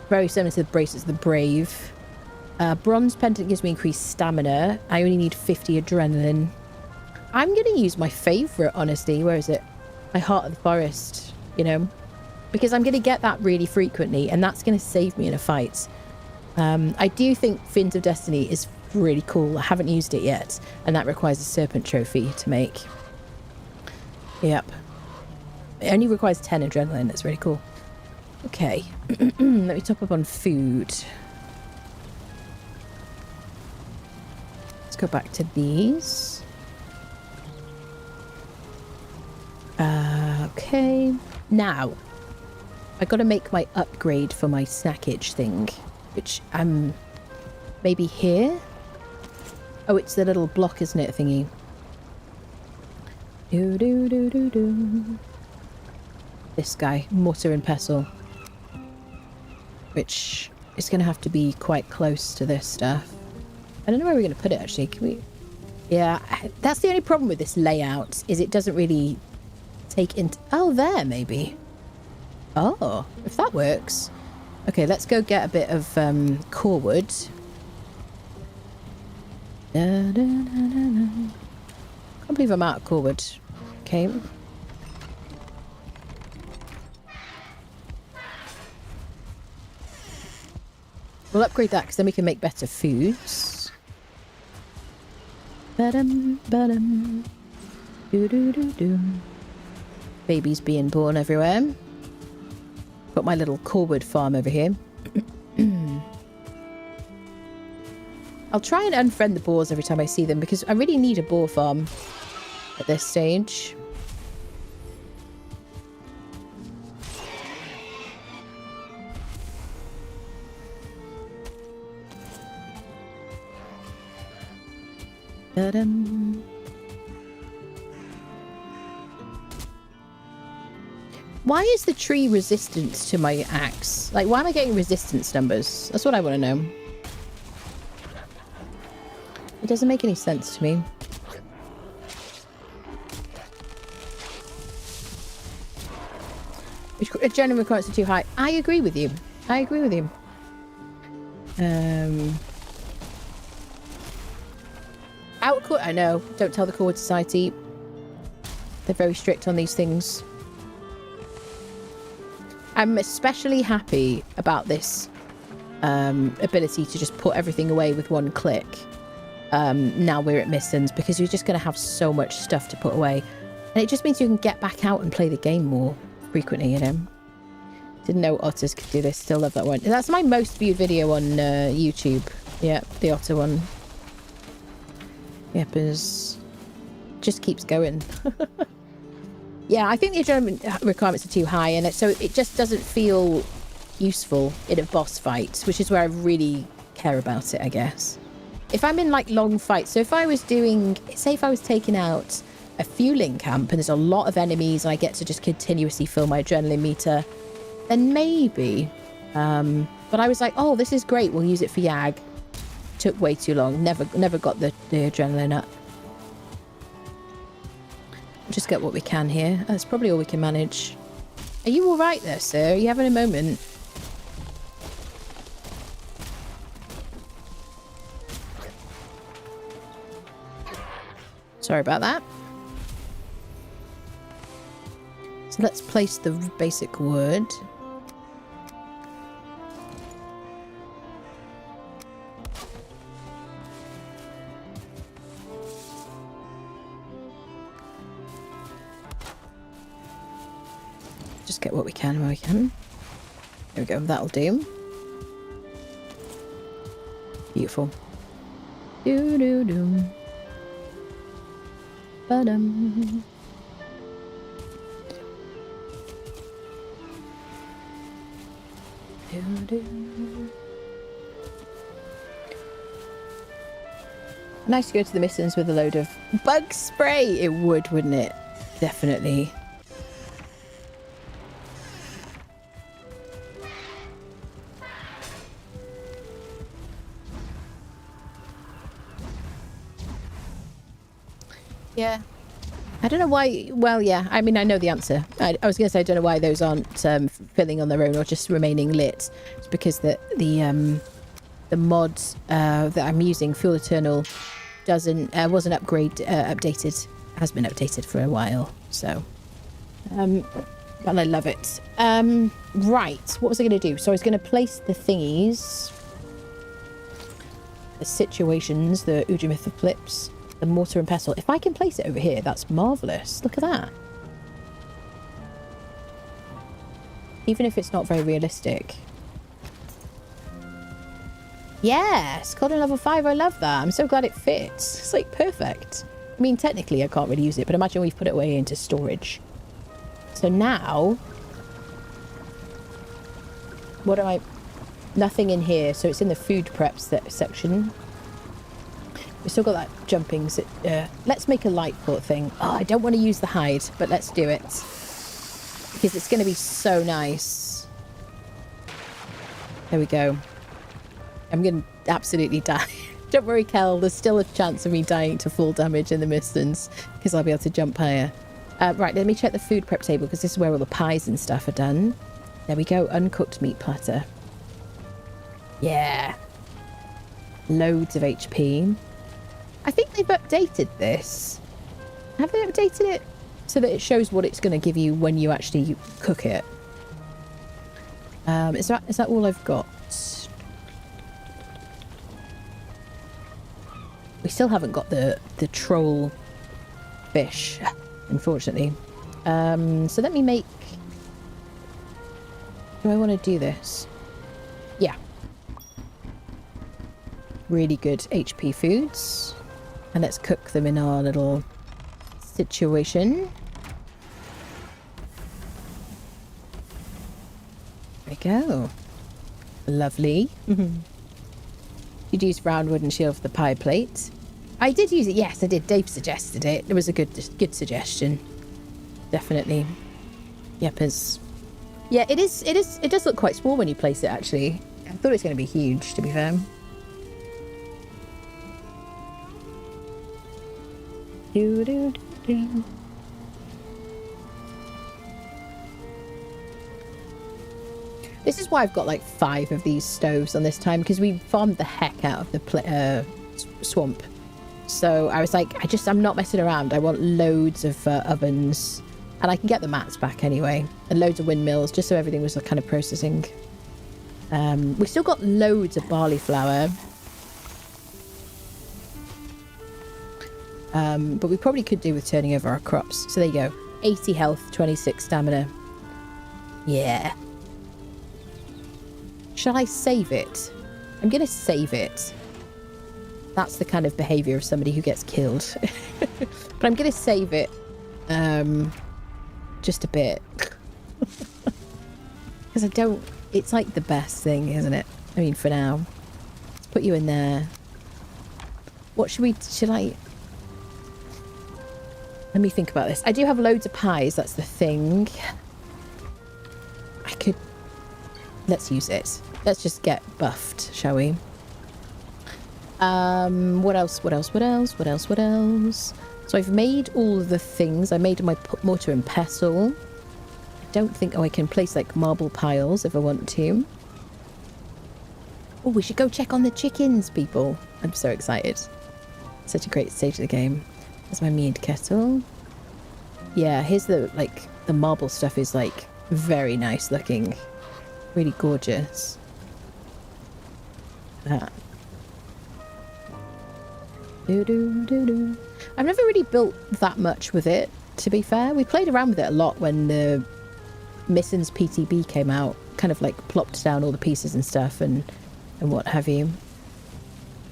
very similar to the Bracelets of the Brave. Bronze Pendant gives me increased stamina. I only need 50 adrenaline. I'm going to use my favourite, honestly. Where is it? My Heart of the Forest, you know? Because I'm going to get that really frequently, and that's going to save me in a fight. I do think Fins of Destiny is really cool. I haven't used it yet, and that requires a Serpent Trophy to make. Yep. It only requires 10 adrenaline. That's really cool. Okay. Let me top up on food. Let's go back to these. Okay. Now, I got to make my upgrade for my snackage thing, which I'm maybe here. Oh, it's the little block, isn't it, thingy? Do do do do do. This guy, Mortar and Pestle, which is going to have to be quite close to this stuff. I don't know where we're going to put it, actually. Can we? Yeah, that's the only problem with this layout, is it doesn't really take into... Oh, there, maybe. Oh, if that works. Okay, let's go get a bit of core wood. Can't believe I'm out of core wood. Okay. We'll upgrade that because then we can make better foods. Ba-dum, ba-dum. Do-do-do-do. Babies being born everywhere. Got my little core wood farm over here. I'll try and unfriend the boars every time I see them because I really need a boar farm at this stage. Ta-dum. Why is the tree resistant to my axe? Like, why am I getting resistance numbers? That's what I want to know. It doesn't make any sense to me. General requirements are too high. I agree with you. I agree with you. Outcourt, I know. Don't tell the Chord Society. They're very strict on these things. I'm especially happy about this ability to just put everything away with one click. Now we're at Mistlands, because you're just going to have so much stuff to put away. And it just means you can get back out and play the game more frequently, you know. Didn't know otters could do this. Still love that one. That's my most viewed video on YouTube. Yeah, the otter one. Yep, just keeps going. Yeah, I think the adrenaline requirements are too high, and so it just doesn't feel useful in a boss fight, which is where I really care about it, I guess. If I'm in like long fights, so if I was doing, say if I was taking out a fueling camp and there's a lot of enemies and I get to just continuously fill my adrenaline meter, then maybe. But I was like, oh, this is great, we'll use it for Yag. Took way too long, never got the adrenaline up. Just get what we can here. That's probably all we can manage. Are you all right there, sir? Are you having a moment? Sorry about that. So let's place the basic wood. Just get what we can where we can. There we go, that'll do. Beautiful. Do-do-do. Ba-dum. Nice to go to the Mistlands with a load of bug spray. It would, wouldn't it? Definitely. Yeah. I don't know why. Well, yeah. I mean, I know the answer. I was going to say I don't know why those aren't filling on their own or just remaining lit. It's because the mod that I'm using, Fuel Eternal, wasn't updated. Has been updated for a while. So, but I love it. Right. What was I going to do? So I was going to place the thingies, the situations, the Ujimith of Flips. The mortar and pestle. If I can place it over here, that's marvellous. Look at that. Even if it's not very realistic. Yes! Cauldron level 5, I love that. I'm so glad it fits. It's like perfect. I mean, technically I can't really use it, but imagine we've put it away into storage. So now... What am I... Nothing in here, so it's in the food prep section. We've still got that jumping. Let's make a light port thing. Oh, I don't want to use the hide, but let's do it. Because it's going to be so nice. There we go. I'm going to absolutely die. Don't worry, Kel. There's still a chance of me dying to full damage in the Mistlands. Because I'll be able to jump higher. Right, let me check the food prep table. Because this is where all the pies and stuff are done. There we go. Uncooked meat platter. Yeah. Loads of HP. I think they've updated this. Have they updated it? So that it shows what it's going to give you when you actually cook it. Is that all I've got? We still haven't got the troll fish, unfortunately. So let me make... Do I want to do this? Yeah. Really good HP foods. And let's cook them in our little situation. There we go. Lovely. You'd use round wooden shield for the pie plate. I did use it. Yes, I did. Dave suggested it. It was a good suggestion. Definitely. Yep. Yeah, it is. It does look quite small when you place it, actually. I thought it was going to be huge, to be fair. This is why I've got like 5 of these stoves on this time, because we farmed the heck out of the swamp. So I was like, I'm not messing around. I want loads of ovens, and I can get the mats back anyway, and loads of windmills, just so everything was kind of processing. We still got loads of barley flour. But we probably could do with turning over our crops. So there you go. 80 health, 26 stamina. Yeah. Shall I save it? I'm going to save it. That's the kind of behaviour of somebody who gets killed. But I'm going to save it. Just a bit. Because I don't... It's like the best thing, isn't it? I mean, for now. Let's put you in there. What should we... Should I... Let me think about this. I do have loads of pies. That's the thing. I could... Let's use it. Let's just get buffed, shall we? What else? So I've made all of the things. I made my mortar and pestle. I don't think... Oh, I can place, like, marble piles if I want to. Oh, we should go check on the chickens, people. I'm so excited. Such a great stage of the game. There's my mead kettle. Yeah, here's the, like, the marble stuff is, like, very nice looking. Really gorgeous. That. I've never really built that much with it, to be fair. We played around with it a lot when the Mistlands PTB came out. Kind of, like, plopped down all the pieces and stuff and what have you.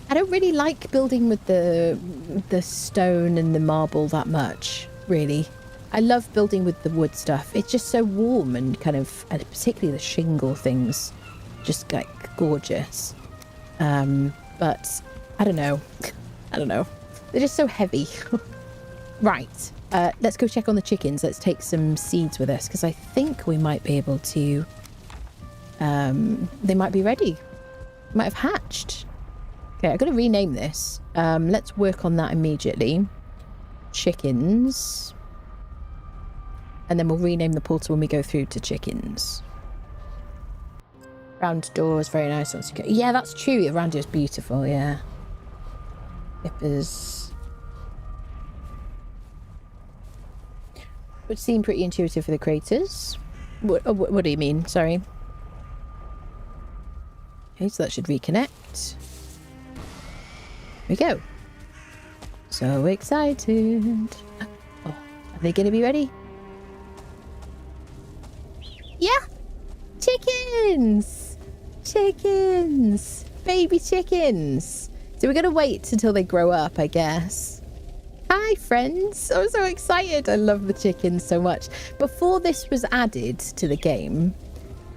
I don't really like building with the stone and the marble that much, really. I love building with the wood stuff. It's just so warm and kind of, and particularly the shingle things. just like gorgeous. But I don't know. I don't know. They're just so heavy. Right. Let's go check on the chickens. Let's take some seeds with us because I think we might be able to... they might be ready. Might have hatched. Okay, I've got to rename this. Let's work on that immediately. Chickens. And then we'll rename the portal when we go through to chickens. Round doors, very nice. Once you go. Yeah, that's true. The round door is beautiful, yeah. Hippers. Would seem pretty intuitive for the creators. What do you mean? Sorry. Okay, so that should reconnect. Here we go. So excited. Oh, are they going to be ready? Yeah! Chickens! Chickens! Baby chickens! So we're going to wait until they grow up, I guess. Hi, friends! I'm so excited. I love the chickens so much. Before this was added to the game,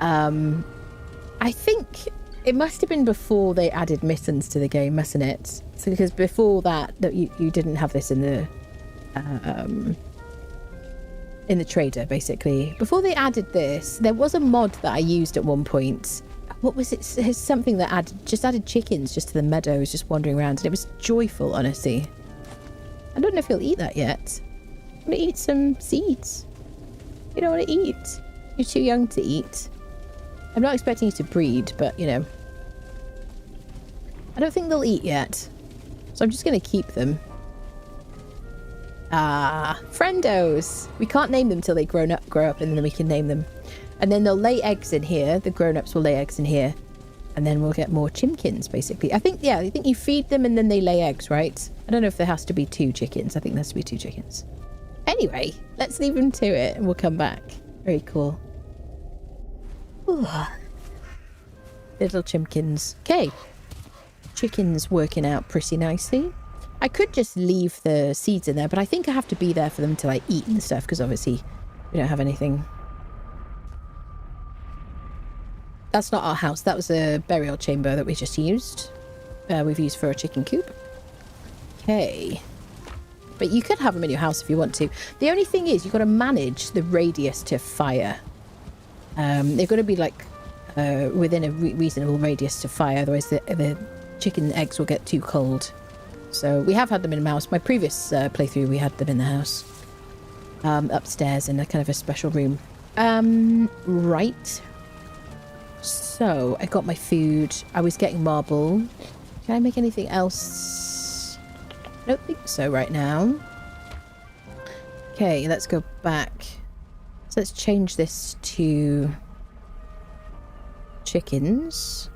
I think it must have been before they added mittens to the game, mustn't it? So because before that you didn't have this in the trader, basically. Before they added this, there was a mod that I used at one point. What was it? It's something that added chickens just to the meadows, just wandering around, and it was joyful, honestly. I don't know if you'll eat that yet. I'm gonna eat some seeds. You don't want to eat. You're too young to eat. I'm not expecting you to breed, but, you know. I don't think they'll eat yet. So I'm just going to keep them. Ah, friendos. We can't name them till they grow up, and then we can name them. And then they'll lay eggs in here. The grown-ups will lay eggs in here. And then we'll get more chimkins, basically. I think you feed them and then they lay eggs, right? I don't know if there has to be 2 chickens. I think there has to be 2 chickens. Anyway, let's leave them to it and we'll come back. Very cool. Ooh. Little chimkins. Okay. Chickens working out pretty nicely. I could just leave the seeds in there, but I think I have to be there for them to like eat and stuff because obviously we don't have anything. That's not our house. That was a burial chamber that we just used. We've used for a chicken coop. Okay. But you could have them in your house if you want to. The only thing is you've got to manage the radius to fire. They've got to be like within a reasonable radius to fire. Otherwise the chicken eggs will get too cold. So we have had them in the house. My previous playthrough, we had them in the house. Upstairs in a kind of a special room. Right. So, I got my food. I was getting marble. Can I make anything else? I don't think so right now. Okay, let's go back. So let's change this to chickens.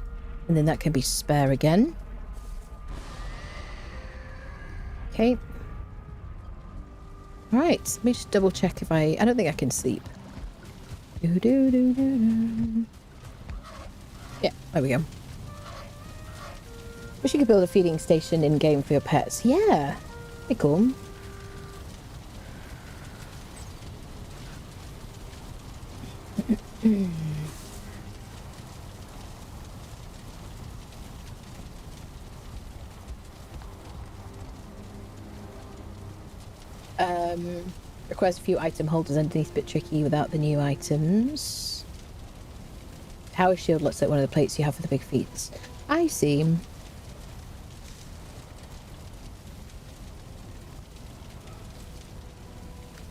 And then that can be spare again. Okay. Right, let me just double check if I don't think I can sleep. Yeah, there we go. Wish you could build a feeding station in-game for your pets. Yeah, be cool. Requires a few item holders underneath, a bit tricky without the new items. Power shield looks like one of the plates you have for the big feats. I see.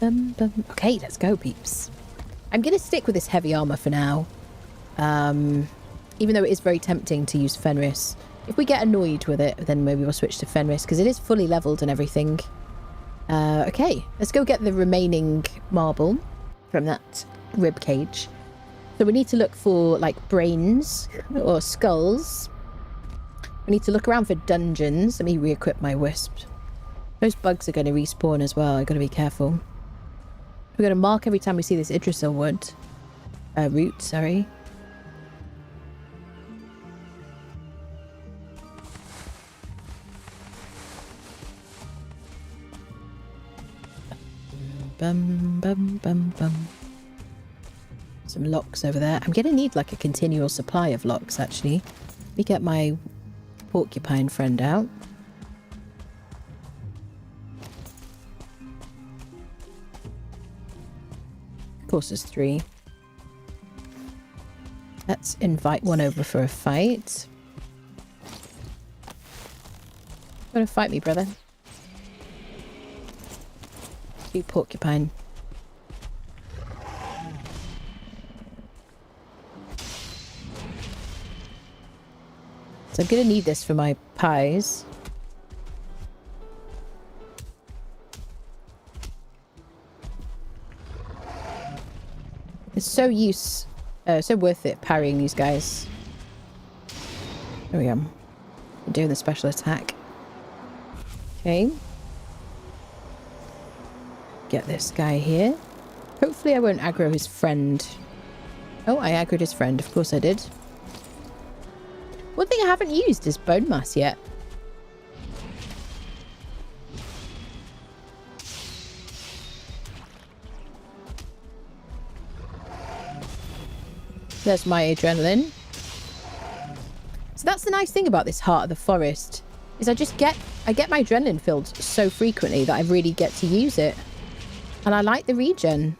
Okay, let's go, peeps. I'm going to stick with this heavy armor for now. Even though it is very tempting to use Fenris. If we get annoyed with it, then maybe we'll switch to Fenris, because it is fully leveled and everything. Okay, let's go get the remaining marble from that rib cage. So we need to look for, like, brains or skulls. We need to look around for dungeons. Let me re-equip my wisp. Those bugs are going to respawn as well. I've got to be careful. We're going to mark every time we see this Idrisil wood. Root, sorry. Bum, bum, bum, bum. Some locks over there. I'm gonna need like a continual supply of locks, actually. Let me get my porcupine friend out. Of course, there's 3. Let's invite one over for a fight. You wanna fight me, brother? 2 porcupine. So I'm gonna need this for my pies. It's so so worth it parrying these guys. There we go. I'm doing the special attack. Okay. Get this guy here. Hopefully I won't aggro his friend. Oh, I aggroed his friend. Of course I did. One thing I haven't used is bone mass yet. There's my adrenaline. So that's the nice thing about this Heart of the Forest, is I get my adrenaline filled so frequently that I really get to use it. And I like the regen.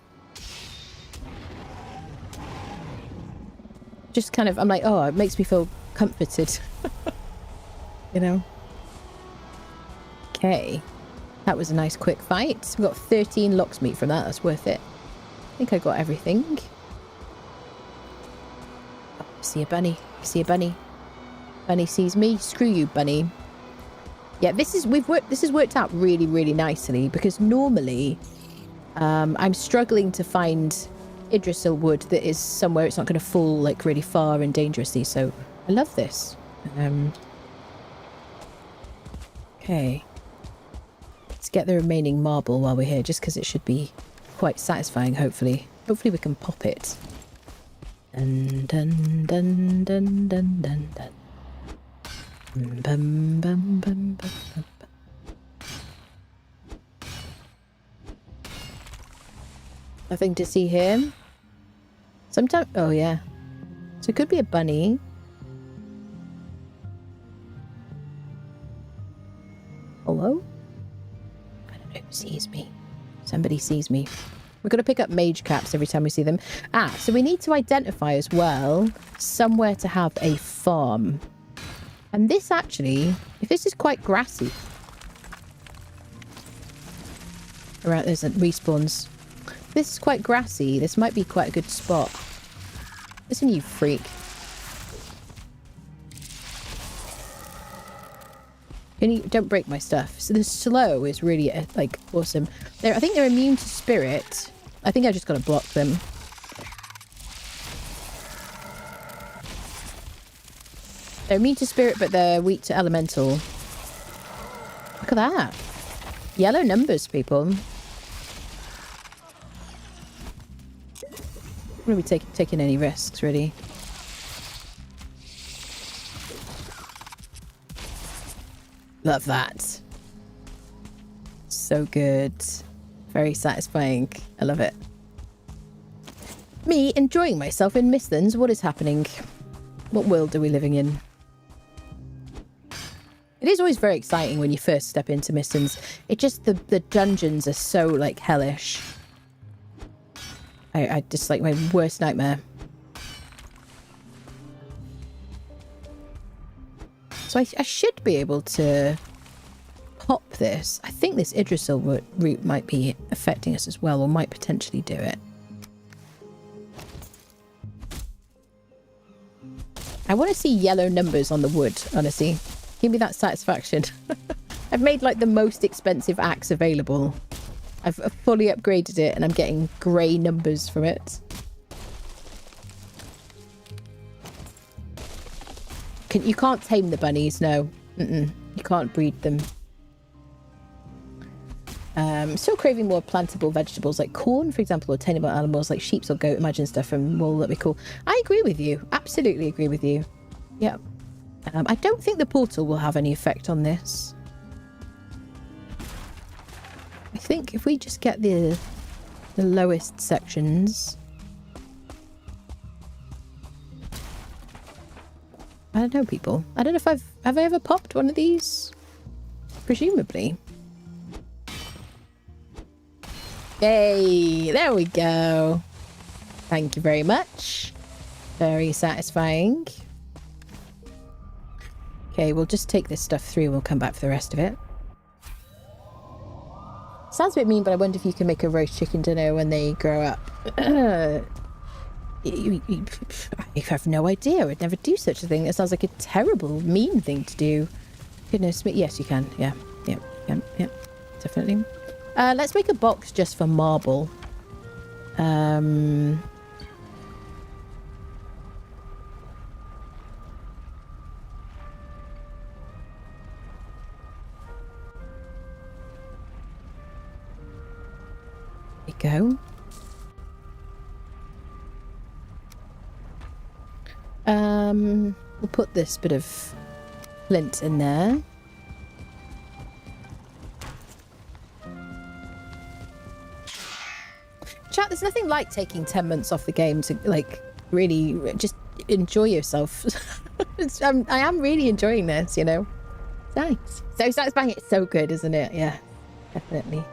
Just kind of, I'm like, oh, it makes me feel comforted. You know? Okay. That was a nice quick fight. We got 13 lox meat from that. That's worth it. I think I got everything. Oh, I see a bunny. I see a bunny. Bunny sees me. Screw you, bunny. Yeah, this has worked out really, really nicely, because normally I'm struggling to find Yggdrasil wood that is somewhere it's not going to fall like really far and dangerously, so I love this. Okay. Let's get the remaining marble while we're here, just because it should be quite satisfying, hopefully. Hopefully we can pop it. Dun dun dun dun dun dun dun. Bum, bum, bum, bum, bum, bum. Nothing to see here. Sometimes, oh yeah. So it could be a bunny. Hello? I don't know who sees me. Somebody sees me. We're going to pick up mage caps every time we see them. Ah, so we need to identify as well somewhere to have a farm. And this actually, if this is quite grassy. Alright, there's a respawns. This is quite grassy. This might be quite a good spot. Listen, you freak. Don't break my stuff. So the slow is really like awesome. I think they're immune to spirit. I think I just got to block them. They're immune to spirit, but they're weak to elemental. Look at that. Yellow numbers, people. I'm going to be taking any risks, really. Love that. So good. Very satisfying. I love it. Me enjoying myself in Mistlands. What is happening? What world are we living in? It is always very exciting when you first step into Mistlands. It just, the dungeons are so, like, hellish. I just, like, my worst nightmare. So I should be able to pop this. I think this Yggdrasil root might be affecting us as well, or might potentially do it. I want to see yellow numbers on the wood, honestly. Give me that satisfaction. I've made like the most expensive axe available. I've fully upgraded it and I'm getting grey numbers from it. You can't tame the bunnies, no. You can't breed them. Still craving more plantable vegetables like corn, for example, or tameable animals like sheep or goat. Imagine stuff from wool that we cool. I agree with you. Absolutely agree with you. Yeah. I don't think the portal will have any effect on this. I think if we just get the lowest sections. I don't know, people. I don't know if have I ever popped one of these? Presumably. Hey, there we go. Thank you very much. Very satisfying. Okay, we'll just take this stuff through. We'll come back for the rest of it. Sounds a bit mean, but I wonder if you can make a roast chicken dinner when they grow up. I have no idea. I would never do such a thing. It sounds like a terrible, mean thing to do. Goodness me. Yes, you can. Yeah. Yeah. Definitely. Let's make a box just for marble. There we go. We'll put this bit of flint in there. Chat, there's nothing like taking 10 months off the game to, like, really just enjoy yourself. I am really enjoying this, you know? It's nice. So satisfying. It's so good, isn't it? Yeah, definitely.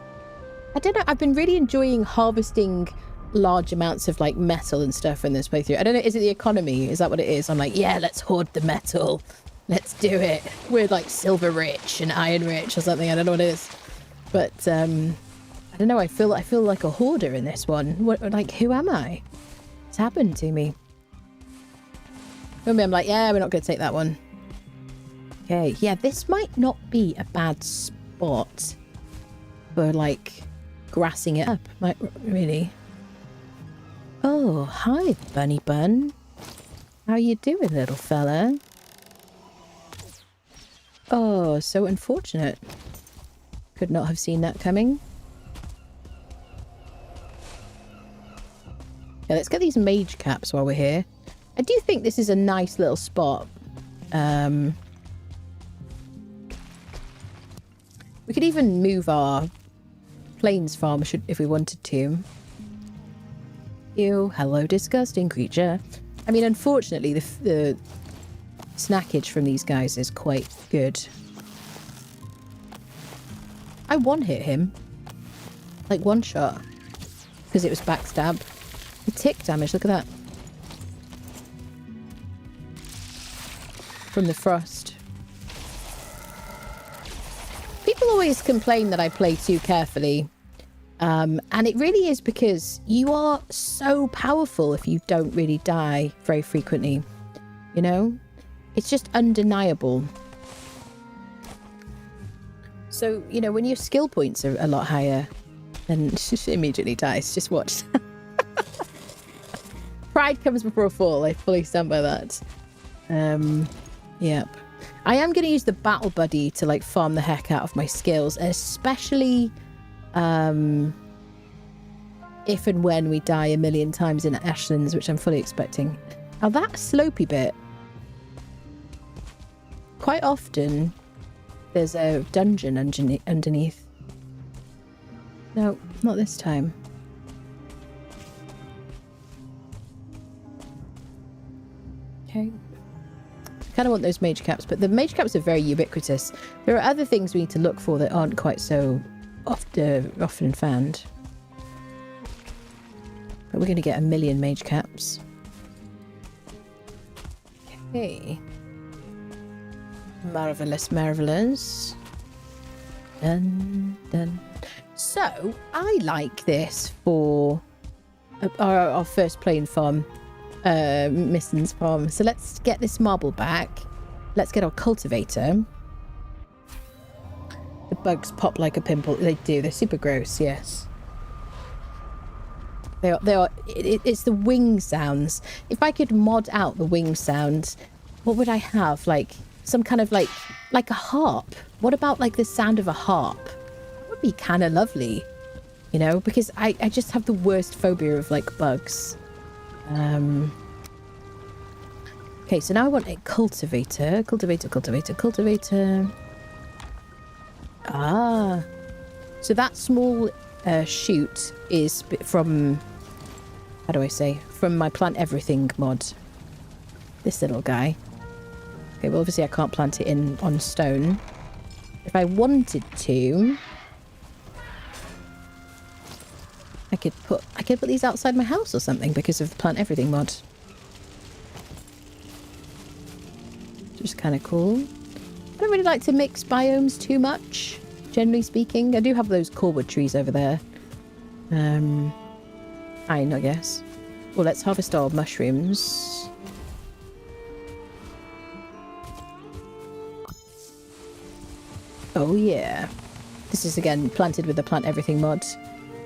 I don't know. I've been really enjoying harvesting large amounts of, like, metal and stuff in this playthrough. I don't know. Is it the economy? Is that what it is? I'm like, yeah, let's hoard the metal. Let's do it. We're, like, silver rich and iron rich or something. I don't know what it is. But, I don't know. I feel like a hoarder in this one. What, like, who am I? What's happened to me? Maybe I'm like, yeah, we're not going to take that one. Okay. Yeah, this might not be a bad spot for, like, grassing it up. Might really. Oh, hi, Bunny Bun. How you doing, little fella? Oh, so unfortunate. Could not have seen that coming. Yeah, let's get these mage caps while we're here. I do think this is a nice little spot. We could even move our plains farm if we wanted to. Ew, hello, disgusting creature. I mean, unfortunately, the snackage from these guys is quite good. I one-hit him. Like, one shot. Because it was backstab. The tick damage, look at that. From the frost. People always complain that I play too carefully. And it really is because you are so powerful if you don't really die very frequently. You know? It's just undeniable. So, you know, when your skill points are a lot higher, then just immediately dies. Just watch. Pride comes before a fall. I fully stand by that. Yep. I am going to use the battle buddy to, like, farm the heck out of my skills, especially if and when we die a million times in Ashlands, which I'm fully expecting. Now, that slopey bit, quite often there's a dungeon underneath. No, not this time. Okay. Kind of want those mage caps, but the mage caps are very ubiquitous. There are other things we need to look for that aren't quite so often found. But we're going to get 1,000,000 mage caps. Okay. Marvellous, marvellous. Dun, dun. So, I like this for our first plain farm. Mistlands farm. So let's get this marble back. Let's get our cultivator. The bugs pop like a pimple. They do. They're super gross. Yes. They are. It's the wing sounds. If I could mod out the wing sounds, what would I have? Like some kind of like a harp. What about like the sound of a harp? That would be kind of lovely, you know, because I just have the worst phobia of like bugs. Okay, so now I want a cultivator. Cultivator. Ah. So that small shoot is from, how do I say, from my plant everything mod. This little guy. Okay, well, obviously I can't plant it in on stone. If I wanted to, I could put these outside my house or something because of the plant everything mod. Just kind of cool. I don't really like to mix biomes too much, generally speaking. I do have those corewood trees over there. Fine, I guess. Well, let's harvest our mushrooms. Oh yeah. This is again planted with the plant everything mod.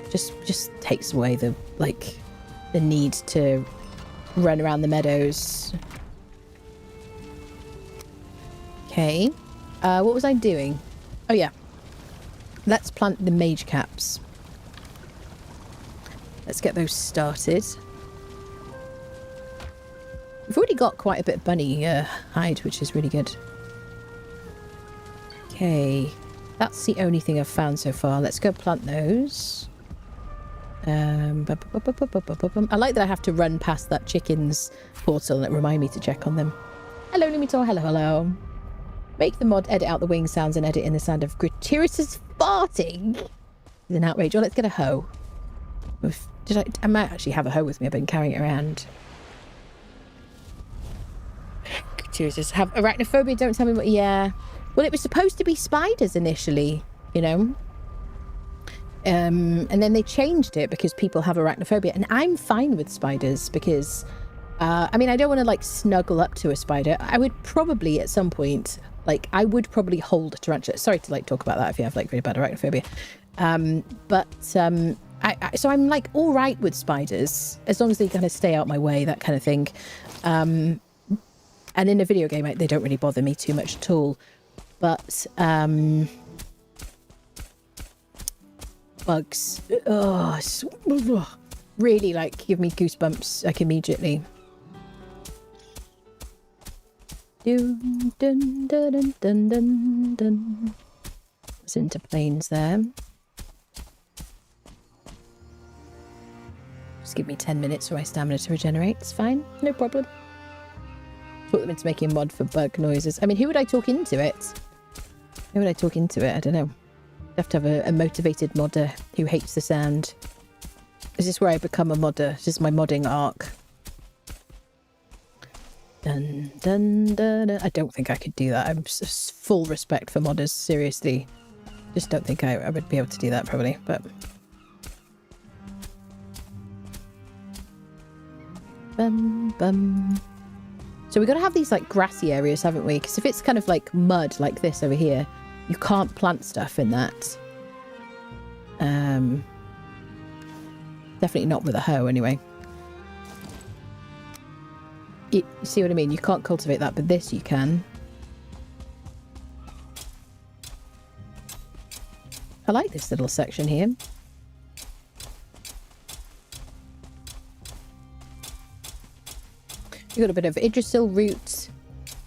Just takes away the the need to run around the meadows. Okay. What was I doing? Oh yeah. Let's plant the mage caps. Let's get those started. We've already got quite a bit of bunny hide, which is really good. Okay. That's the only thing I've found so far. Let's go plant those. I like that I have to run past that chicken's portal and it remind me to check on them. Hello, Limitor. Hello, hello. Make the mod edit out the wing sounds and edit in the sound of gratuitous farting. It's an outrage. Well, let's get a hoe. I might actually have a hoe with me. I've been carrying it around. Gratuitous. Have arachnophobia. Don't tell me what. Yeah. Well, it was supposed to be spiders initially, you know. And then they changed it because people have arachnophobia, and I'm fine with spiders because, I mean, I don't want to snuggle up to a spider. I would probably at some point, I would probably hold a tarantula. Sorry to talk about that if you have really bad arachnophobia. So I'm all right with spiders as long as they kind of stay out my way, that kind of thing. And in a video game, they don't really bother me too much at all. But bugs, really give me goosebumps immediately. Dun, dun, dun, dun, dun, dun. It's into planes there. Just give me 10 minutes for my stamina to regenerate. It's fine, no problem. Talk them into making a mod for bug noises. I mean, who would I talk into it? Who would I talk into it? I don't know. I'd have to have a motivated modder who hates the sound. Is this where I become a modder? This is my modding arc. Dun, dun, dun, dun. I don't think I could do that. I'm full respect for modders, seriously. Just don't think I would be able to do that, probably, but... Bum, bum. So we've got to have these grassy areas, haven't we? Because if it's kind of mud like this over here, you can't plant stuff in that. Definitely not with a hoe, anyway. You see what I mean? You can't cultivate that, but this you can. I like this little section here. We got a bit of Yggdrasil root.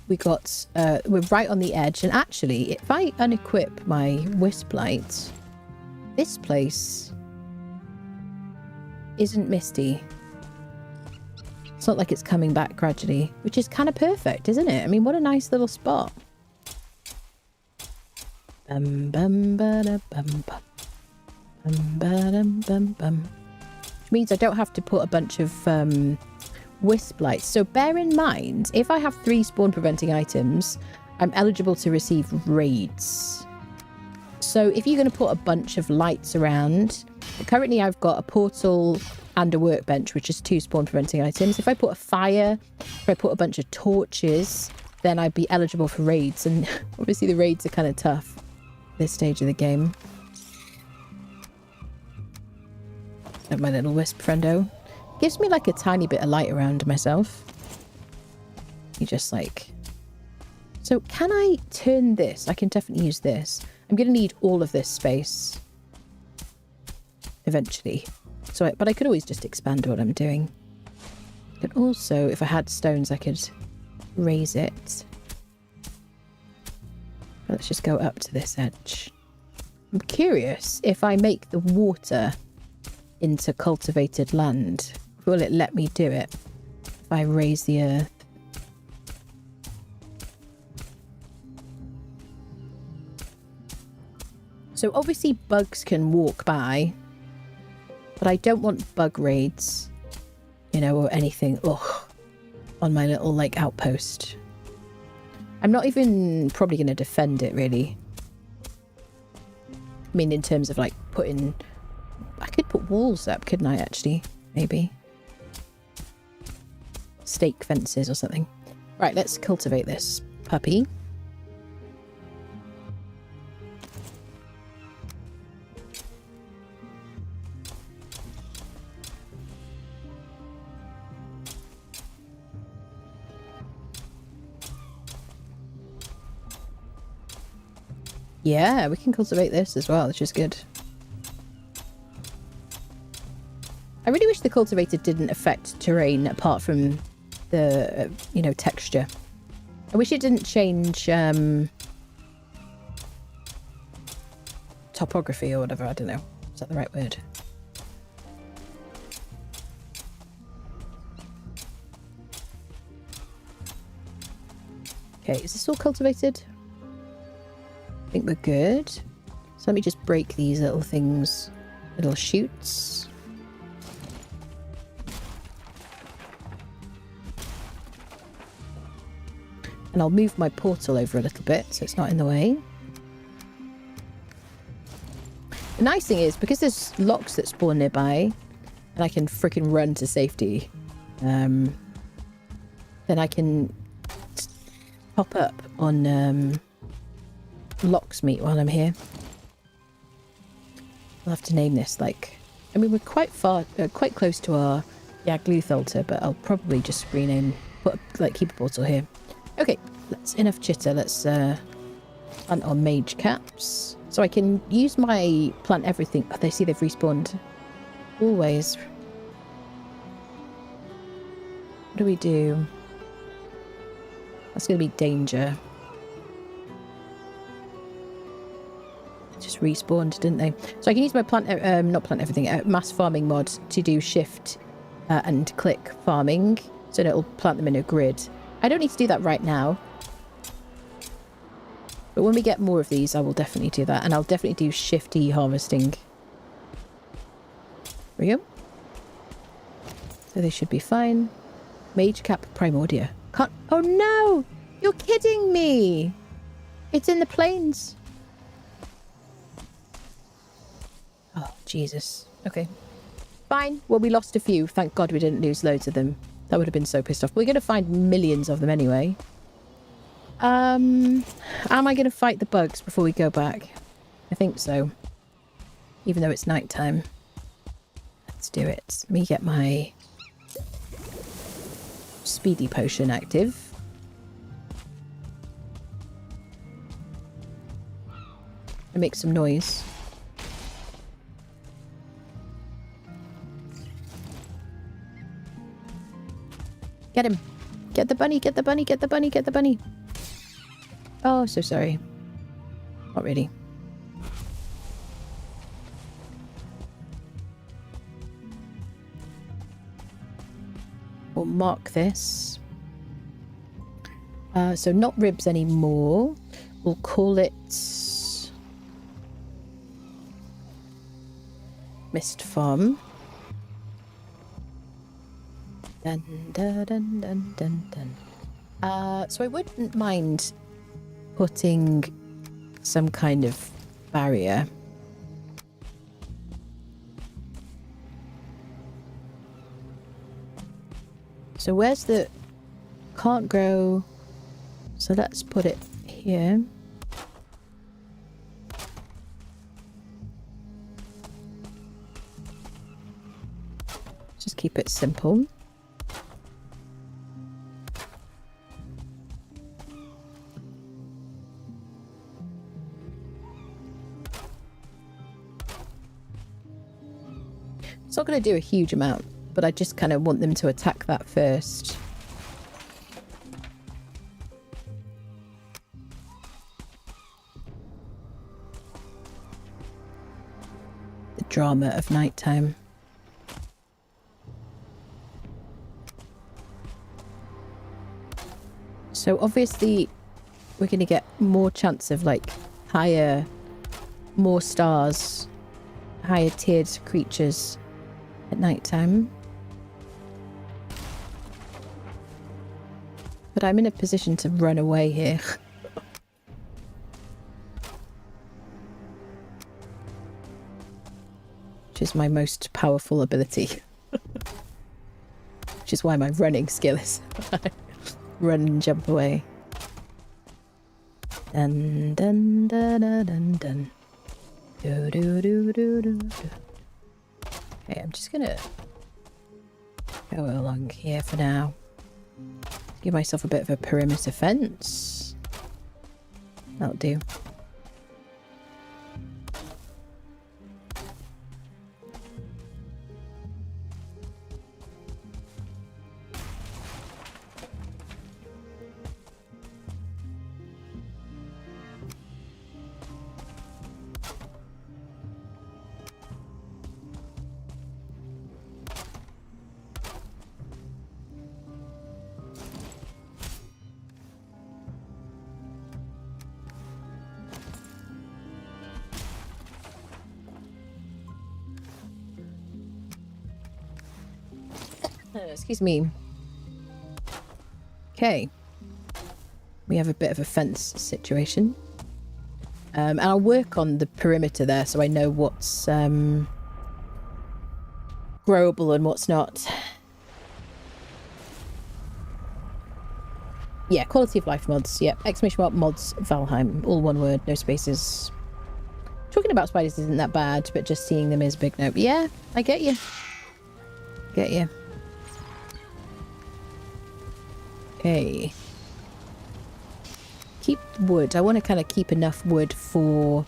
We got, we're right on the edge. And actually, if I unequip my wisp light, this place isn't misty. It's not like it's coming back gradually, which is kind of perfect, isn't it? I mean, what a nice little spot. Bum, bum, ba-da, bum, bum. Bum, ba-dum, bum, bum. Which means I don't have to put a bunch of wisp lights. So bear in mind, if I have 3 spawn preventing items, I'm eligible to receive raids. So if you're going to put a bunch of lights around, currently I've got a portal and a workbench, which is 2 spawn preventing items. If I put a fire, if I put a bunch of torches, then I'd be eligible for raids. And obviously the raids are kind of tough at this stage of the game. Have my little wisp friendo. Gives me a tiny bit of light around myself. You just So can I turn this? I can definitely use this. I'm going to need all of this space eventually. But I could always just expand what I'm doing. But also, if I had stones, I could raise it. Let's just go up to this edge. I'm curious if I make the water into cultivated land, will it let me do it if I raise the earth? So obviously bugs can walk by, but I don't want bug raids, you know, or anything, on my little, like, outpost. I'm not even probably going to defend it, really. I mean, in terms of, like, putting... I could put walls up, couldn't I, actually? Maybe. Stake fences or something. Right, let's cultivate this puppy. Yeah, we can cultivate this as well, which is good. I really wish the cultivator didn't affect terrain apart from the, you know, texture. I wish it didn't change topography or whatever, I don't know. Is that the right word? Okay, is this all cultivated? I think we're good. So let me just break these little things, little shoots. And I'll move my portal over a little bit so it's not in the way. The nice thing is, because there's locks that spawn nearby, and I can freaking run to safety, then I can pop up on Locksmeet while I'm here. I'll have to name this, like... I mean, we're quite far, quite close to our Yagluth altar, but I'll probably just rename, keep a portal here. Okay, that's enough chitter. Let's plant our mage caps. So I can use my plant everything. Oh, they see they've respawned. Always. What do we do? That's going to be danger. Just respawned, didn't they? So I can use my plant, not plant everything, mass farming mod to do shift and click farming. So it'll plant them in a grid. I don't need to do that right now. But when we get more of these, I will definitely do that. And I'll definitely do shifty harvesting. There we go. So they should be fine. Mage cap primordia. Can't... Oh no! You're kidding me! It's in the plains. Oh, Jesus. Okay. Fine. Well, we lost a few. Thank God we didn't lose loads of them. That would have been so pissed off. We're going to find millions of them anyway. Am I going to fight the bugs before we go back? I think so. Even though it's nighttime. Let's do it. Let me get my speedy potion active. And make some noise. Get him. Get the bunny, get the bunny, get the bunny, get the bunny. Oh, so sorry. Not really. We'll mark this. So not ribs anymore. We'll call it Mist Farm. Dun, dun, dun, dun, dun, dun. So I wouldn't mind putting some kind of barrier. So where's the... Can't grow. So let's put it here. Just keep it simple. It's not going to do a huge amount, but I just kind of want them to attack that first. The drama of nighttime. So obviously we're going to get more chance of like higher more stars, higher tiered creatures at night time. But I'm in a position to run away here. Which is my most powerful ability. Which is why my running skill is run and jump away. Dun dun dun dun dun dun. Do do do do do. Okay, I'm just gonna go along here for now. Give myself a bit of a perimeter fence. That'll do. Excuse me. Okay. We have a bit of a fence situation. And I'll work on the perimeter there so I know what's growable and what's not. Yeah, quality of life mods. Yep, exclamation mark mods Valheim. All one word, no spaces. Talking about spiders isn't that bad, but just seeing them is a big no. Yeah, I get you. Get you. Okay. Keep wood. I want to kind of keep enough wood for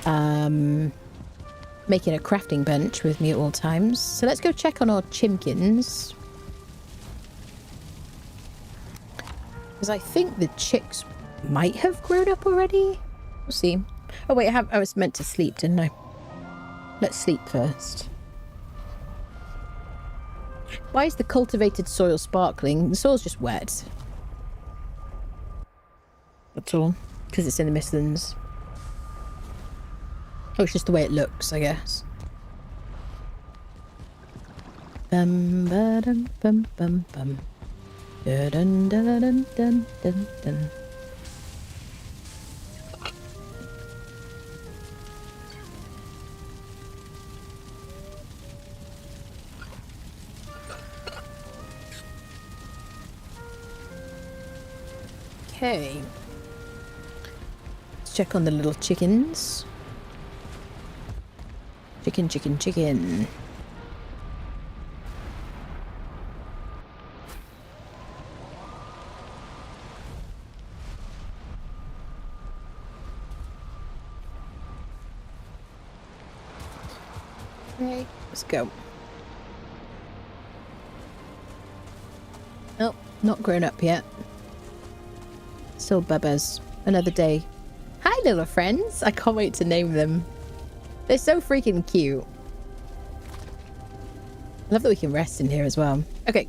making a crafting bench with me at all times. So let's go check on our chimkins. Because I think the chicks might have grown up already. We'll see. Oh wait, I was meant to sleep, didn't I? Let's sleep first. Why is the cultivated soil sparkling? The soil's just wet. That's all. Because it's in the Mistlands. Oh, it's just the way it looks, I guess. Bum ba dum bum bum bum. Dun dun dun dun dun dun dun. Okay. Let's check on the little chickens. Chicken, chicken, chicken. Okay, let's go. Oh, not grown up yet. Still bubbas. Another day. Hi, little friends. I can't wait to name them. They're so freaking cute. I love that we can rest in here as well. Okay.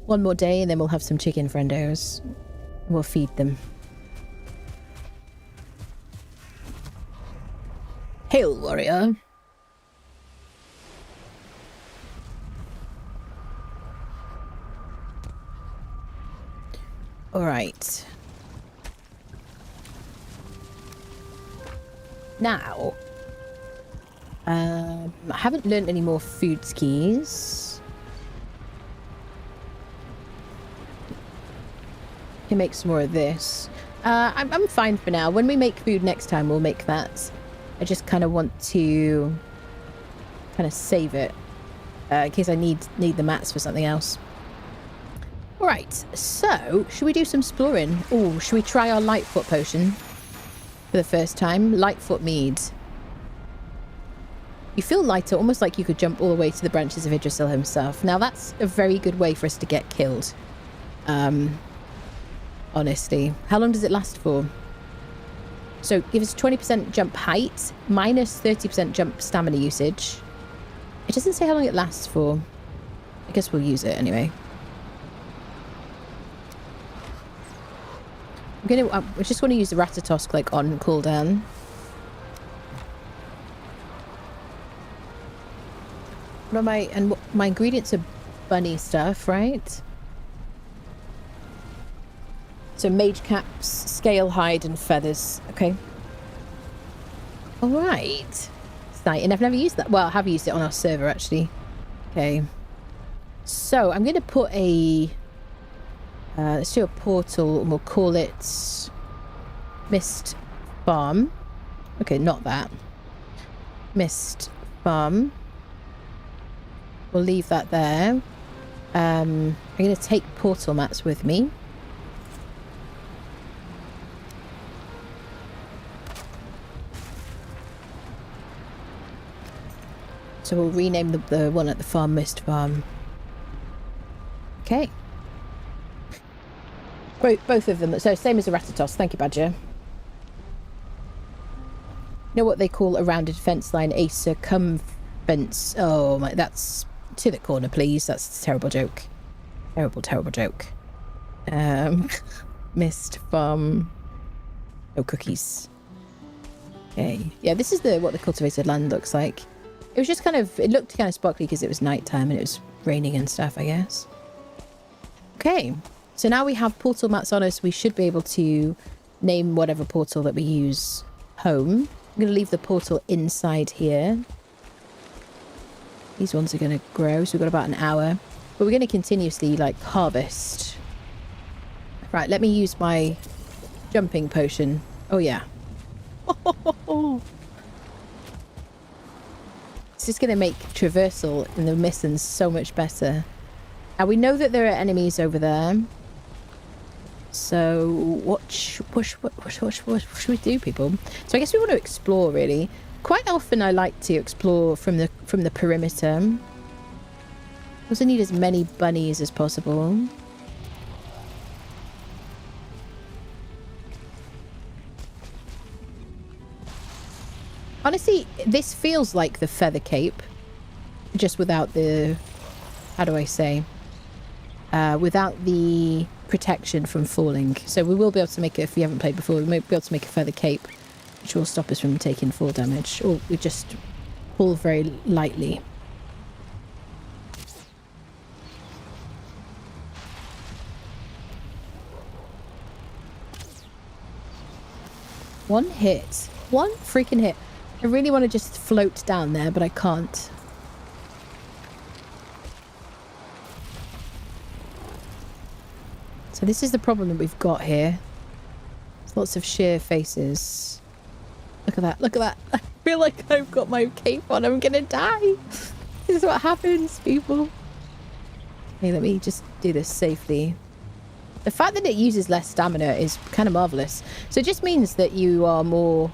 One more day and then we'll have some chicken friendos. We'll feed them. Hail, warrior. All right. Now, I haven't learned any more food skis. Can make some more of this. I'm fine for now. When we make food next time, we'll make that. I just kind of want to kind of save it in case I need the mats for something else. All right. So, should we do some exploring? Oh, should we try our Lightfoot potion? For the first time, Lightfoot mead. You feel lighter, almost like you could jump all the way to the branches of Yggdrasil himself. Now that's a very good way for us to get killed. Honestly. How long does it last for? So give us 20% jump height, minus 30% jump stamina usage. It doesn't say how long it lasts for. I guess we'll use it anyway. I just want to use the Ratatosk like on cooldown. What am I... And my ingredients are bunny stuff, right? So mage caps, scale hide, and feathers. Okay. All right. And I've never used that. Well, I have used it on our server, actually. Okay. So I'm going to put a... let's do a portal, and we'll call it Mist Farm. Okay, not that. Mist Farm. We'll leave that there. I'm going to take portal mats with me. So we'll rename the one at the farm Mist Farm. Okay. Both of them. So same as a Rathatos. Thank you, Badger. You know what they call a rounded fence line? A circumference. Oh my, that's to the corner, please. That's a terrible joke. Terrible, terrible joke. Mist Farm. No cookies. Okay. Yeah, this is what the cultivated land looks like. It was just kind of, it looked kind of sparkly because it was nighttime and it was raining and stuff, I guess. Okay. So now we have portal mats on us. We should be able to name whatever portal that we use home. I'm going to leave the portal inside here. These ones are going to grow. So we've got about an hour. But we're going to continuously, like, harvest. Right, let me use my jumping potion. Oh, yeah. This is going to make traversal in the Mistlands so much better. Now, we know that there are enemies over there. So, what should we do, people? So, I guess we want to explore, really. Quite often, I like to explore from the perimeter. Also need as many bunnies as possible. Honestly, this feels like the feather cape, just without the, how do I say, without the protection from falling. So we will be able to make it, if you haven't played before, we may be able to make a feather cape, which will stop us from taking fall damage, or we just pull very lightly. One hit. One freaking hit. I really want to just float down there, but I can't. So this is the problem that we've got here. There's lots of sheer faces. Look at that. Look at that. I feel like I've got my cape on. I'm going to die. This is what happens, people. Okay, let me just do this safely. The fact that it uses less stamina is kind of marvellous. So it just means that you are more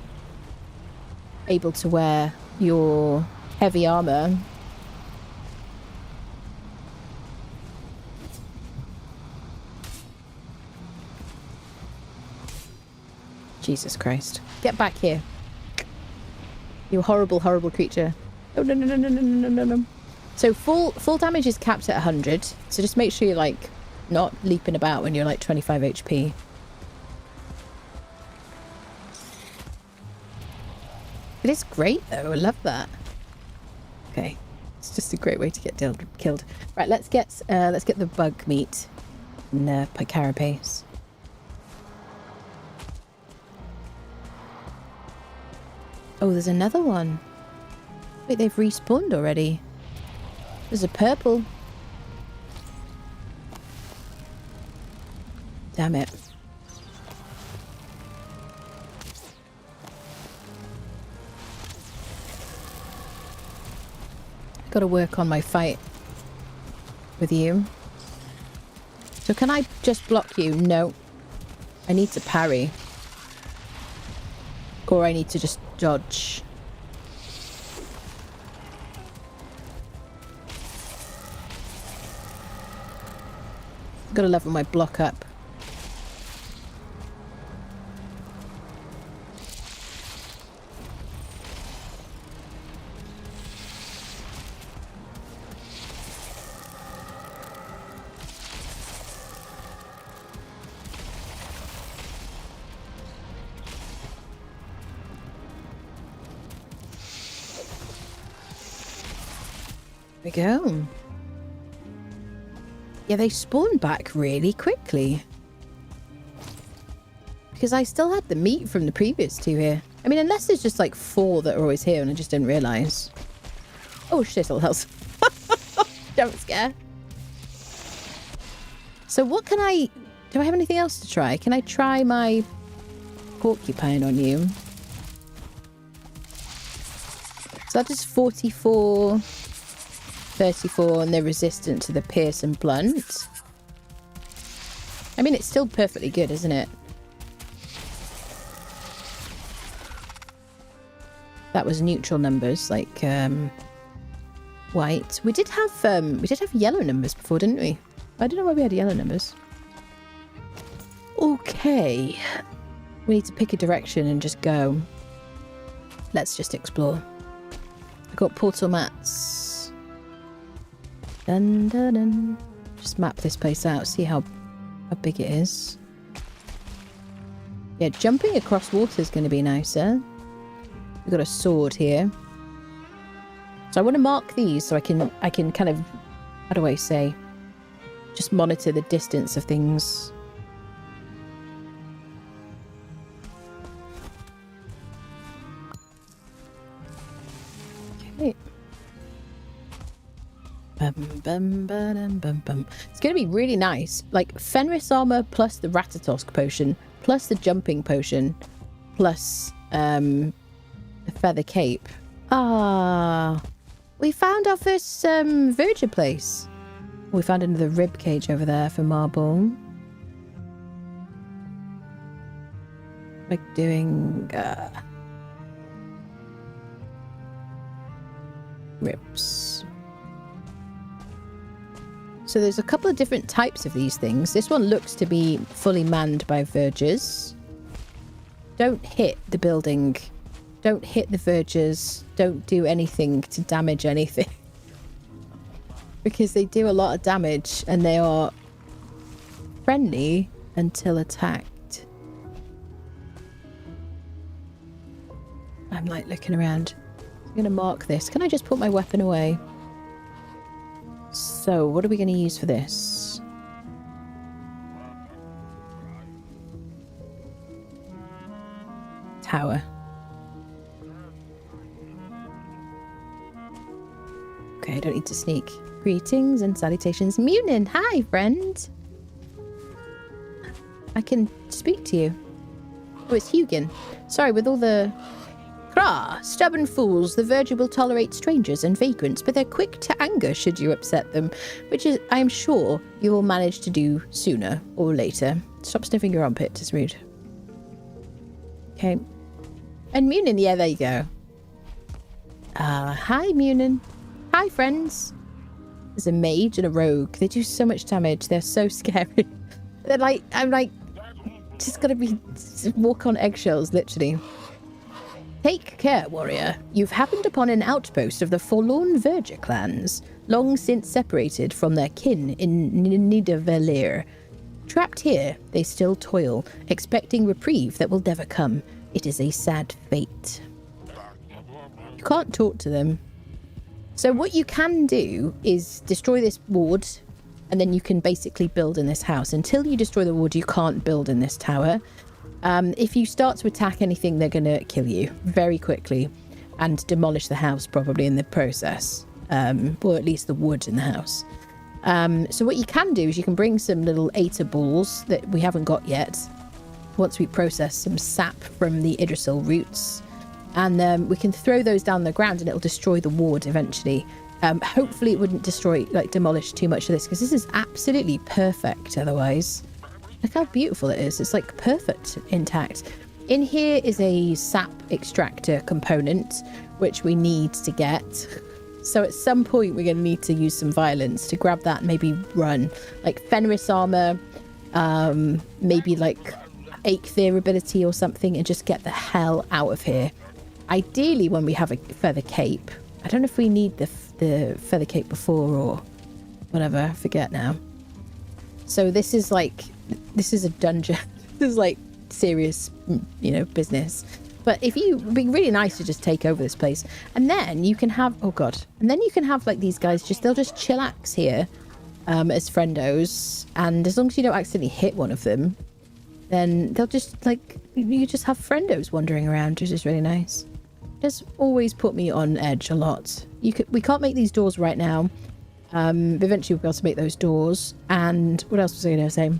able to wear your heavy armor. Jesus Christ. Get back here. You horrible, horrible creature. No, no, no, no, no, no, no, no, no. So full damage is capped at 100. So just make sure you're like not leaping about when you're like 25 HP. It is great though, I love that. Okay, it's just a great way to get killed. Right, let's get the bug meat and carapace. Oh, there's another one. Wait, they've respawned already. There's a purple. Damn it. Got to work on my fight with you. So can I just block you? No. I need to parry. Or I need to just dodge. Got to level my block up. we go. Yeah, they spawn back really quickly. Because I still had the meat from the previous two here. I mean, unless there's just like 4 that are always here and I just didn't realise. Oh shit, all else. Jump scare. So what can I... Do I have anything else to try? Can I try my porcupine on you? So that is 44, 34, and they're resistant to the pierce and blunt. I mean, it's still perfectly good, isn't it? That was neutral numbers, like white. We did have yellow numbers before, didn't we? I don't know why we had yellow numbers. Okay. We need to pick a direction and just go. Let's just explore. I've got portal mats. Dun, dun, dun. Just map this place out, see how big it is. Yeah, jumping across water is going to be nicer. We've got a sword here. So I want to mark these so I can kind of, how do I say, just monitor the distance of things. Okay. Bum, bum, ba-dum, bum, bum. It's going to be really nice. Like Fenris armor plus the Ratatosk potion, plus the jumping potion, plus the feather cape. Ah, we found our first verger place. We found another rib cage over there for marble. Like doing ribs. So there's a couple of different types of these things. This one looks to be fully manned by vergers. Don't hit the building. Don't hit the vergers. Don't do anything to damage anything. Because they do a lot of damage and they are friendly until attacked. I'm like looking around. I'm going to mark this. Can I just put my weapon away? So, what are we going to use for this? Tower. Okay, I don't need to sneak. Greetings and salutations. Munin, hi, friend. I can speak to you. Oh, it's Hugin. Sorry, with all the... Krah! Stubborn fools. The Verger will tolerate strangers and vagrants, but they're quick to anger should you upset them, which is, I am sure, you will manage to do sooner or later. Stop sniffing your armpit, it's rude. Okay. And Munin, yeah, there you go. Hi, Munin. Hi, friends. There's a mage and a rogue. They do so much damage. They're so scary. They're like, I'm like, just gotta be, walk on eggshells, literally. Take care, warrior. You've happened upon an outpost of the forlorn Verger clans, long since separated from their kin in Nidavellir. Trapped here, they still toil, expecting reprieve that will never come. It is a sad fate. You can't talk to them. So what you can do is destroy this ward, and then you can basically build in this house. Until you destroy the ward, you can't build in this tower. If you start to attack anything, they're going to kill you very quickly and demolish the house probably in the process, or at least the wood in the house. So what you can do is you can bring some little Aether balls that we haven't got yet once we process some sap from the Idrisil roots, and we can throw those down the ground and it'll destroy the ward eventually. Hopefully it wouldn't destroy, like demolish too much of this, because this is absolutely perfect otherwise. Look how beautiful it is. It's like perfect intact. In here is a sap extractor component, which we need to get. So at some point we're going to need to use some violence to grab that and maybe run. Like Fenris armor, maybe like Eikthyr ability or something, and just get the hell out of here. Ideally when we have a feather cape. I don't know if we need the feather cape before or whatever. I forget now. So this is like... This is a dungeon. This is like serious, you know, business. But if you, it'd be really nice to just take over this place. And then you can have, oh God. And then you can have like these guys they'll just chillax here as friendos. And as long as you don't accidentally hit one of them, then they'll just like, you just have friendos wandering around, which is really nice. It does always put me on edge a lot. We can't make these doors right now. Eventually we'll be able to make those doors. And what else was I going to say?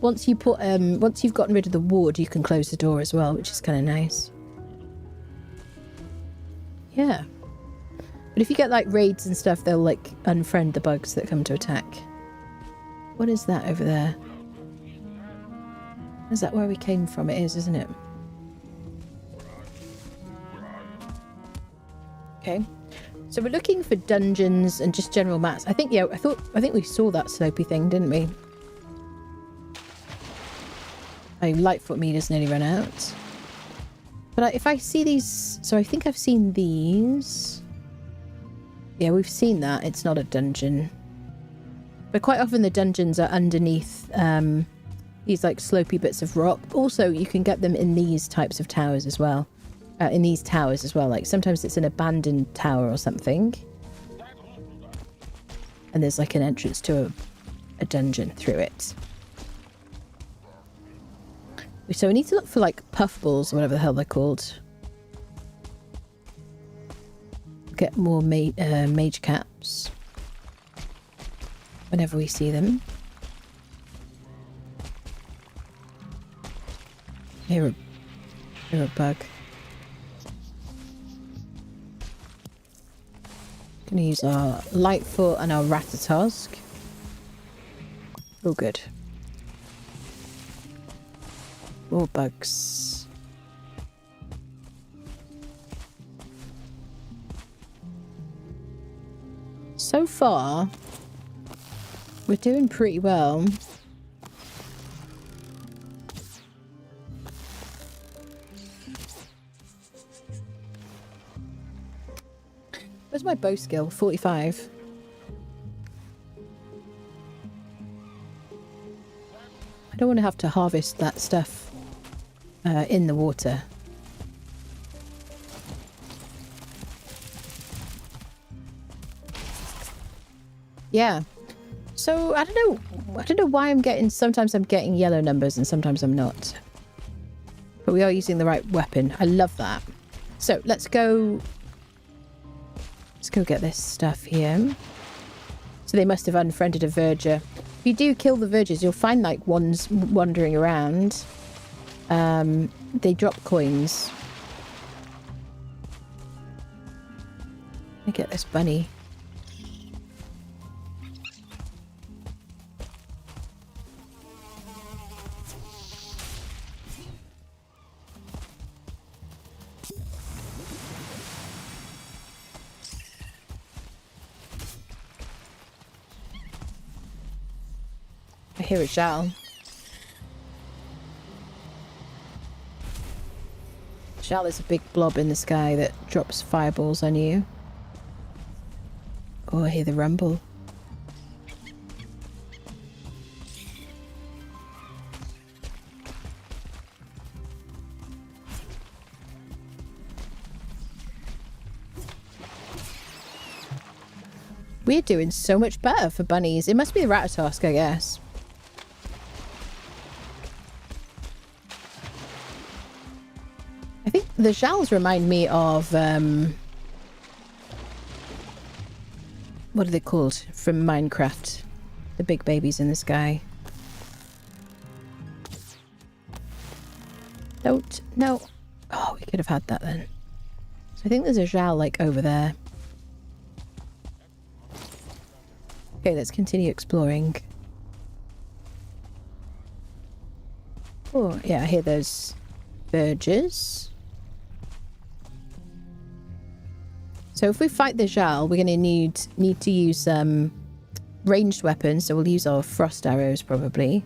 Once you've gotten rid of the wood, you can close the door as well, which is kind of nice. Yeah. But if you get like raids and stuff, they'll like unfriend the bugs that come to attack. What is that over there? Is that where we came from? It is, isn't it? Okay. So we're looking for dungeons and just general maps. I think, yeah, I think we saw that slopey thing, didn't we? My Lightfoot meters nearly run out. But if I see these... So I think I've seen these. Yeah, we've seen that. It's not a dungeon. But quite often the dungeons are underneath these like slopey bits of rock. Also, you can get them in these types of towers as well. In these towers as well. Like sometimes it's an abandoned tower or something. And there's like an entrance to a dungeon through it. So we need to look for like puffballs or whatever the hell they're called. Get more mage caps whenever we see them. Hear a bug. Gonna use our Lightfoot and our Ratatosk. Oh, good. More bugs. So far, we're doing pretty well. Where's my bow skill? 45. I don't want to have to harvest that stuff in the water. Yeah. So I don't know why I'm getting, sometimes I'm getting yellow numbers and sometimes I'm not. But we are using the right weapon. I love that. So let's go get this stuff here. So they must have unfriended a verger. If you do kill the vergers, you'll find like ones wandering around. They drop coins. Let me get this bunny. I hear a Shal. Shal is a big blob in the sky that drops fireballs on you. Oh, I hear the rumble. We're doing so much better for bunnies. It must be the Ratatosk, I guess. I think the Shals remind me of, what are they called from Minecraft? The big babies in the sky. Don't, no. Oh, we could have had that then. So I think there's a Shal like over there. Okay, let's continue exploring. Oh, yeah, I hear those vergers. So if we fight the Shal, we're going to need to use ranged weapons. So we'll use our frost arrows probably.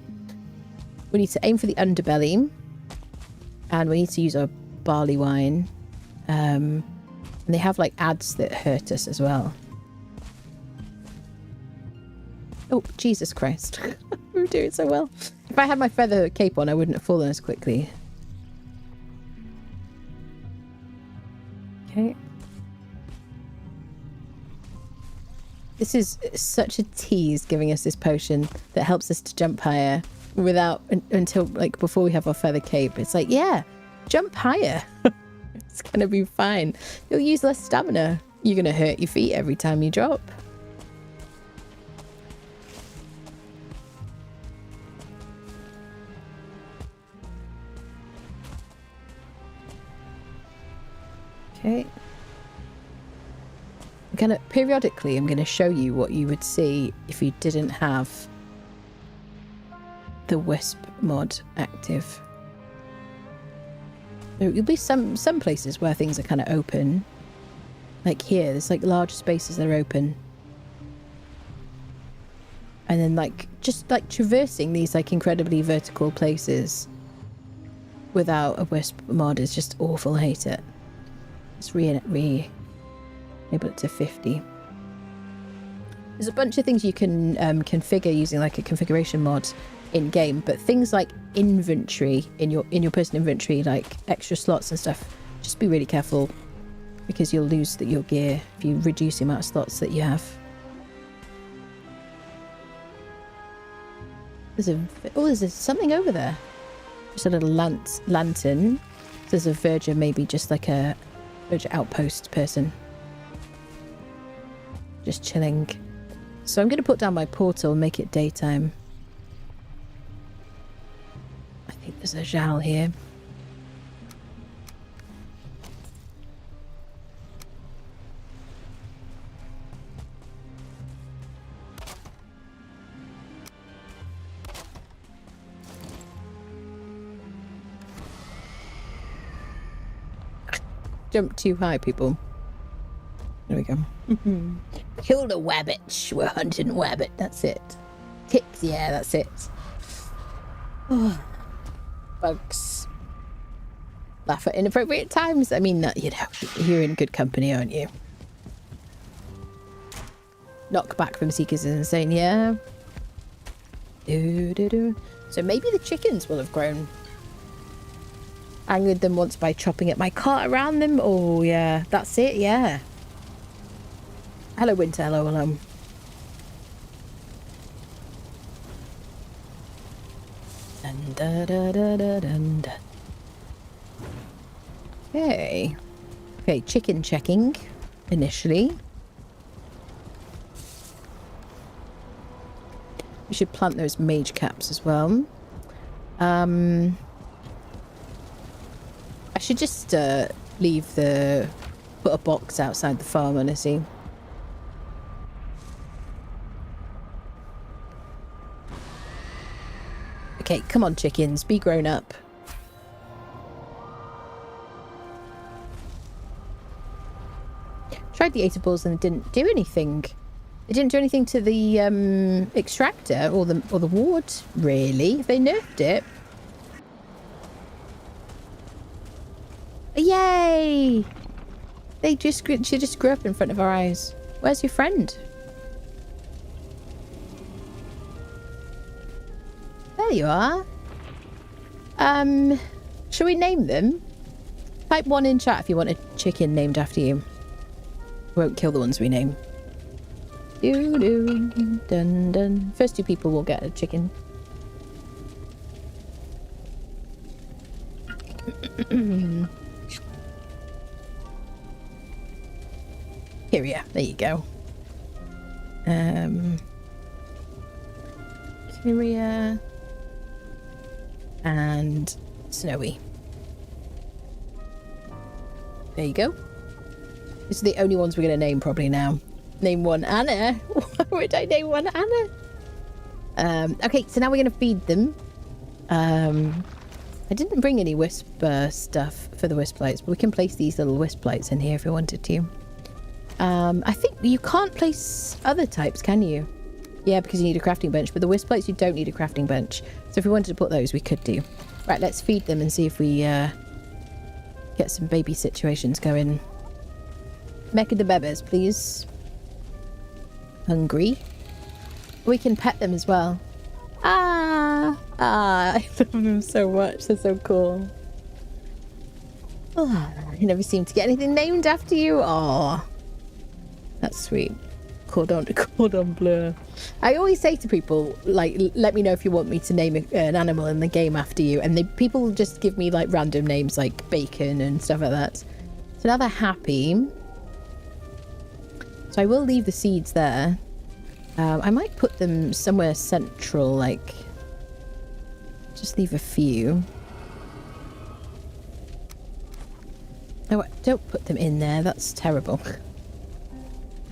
We need to aim for the underbelly. And we need to use our barley wine. And they have like adds that hurt us as well. Oh, Jesus Christ. We were doing so well. If I had my feather cape on, I wouldn't have fallen as quickly. Okay. This is such a tease giving us this potion that helps us to jump higher without until like before we have our feather cape. It's like, yeah, jump higher. It's gonna be fine. You'll use less stamina. You're gonna hurt your feet every time you drop. Okay. Periodically, I'm gonna show you what you would see if you didn't have the Wisp mod active. There will be some places where things are kind of open. Like here, there's like large spaces that are open. And then like, just like traversing these like incredibly vertical places without a Wisp mod is just awful. I hate it. Let's enable it to 50. There's a bunch of things you can configure using like a configuration mod in game, but things like inventory in your personal inventory, like extra slots and stuff, just be really careful because you'll lose your gear if you reduce the amount of slots that you have. There's something over there. Just a little lantern. There's a verger, maybe just like a verger outpost person. Just chilling. So I'm going to put down my portal and make it daytime. I think there's a Zhal here. Jump too high, people. There we go. Kill the wabbit. We're hunting wabbit. That's it. Ticks, yeah, that's it. Oh. Bugs. Laugh at inappropriate times. I mean, you know, you're in good company, aren't you? Knock back from Seekers is insane, yeah. So maybe the chickens will have grown. Angered them once by chopping at my cart around them. Oh, yeah. That's it, yeah. Hello, Winter. Hello, hello. Dun, da, da, da, da, dun, da. Okay. Okay, chicken checking initially. We should plant those mage caps as well. I should just put a box outside the farm, honestly. Okay, come on, chickens, be grown up. Tried the eatables and it didn't do anything. It didn't do anything to the extractor or the ward, really. They nerfed it. Yay! She just grew up in front of our eyes. Where's your friend? There you are. Shall we name them? Type 1 in chat if you want a chicken named after you. Won't kill the ones we name. Dun dun. First 2 people will get a chicken. Kyria, there you go. Kyria and Snowy. There you go. These are the only ones we're going to name probably now. Name one Anna. Why would I name one Anna? Okay, so now we're going to feed them. I didn't bring any wisp stuff for the wisp lights, but we can place these little wisp lights in here if we wanted to. I think you can't place other types, can you? Yeah, because you need a crafting bench, but the wisp lights you don't need a crafting bench. So if we wanted to put those, we could do. Right, let's feed them and see if we get some baby situations going. Mecca the bebes, please. Hungry. We can pet them as well. I love them so much. They're so cool. Oh, you never seem to get anything named after you. Oh, that's sweet. Cordon bleu. I always say to people, like, let me know if you want me to name an animal in the game after you. And people just give me, like, random names like bacon and stuff like that. So now they're happy. So I will leave the seeds there. I might put them somewhere central, like... Just leave a few. Oh, don't put them in there. That's terrible.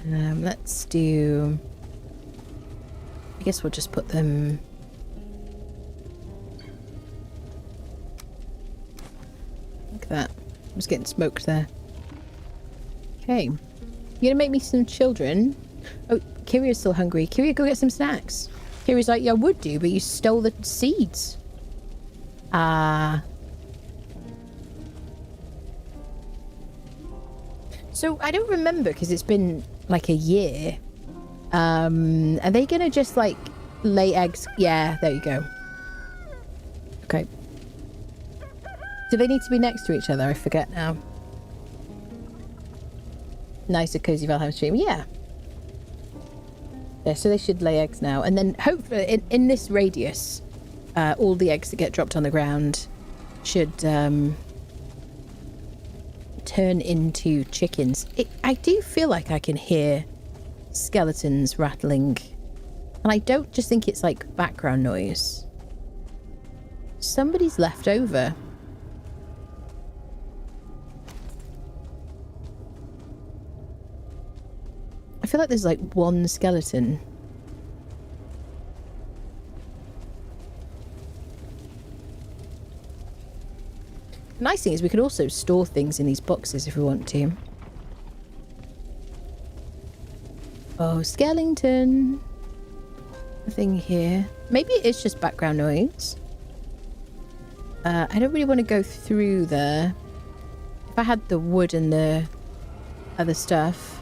Let's do... I guess we'll just put them... like that. I was getting smoked there. Okay. You gonna make me some children? Oh, Kiria's still hungry. Kiria, go get some snacks. Kiria's like, yeah, I would do, but you stole the seeds. So I don't remember because it's been like a year. Are they gonna just like lay eggs? Yeah, there you go. Okay. Do they need to be next to each other? I forget now. Nice, a cozy Valheim stream. Yeah. Yeah, so they should lay eggs now. And then hopefully in this radius, all the eggs that get dropped on the ground should turn into chickens. I do feel like I can hear skeletons rattling. And I don't just think it's like background noise. Somebody's left over. I feel like there's like one skeleton. The nice thing is we can also store things in these boxes if we want to. Oh, skeleton. Nothing here. Maybe it is just background noise. I don't really want to go through there. If I had the wood and the other stuff.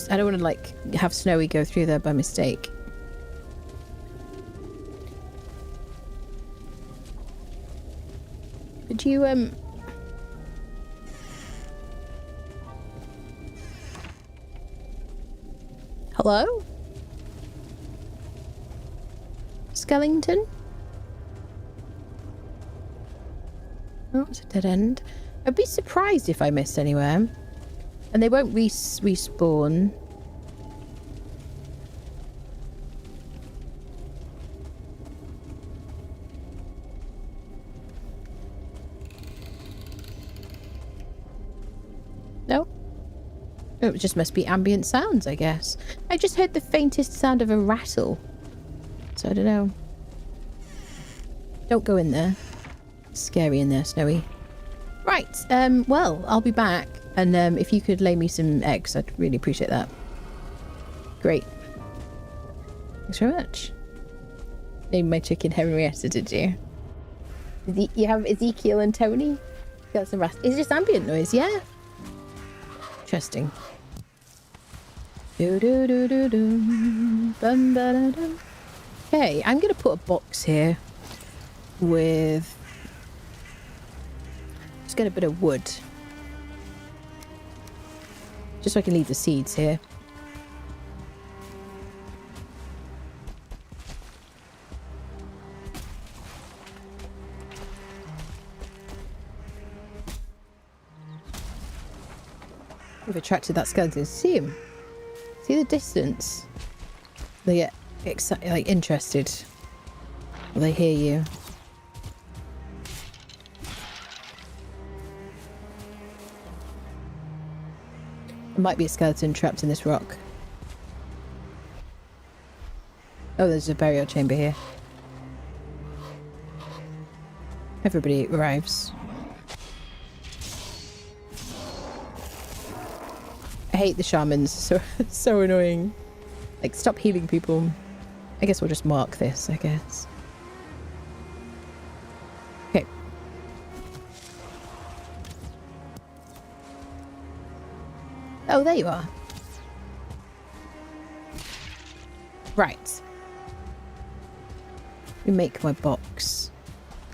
I don't want to like have Snowy go through there by mistake. Could you hello? Skellington? Oh, it's a dead end. I'd be surprised if I missed anywhere. And they won't respawn. No? Oh, it just must be ambient sounds, I guess. I just heard the faintest sound of a rattle. So I don't know. Don't go in there. It's scary in there, Snowy. Right, well, I'll be back. And if you could lay me some eggs, I'd really appreciate that. Great. Thanks very much. Named my chicken Henrietta, did you? You have Ezekiel and Tony? Got some rest. It's just ambient noise, yeah? Interesting. Do-do-do-do-do. Bum-ba-da-dum. Okay, I'm going to put a box here with... Just get a bit of wood. Just so I can leave the seeds here. We've attracted that skeleton. See him? See the distance? They get excited, like interested. Or they hear you. There might be a skeleton trapped in this rock. Oh, there's a burial chamber here. Everybody arrives. I hate the shamans. So annoying. Like, stop healing people. I guess we'll just mark this, I guess. Okay. Oh, there you are. Right. Let me make my box.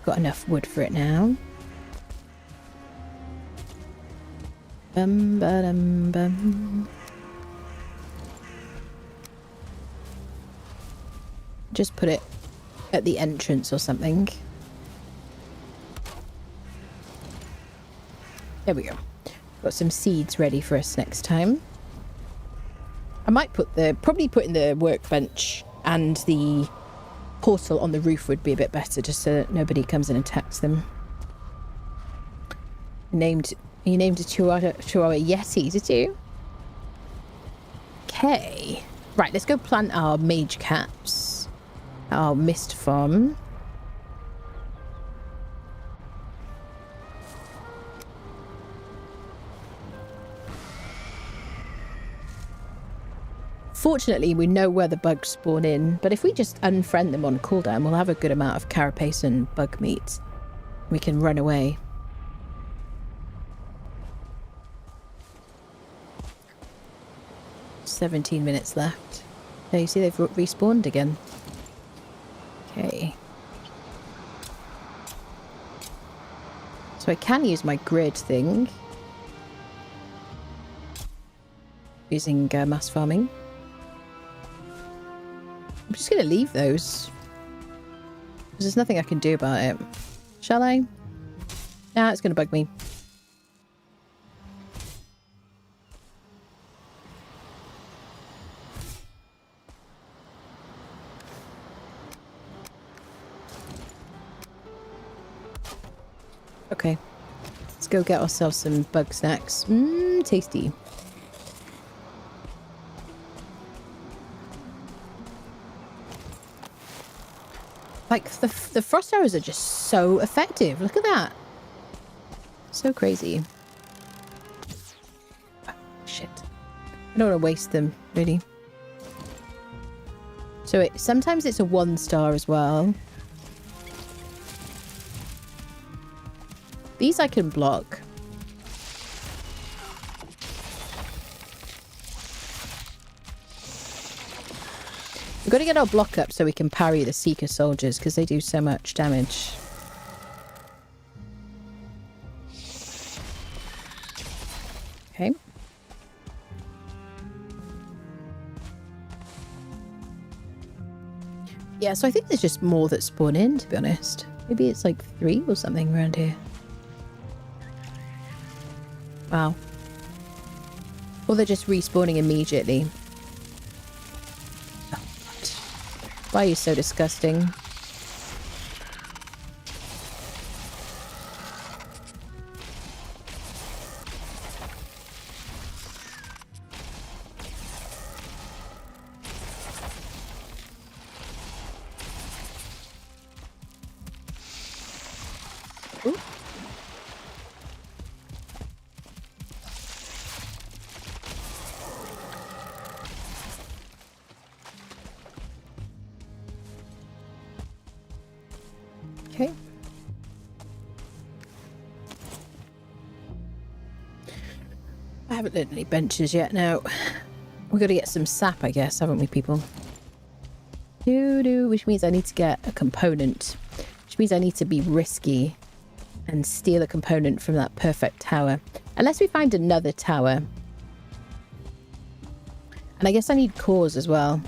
Got enough wood for it now. Bum ba dum bum. Just put it at the entrance or something. There we go. Got some seeds ready for us next time. I might probably put in the workbench, and the portal on the roof would be a bit better, just so that nobody comes and attacks them. You named a Chihuahua Yeti, did you? Okay. Right, let's go plant our mage caps. Our mist farm. Fortunately, we know where the bugs spawn in, but if we just unfriend them on cooldown, we'll have a good amount of carapace and bug meat. We can run away. $17 minutes left. There, you see they've respawned again. Okay. So I can use my grid thing. Using mass farming. I'm just going to leave those. Because there's nothing I can do about it. Shall I? Nah, it's going to bug me. Okay. Let's go get ourselves some bug snacks. Mmm, tasty. Like, the frost arrows are just so effective. Look at that. So crazy. Oh, shit. I don't want to waste them, really. So sometimes it's a 1-star as well. These I can block. We've got to get our block up so we can parry the Seeker soldiers, because they do so much damage. Okay. Yeah, so I think there's just more that spawn in, to be honest. Maybe it's like 3 or something around here. Wow. Or they're just respawning immediately. Oh, God. Why are you so disgusting? Ooh. Okay. I haven't learned any benches yet. Now we've got to get some sap, I guess, haven't we, people? Which means I need to get a component, which means I need to be risky and steal a component from that perfect tower, unless we find another tower. And I guess I need cores as well.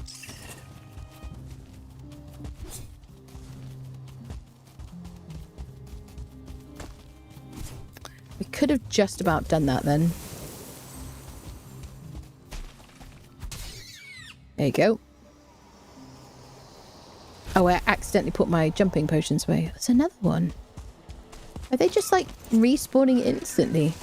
We could have just about done that then. There you go. Oh, I accidentally put my jumping potions away. There's another one. Are they just like respawning instantly?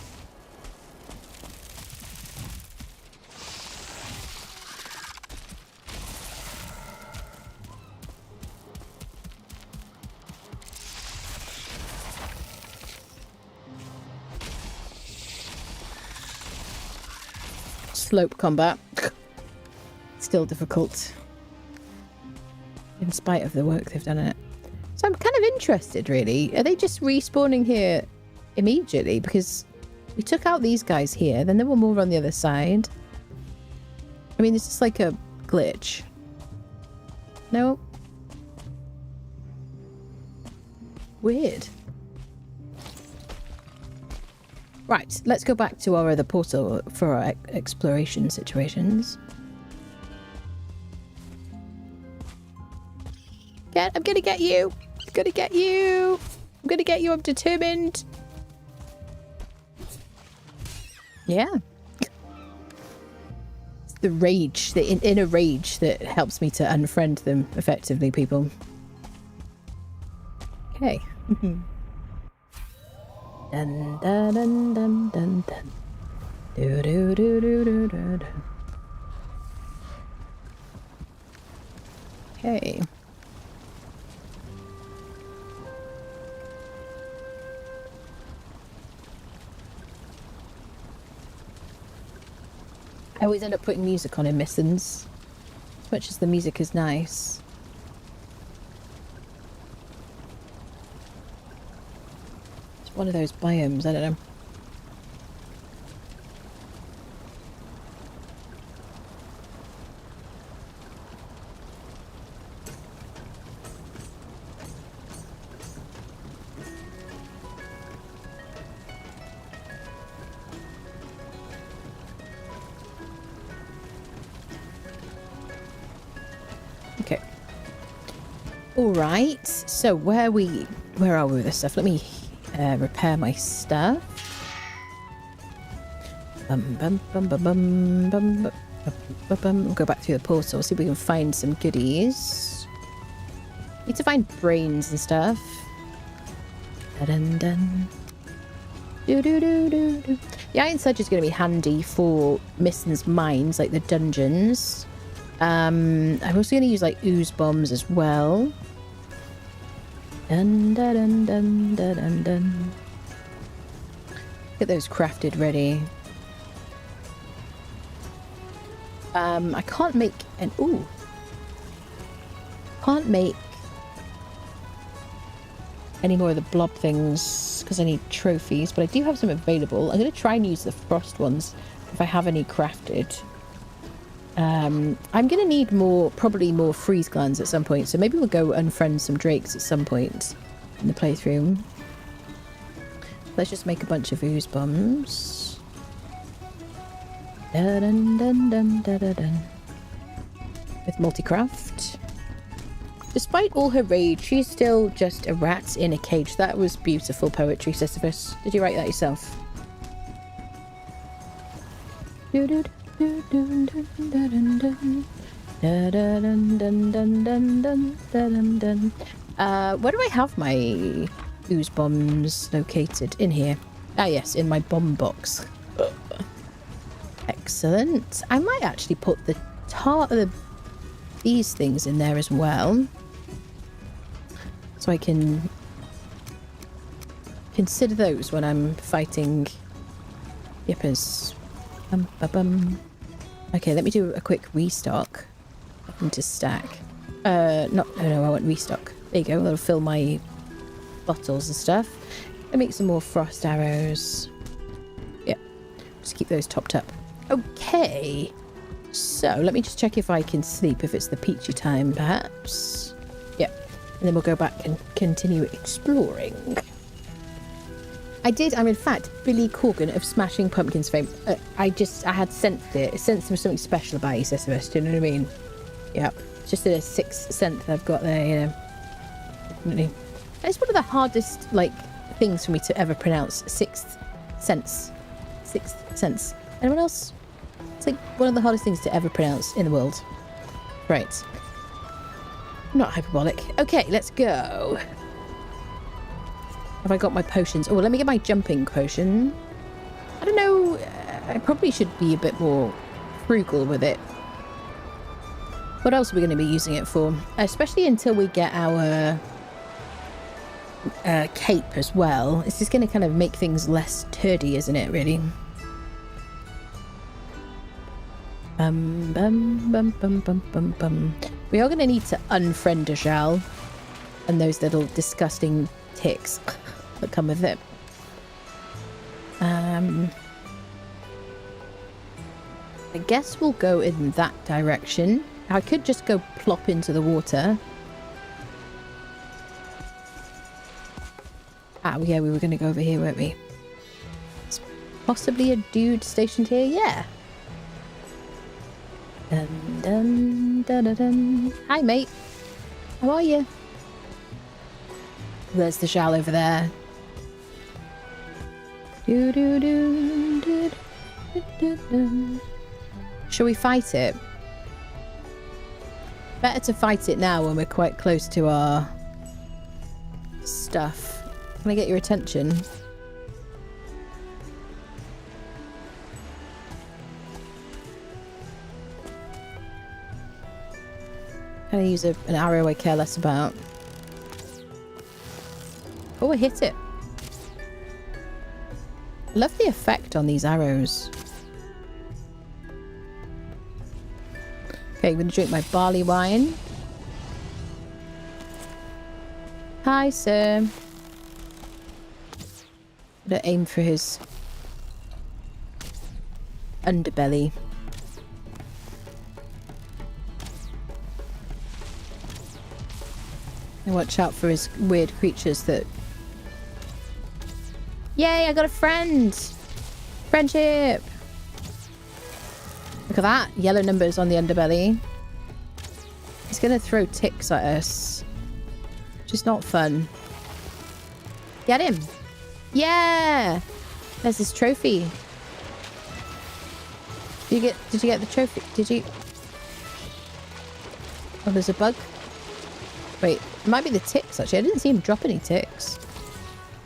Slope combat. Still difficult. In spite of the work they've done in it. So I'm kind of interested, really. Are they just respawning here immediately? Because we took out these guys here, then there were more on the other side. I mean, it's just like a glitch. No? Weird. Right, let's go back to our other portal for our exploration situations. I'm gonna get you! I'm gonna get you! I'm gonna get you, I'm determined! Yeah. It's the rage, the inner rage that helps me to unfriend them effectively, people. Okay. Dun dun dun dun dun dun. Do do do do do do do. Okay. I always end up putting music on in Mistlands, as much as the music is nice. It's one of those biomes, I don't know. Okay. All right. So where are we with this stuff? Let me repair my stuff. We'll go back through the portal, see if we can find some goodies. Need to find brains and stuff. Dun dun. Do do do do do. The Iron Sedge is going to be handy for Mistlands mines, like the dungeons. I'm also going to use like ooze bombs as well. Dun dun dun dun dun dun dun. Get those crafted ready. I can't make an can't make any more of the blob things because I need trophies, but I do have some available. I'm going to try and use the frost ones if I have any crafted. I'm going to need probably more freeze glands at some point, so maybe we'll go unfriend some drakes at some point in the playthrough. Let's just make a bunch of ooze bombs. Dun, dun, dun, dun, dun, dun. With multi-craft. Despite all her rage, she's still just a rat in a cage. That was beautiful poetry, Sisyphus. Did you write that yourself? What do I have my ooze bombs located? In here. Ah yes, in my bomb box. Excellent. I might actually put the these things in there as well, so I can consider those when I'm fighting yippers. Okay, let me do a quick restock into stack. No, I want restock. There you go. That'll fill my bottles and stuff. I'll make some more frost arrows. Yeah, just keep those topped up. Okay, so let me just check if I can sleep, if it's the peachy time, perhaps. Yeah, and then we'll go back and continue exploring. I'm in fact Billy Corgan of Smashing Pumpkins fame. I had sensed it. I sensed there was something special about you, Sisyphus. Do you know what I mean? Yeah, it's just a sixth sense I've got there, you know. Definitely. And it's one of the hardest, things for me to ever pronounce. Sixth sense. Sixth sense. Anyone else? It's one of the hardest things to ever pronounce in the world. Right. Not hyperbolic. Okay, let's go. Have I got my potions? Oh, let me get my jumping potion. I don't know. I probably should be a bit more frugal with it. What else are we going to be using it for? Especially until we get our cape as well. It's just going to kind of make things less turdy, isn't it, really? We are going to need to unfriend Ajal and those little disgusting ticks that come with it. I guess we'll go in that direction. I could just go plop into the water. Ah, yeah, we were going to go over here, weren't we? It's possibly a dude stationed here. Yeah. Dun, dun, dun, dun, dun. Hi, mate. How are you? There's the shell over there. Do, do, do, do, do, do, do. Shall we fight it? Better to fight it now when we're quite close to our stuff. Can I get your attention? Can I use an arrow I care less about? Oh, I hit it. Love the effect on these arrows. Okay, I'm going to drink my barley wine. Hi, sir. I'm going to aim for his underbelly. And watch out for his weird creatures that... Yay, I got a friend! Friendship! Look at that. Yellow numbers on the underbelly. He's going to throw ticks at us. Which is not fun. Get him! Yeah! There's his trophy. Did you get the trophy? Did you? Oh, there's a bug. Wait, it might be the ticks actually. I didn't see him drop any ticks.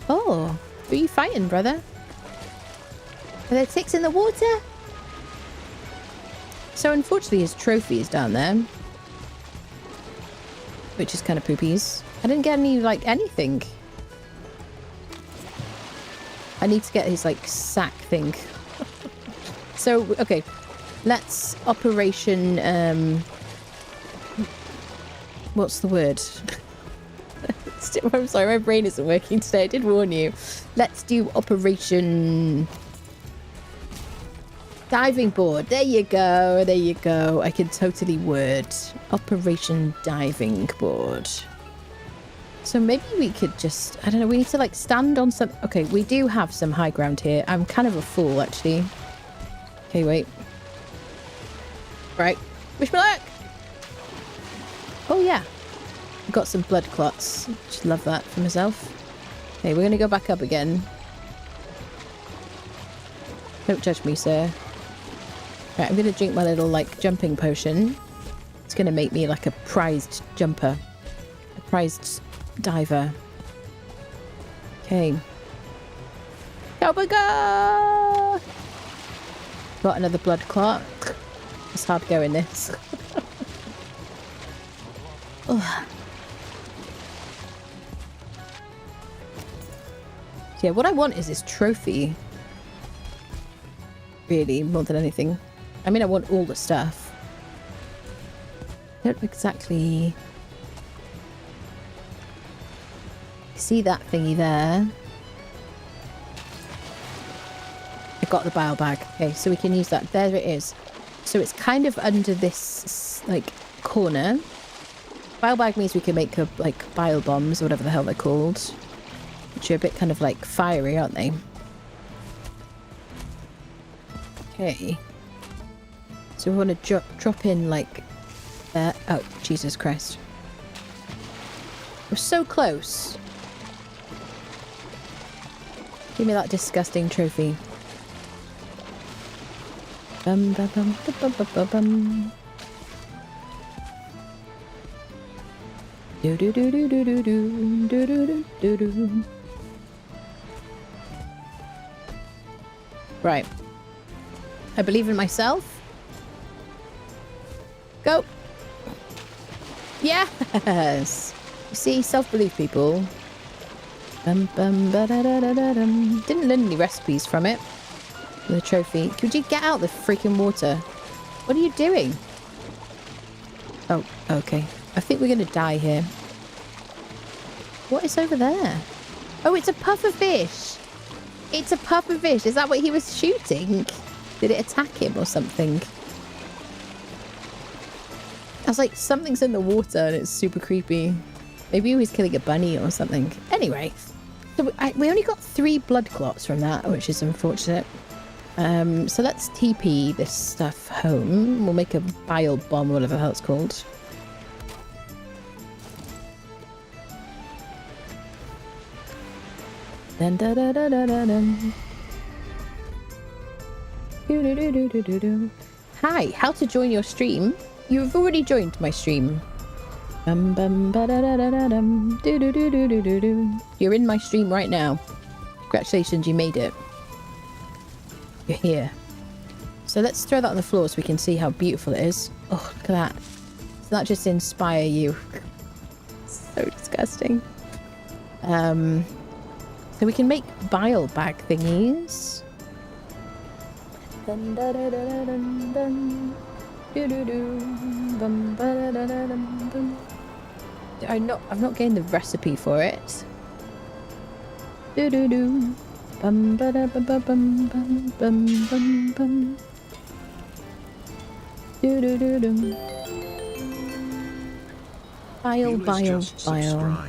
Oh, who are you fighting, brother? Are there ticks in the water? So unfortunately his trophy is down there. Which is kind of poopies. I didn't get any, like, anything. I need to get his, like, sack thing. So, okay. Let's operation, what's the word? I'm sorry, my brain isn't working today. I did warn you. Let's do operation... diving board. There you go. There you go. I can totally word. Operation diving board. So maybe we could just... I don't know. We need to, like, stand on some... Okay, we do have some high ground here. I'm kind of a fool, actually. Okay, wait. Right. Wish me luck! Oh, yeah. I've got some blood clots. Just love that for myself. Okay, we're going to go back up again. Don't judge me, sir. Right, I'm going to drink my little, like, jumping potion. It's going to make me, like, a prized jumper. A prized diver. Okay. Cowabunga! Got another blood clot. It's hard going, this. Yeah, what I want is this trophy. Really, more than anything. I mean, I want all the stuff. I don't exactly see that thingy there. I got the bile bag. Okay, so we can use that. There it is. So it's kind of under this, like, corner. Bile bag means we can make, like, bile bombs, or whatever the hell they're called. Which are a bit kind of, like, fiery, aren't they? Okay. So we want to drop in, like, there. Oh, Jesus Christ. We're so close. Give me that disgusting trophy. Bum, bum, bum, bum, bum, bum, bum. Do do do do do do do do do do do. Right. I believe in myself. Go. Yes. You see, self-belief, people. Bum, bum, ba, da, da, da, da, dum. Didn't learn any recipes from it. The trophy. Could you get out the freaking water? What are you doing? Oh, okay. I think we're going to die here. What is over there? Oh, it's a puffer fish. It's a puffer fish. Is that what he was shooting? Did it attack him or something? I was like, something's in the water and it's super creepy. Maybe he was killing a bunny or something. Anyway, So we only got 3 blood clots from that, which is unfortunate. So let's TP this stuff home. We'll make a bile bomb, whatever the hell it's called. Dun, da, da, da, da, da, dun. Do, do, do, do, do, do. Hi, how to join your stream? You've already joined my stream. Bum, bum, ba, da, da, da, da, dum. Do, do, do, do, do, do, do. You're in my stream right now. Congratulations, you made it. You're here. So let's throw that on the floor so we can see how beautiful it is. Oh, look at that. Does that just inspire you? So disgusting. So we can make bile bag thingies. Dun, da, da, da, da, dun, dun. Do, do, do. Bum, ba, da, da, da, dun, dun. I've not gained the recipe for it. Do do do. Bum ba da ba ba bum bum bum bum bum. Do do do do. Bile, bile, bile.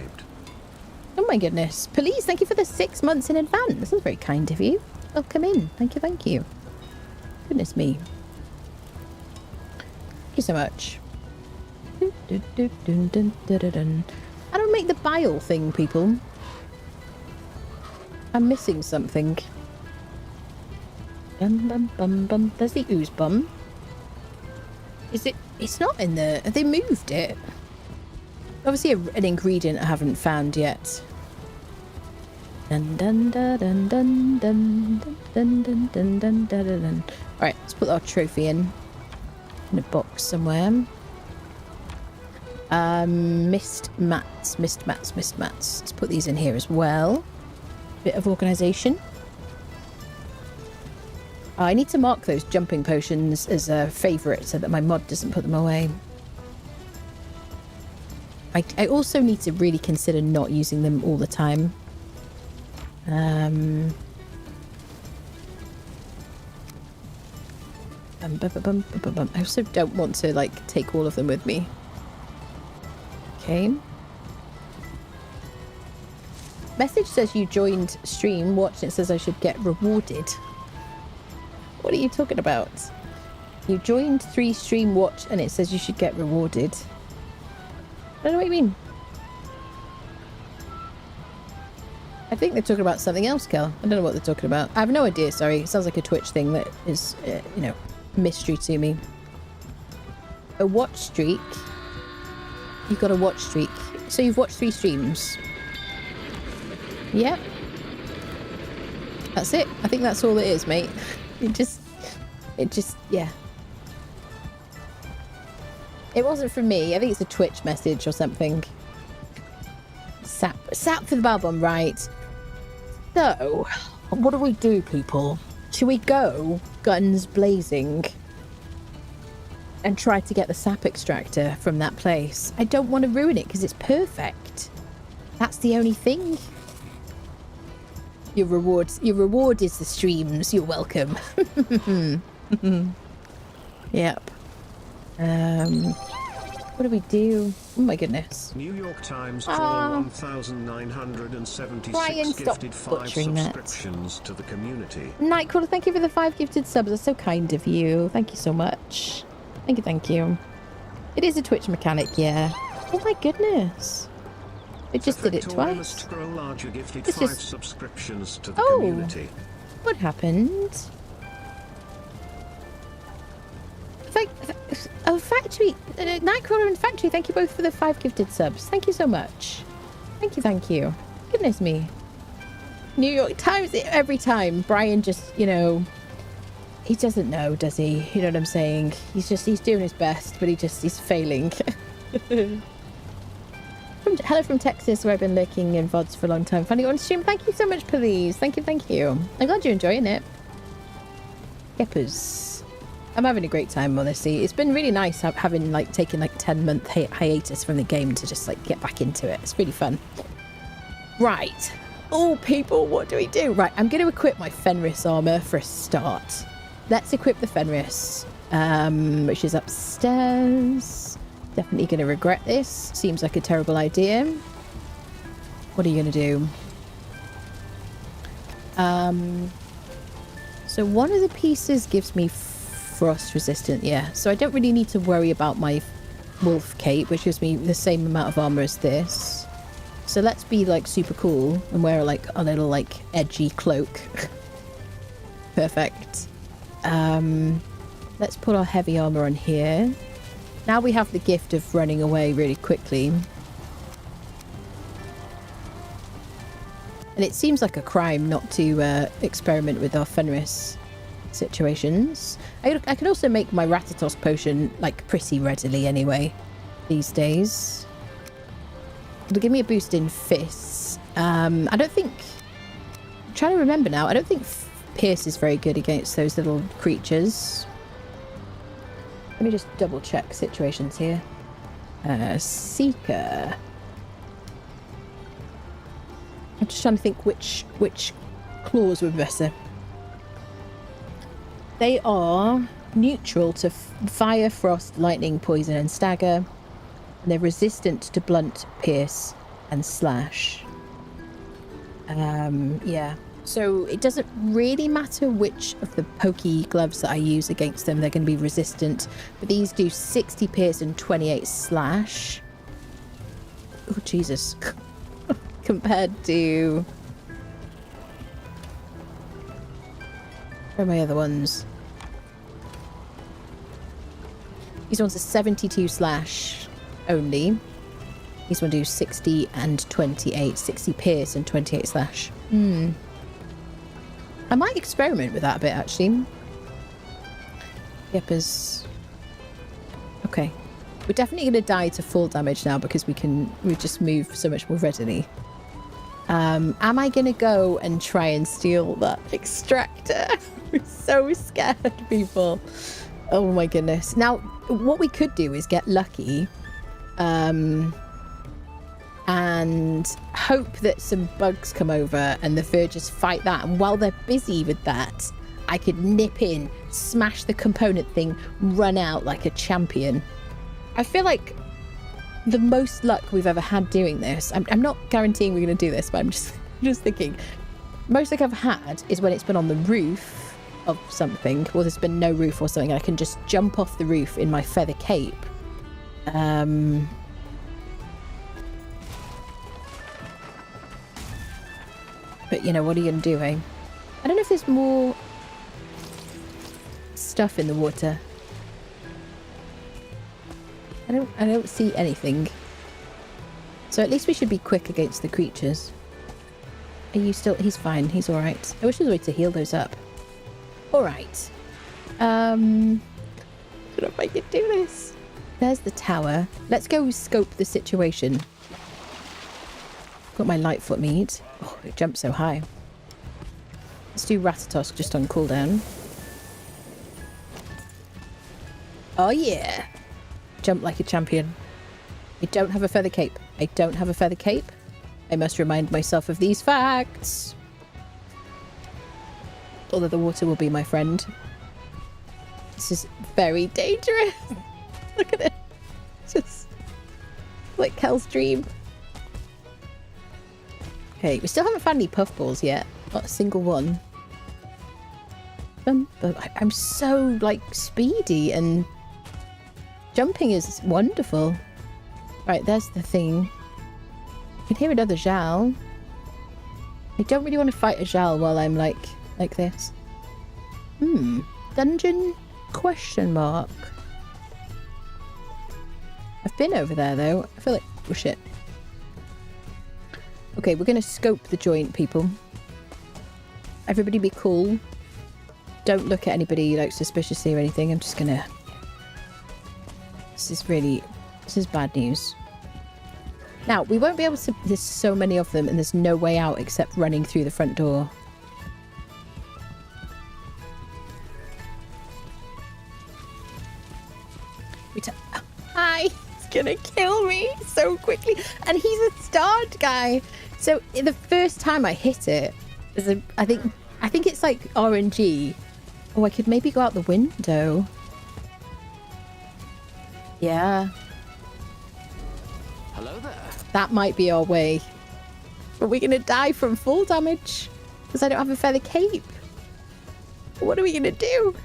Oh my goodness. Police, thank you for the 6 months in advance. That's very kind of you. Welcome in. Thank you, thank you. Goodness me. Thank you so much. I don't make the bile thing, people. I'm missing something. Bum bum bum bum. There's the ooze bum. Is it? It's not in there. Have they moved it? Obviously an ingredient I haven't found yet. Dun dun dun dun dun dun dun dun dun dun dun dun. Alright, let's put our trophy in a box somewhere. Mist mats. Let's put these in here as well. Bit of organisation. I need to mark those jumping potions as a favourite so that my mod doesn't put them away. I also need to really consider not using them all the time. I also don't want to like take all of them with me. Okay. Message says you joined stream, watch, and it says I should get rewarded. What are you talking about? You joined 3 stream watch and it says you should get rewarded. I don't know what you mean. I think they're talking about something else, Kel. I don't know what they're talking about. I have no idea, sorry. It sounds like a Twitch thing that is, you know, mystery to me. A watch streak. You've got a watch streak. So you've watched 3 streams. Yep. That's it. I think that's all it is, mate. It just, yeah. It wasn't from me. I think it's a Twitch message or something. Sap for the Balbon, right. So, what do we do, people? Should we go guns blazing and try to get the sap extractor from that place? I don't want to ruin it because it's perfect. That's the only thing. Your reward is the streams. You're welcome. Yep. What do we do? Oh my goodness. New York Times draw 1,976 Brian, gifted 5 subscriptions that. to the community. Nightcrawler, thank you for the 5 gifted subs. That's so kind of you. Thank you so much. Thank you, thank you. It is a Twitch mechanic, yeah. Oh my goodness. It just did it twice. Grow larger, gifted It's 5 just... subscriptions to the community. What happened? Oh, Factory, Nightcrawler and Factory, thank you both for the 5 gifted subs. Thank you so much. Thank you, thank you. Goodness me. New York Times, every time. Brian just, you know, he doesn't know, does he? You know what I'm saying? He's doing his best, but he's failing. Hello from Texas, where I've been lurking in VODs for a long time. Finally on stream. Thank you so much, please. Thank you, thank you. I'm glad you're enjoying it. Yeppers. I'm having a great time, honestly. It's been really nice having taken 10-month hiatus from the game to just get back into it. It's really fun. Right. Oh, people, what do we do? Right, I'm going to equip my Fenris armor for a start. Let's equip the Fenris, which is upstairs. Definitely going to regret this. Seems like a terrible idea. What are you going to do? So one of the pieces gives me frost resistant, yeah. So I don't really need to worry about my wolf cape, which gives me the same amount of armor as this. So let's be like super cool and wear like a little like edgy cloak. Perfect. Let's put our heavy armor on here. Now we have the gift of running away really quickly. And it seems like a crime not to experiment with our Fenris situations. I can also make my Ratatos potion like pretty readily anyway these days. It'll give me a boost in fists. I don't think... I'm trying to remember now. I don't think Pierce is very good against those little creatures. Let me just double check situations here. Seeker... I'm just trying to think which claws were better. They are neutral to fire, frost, lightning, poison, and stagger. And they're resistant to blunt, pierce, and slash. Yeah. So it doesn't really matter which of the pokey gloves that I use against them. They're going to be resistant. But these do 60 pierce and 28 slash. Oh, Jesus. Compared to... Where are my other ones? These ones are 72 slash only. These ones do 60 and 28. 60 pierce and 28 slash. I might experiment with that a bit, actually. Yepers. Okay. We're definitely going to die to full damage now because we just move so much more readily. Am I going to go and try and steal that extractor? I'm so scared, people. Oh my goodness. Now, what we could do is get lucky and hope that some bugs come over and the Vergers fight that. And while they're busy with that, I could nip in, smash the component thing, run out like a champion. I feel like the most luck we've ever had doing this, I'm not guaranteeing we're going to do this, but I'm just thinking, most luck I've had is when it's been on the roof of something, or there's been no roof or something, and I can just jump off the roof in my feather cape. But, you know, what are you going to do, eh? I don't know if there's more stuff in the water. I don't see anything. So at least we should be quick against the creatures. Are you still... He's fine. He's alright. I wish there was a way to heal those up. Alright. I don't know if I can do this. There's the tower. Let's go scope the situation. Got my Lightfoot mead. Oh, it jumped so high. Let's do Ratatos just on cooldown. Oh yeah! Jump like a champion. I don't have a feather cape. I don't have a feather cape. I must remind myself of these facts. Although the water will be my friend. This is very dangerous. Look at it. Just like Hell's Dream. Okay, we still haven't found any puffballs yet. Not a single one. But I'm so like speedy and jumping is wonderful. Right, there's the thing. I can hear another Zhal. I don't really want to fight a Zhal while I'm like this. Dungeon? Question mark. I've been over there though. I feel like... Oh shit. Okay, we're going to scope the joint, people. Everybody be cool. Don't look at anybody like suspiciously or anything. I'm just going to... This is bad news. Now, we won't be able to... There's so many of them and there's no way out except running through the front door. Hi! He's gonna kill me so quickly. And he's a starred guy. So, the first time I hit it, I think it's like RNG. Oh, I could maybe go out the window. Yeah. Hello there. That might be our way. But we're going to die from full damage. Because I don't have a feather cape. What are we gonna do?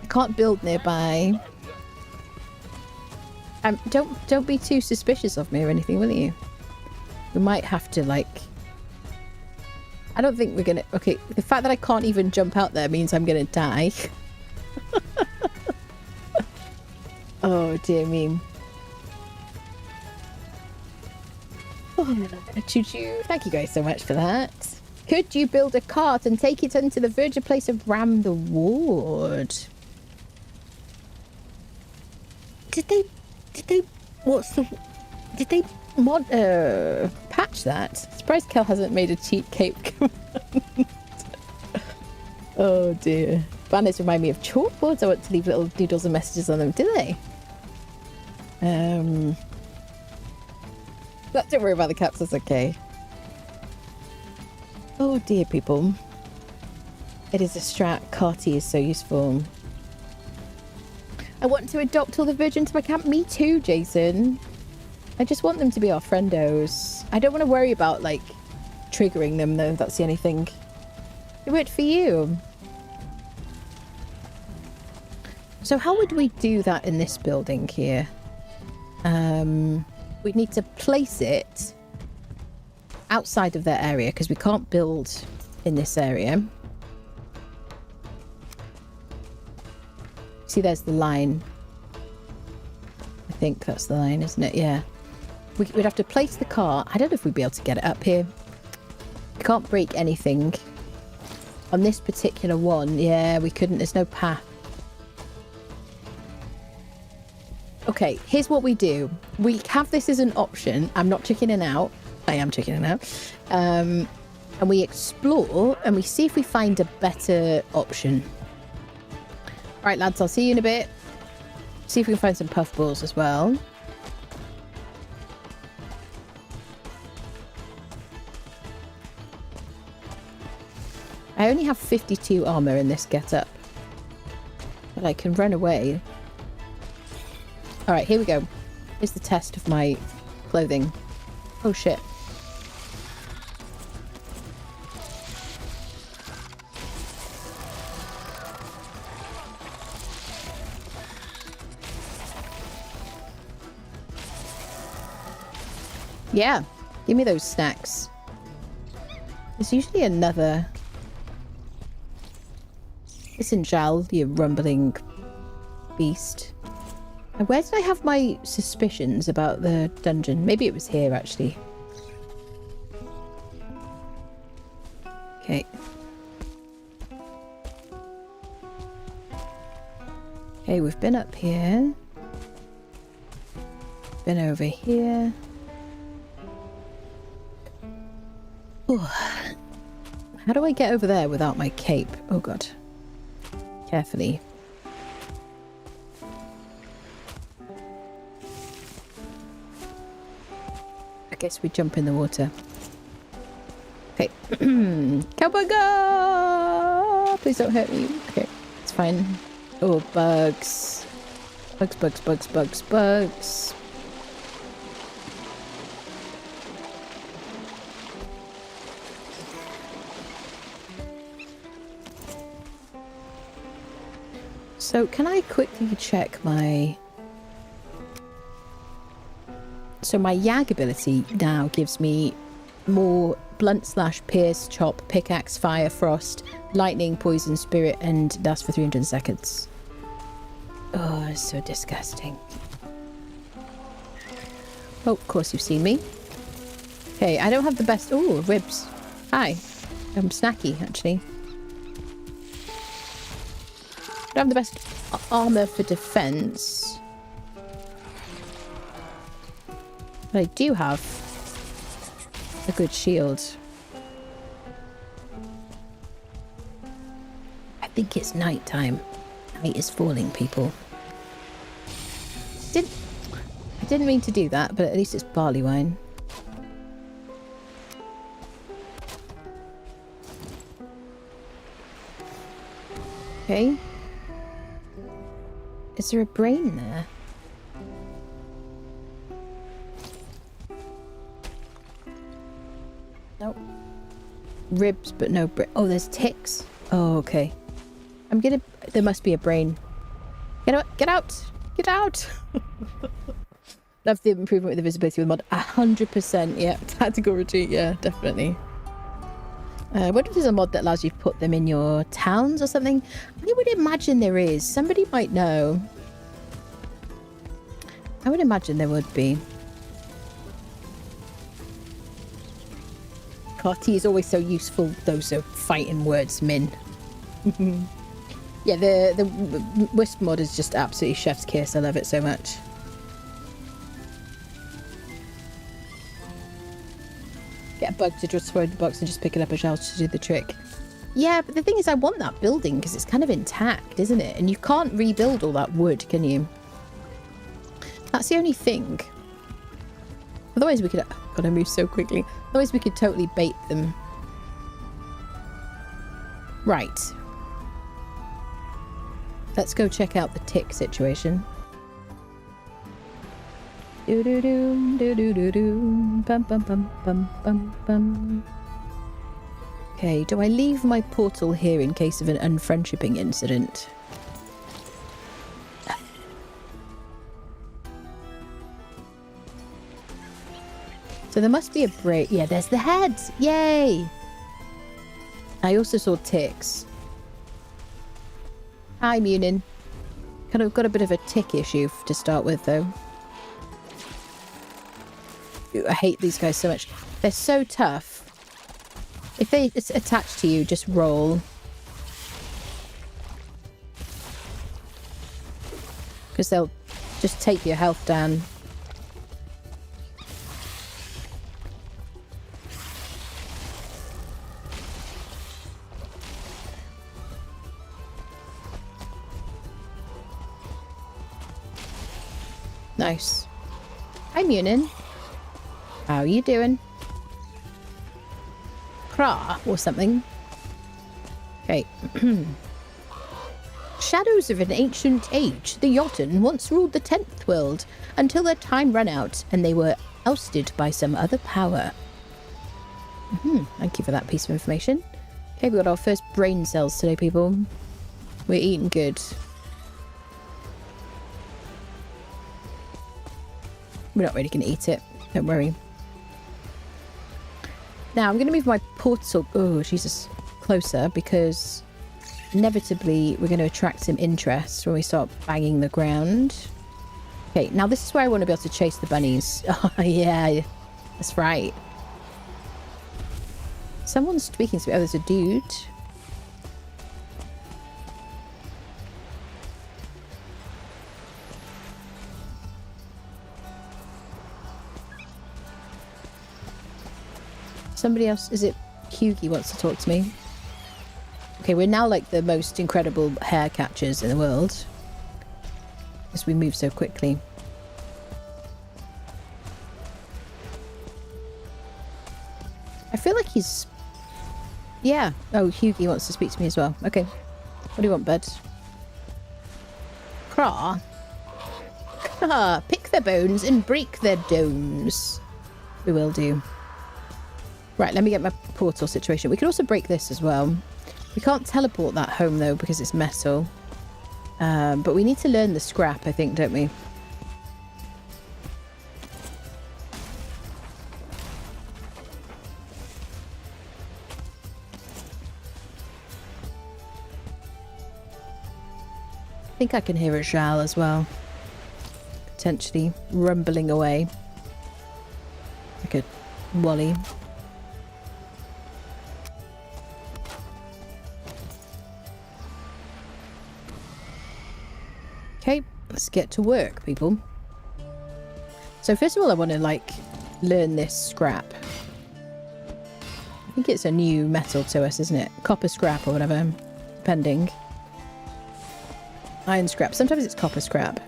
I can't build nearby. Don't be too suspicious of me or anything, will you? We might have to, like... I don't think we're gonna... Okay, the fact that I can't even jump out there means I'm gonna die. Oh, dear me. Oh, choo-choo. Thank you guys so much for that. Could you build a cart and take it into the virgin place of Ram the Ward? Did they patch that? Surprised Kel hasn't made a cheat cape command. Oh dear. Banners remind me of chalkboards. I want to leave little doodles and messages on them, do they? But don't worry about the caps, that's okay. Oh dear, people. It is a strat. Carty is so useful. I want to adopt all the virgins to my camp. Me too, Jason. I just want them to be our friendos. I don't want to worry about, like, triggering them, though. That's the only thing. It worked for you. So how would we do that in this building here? We'd need to place it outside of their area because we can't build in this area. See, there's the line. I think that's the line, isn't it? Yeah. We'd have to place the car. I don't know if we'd be able to get it up here. We can't break anything. On this particular one, yeah, we couldn't. There's no path. Okay, here's what we do. We have this as an option. I'm not chickening out. I am chickening out. And we explore and we see if we find a better option. All right, lads, I'll see you in a bit. See if we can find some puffballs as well. I only have 52 armor in this getup, but I can run away. All right, here we go. Here's the test of my clothing. Oh, shit. Yeah, give me those snacks. There's usually another... Listen, Jal, you rumbling beast. And where did I have my suspicions about the dungeon? Maybe it was here, actually. Okay. Okay, we've been up here. Been over here. Ooh. How do I get over there without my cape? Oh god. Carefully. I guess we jump in the water. Okay. Cowabunga! Please don't hurt me. Okay, it's fine. Oh, bugs. Bugs, bugs, bugs, bugs, bugs. So can I quickly check my... So my Yag ability now gives me more blunt slash pierce, chop, pickaxe, fire, frost, lightning, poison, spirit, and that's for 300 seconds. Oh, it's so disgusting. Oh, of course you've seen me. Okay, I don't have the best... Oh, ribs. Hi. I'm snacky, actually. I don't have the best armor for defense. But I do have a good shield. I think it's night time. Night is falling, people. I didn't mean to do that, but at least it's barley wine. Okay. Is there a brain there? Nope. Ribs, but no brain. Oh, there's ticks. Oh, okay. There must be a brain. Get out! Get out! Get out! Love the improvement with the visibility with mod. 100%, yeah. Tactical retreat, yeah, definitely. I wonder if there's a mod that allows you to put them in your towns or something. I would imagine there is. Somebody might know. I would imagine there would be. Carty is always so useful. Those are fighting words, min. Yeah, the Wisp mod is just absolutely chef's kiss. I love it so much. Get a bug to destroy the box and just pick it up a shell to do the trick. Yeah, but the thing is, I want that building because it's kind of intact, isn't it? And you can't rebuild all that wood, can you? That's the only thing. Otherwise we could... God, I move so quickly. Otherwise we could totally bait them. Right. Let's go check out the tick situation. Do do do do do do do bum bum bum bum bum bum. Okay, do I leave my portal here in case of an unfriendshipping incident? So there must be a break. Yeah, there's the heads. Yay! I also saw ticks. Hi, Munin. Kind of got a bit of a tick issue to start with, though. Ooh, I hate these guys so much. They're so tough. If they attach to you, just roll. Because they'll just take your health down. Nice. Hi, Munin. How are you doing? Kra or something. Okay. Shadows of an ancient age. The Jotun once ruled the 10th world until their time ran out and they were ousted by some other power. Thank you for that piece of information. Okay, we got our first brain cells today, people. We're eating good. We're not really going to eat it. Don't worry. Now, I'm going to move my portal... Oh, Jesus. Closer, because inevitably we're going to attract some interest when we start banging the ground. Okay, now this is where I want to be able to chase the bunnies. Oh, yeah. That's right. Someone's speaking to me. Oh, there's a dude. Somebody else, is it Hughie wants to talk to me? Okay, we're now like the most incredible hair catchers in the world. As we move so quickly. I feel like he's... Yeah. Oh, Hughie wants to speak to me as well. Okay. What do you want, bud? Craw? Pick their bones and break their domes. We will do. Right, let me get my portal situation. We could also break this as well. We can't teleport that home, though, because it's metal. But we need to learn the scrap, I think, don't we? I think I can hear a Zhal as well. Potentially rumbling away. Like a Wally. Okay, let's get to work, people. So first of all, I want to, like, learn this scrap. I think it's a new metal to us, isn't it? Copper scrap or whatever, depending. Iron scrap. Sometimes it's copper scrap.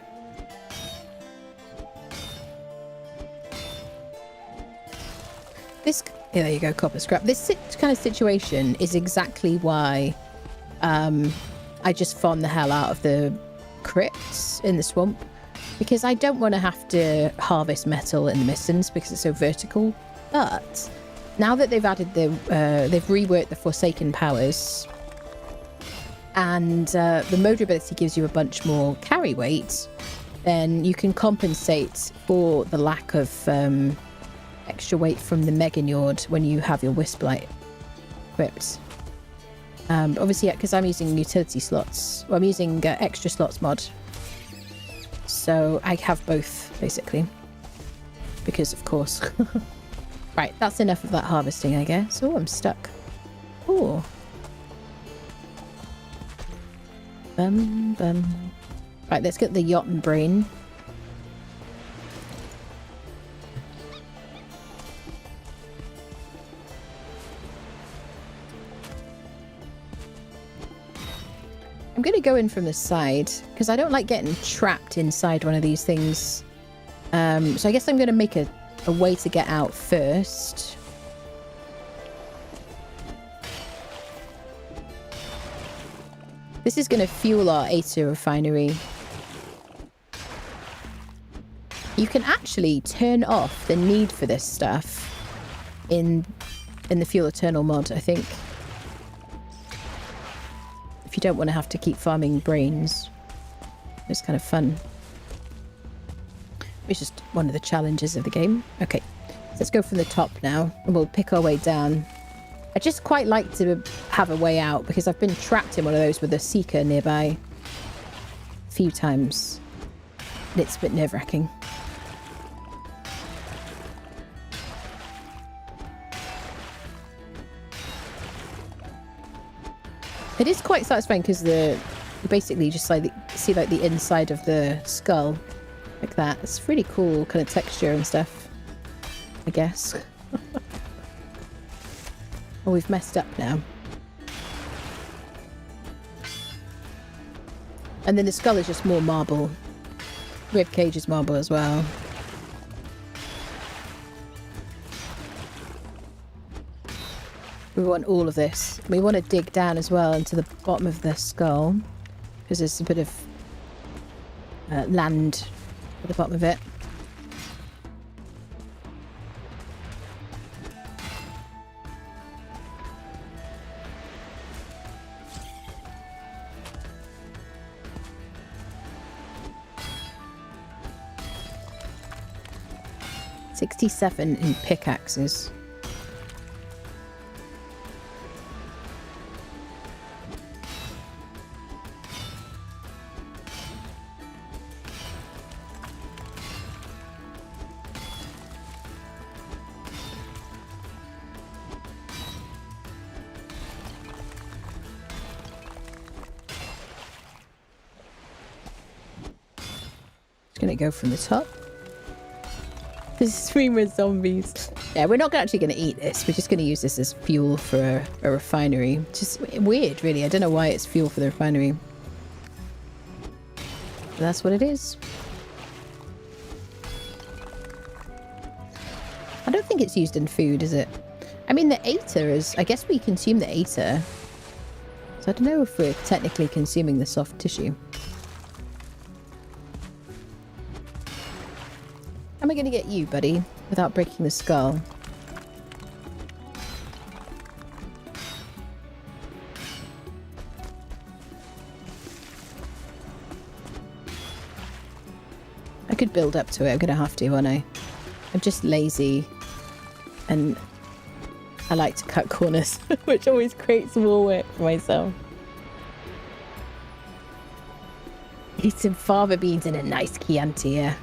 This... Yeah, there you go, copper scrap. This kind of situation is exactly why I just farm the hell out of the crypts in the swamp, because I don't want to have to harvest metal in the Mistlands because it's so vertical, but now that they've added they've reworked the Forsaken powers, and the Motor ability gives you a bunch more carry weight, then you can compensate for the lack of extra weight from the Meganord when you have your Wisplight equipped. Obviously, because I'm using utility slots, well, I'm using extra slots mod, so I have both basically, because of course. Right, that's enough of that harvesting, I guess. Oh, I'm stuck. Oh. Right, let's get the Jotun brain. I'm going to go in from the side because I don't like getting trapped inside one of these things. So I guess I'm going to make a way to get out first. This is going to fuel our Aether refinery. You can actually turn off the need for this stuff in the Fuel Eternal mod, I think. If you don't want to have to keep farming brains. It's kind of fun. It's just one of the challenges of the game. Okay, let's go from the top now, and we'll pick our way down. I just quite like to have a way out, because I've been trapped in one of those with a Seeker nearby a few times. And it's a bit nerve-wracking. It is quite satisfying because you basically just like see like the inside of the skull like that. It's really cool kind of texture and stuff, I guess. Oh, we've messed up now. And then the skull is just more marble. Rib cage is marble as well. We want all of this. We want to dig down as well into the bottom of the skull, because there's a bit of land at the bottom of it. $67 in pickaxes. Gonna go from the top. There's 3 more zombies. Yeah, we're not actually going to eat this. We're just going to use this as fuel for a refinery. Just weird, really. I don't know why it's fuel for the refinery. But that's what it is. I don't think it's used in food, is it? I mean, the Aether is... I guess we consume the Aether. So I don't know if we're technically consuming the soft tissue. How am I going to get you, buddy, without breaking the skull? I could build up to it. I'm going to have to, aren't I? I'm just lazy. And I like to cut corners, which always creates more work for myself. Eat some fava beans and a nice Chianti, yeah.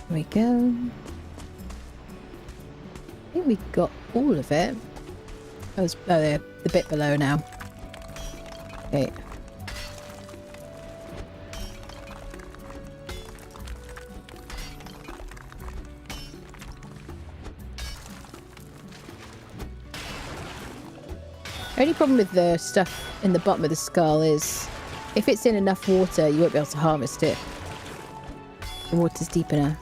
There we go. I think we got all of it. Oh, the bit below now. Okay. Only problem with the stuff in the bottom of the skull is if it's in enough water, you won't be able to harvest it. The water's deep enough.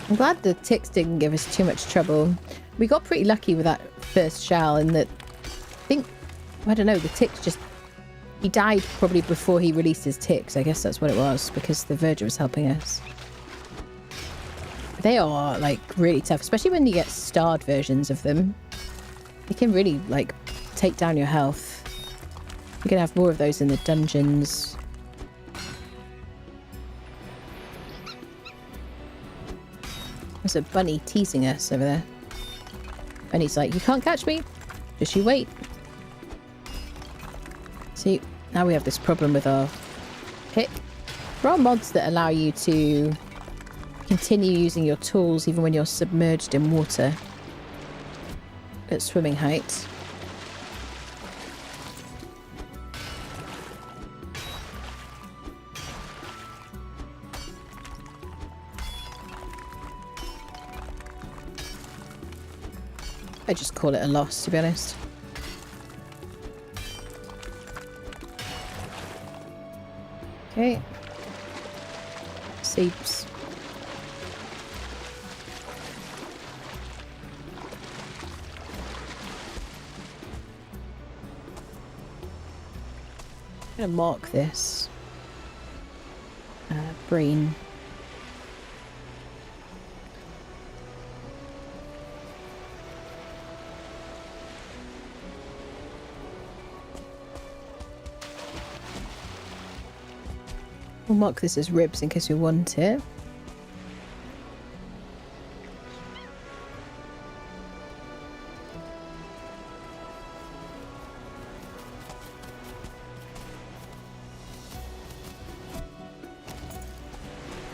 I'm glad the ticks didn't give us too much trouble. We got pretty lucky with that first shell in that, I don't know, the ticks just... He died probably before he released his ticks. I guess that's what it was, because the verger was helping us. They are, like, really tough, especially when you get starred versions of them. They can really, like, take down your health. You're gonna have more of those in the dungeons. There's a bunny teasing us over there. Bunny's like, you can't catch me. Just you wait. See, now we have this problem with our pick. There are mods that allow you to continue using your tools even when you're submerged in water at swimming height. I just call it a loss, to be honest. Okay. Seeps. I'm gonna mark this. Brain. We'll mark this as ribs in case we want it.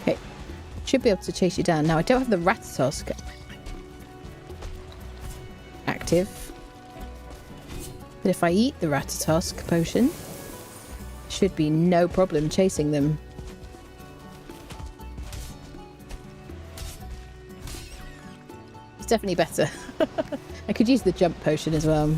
Okay, should be able to chase you down. Now I don't have the Ratatosk active, but if I eat the Ratatosk potion, should be no problem chasing them. It's definitely better. I could use the jump potion as well.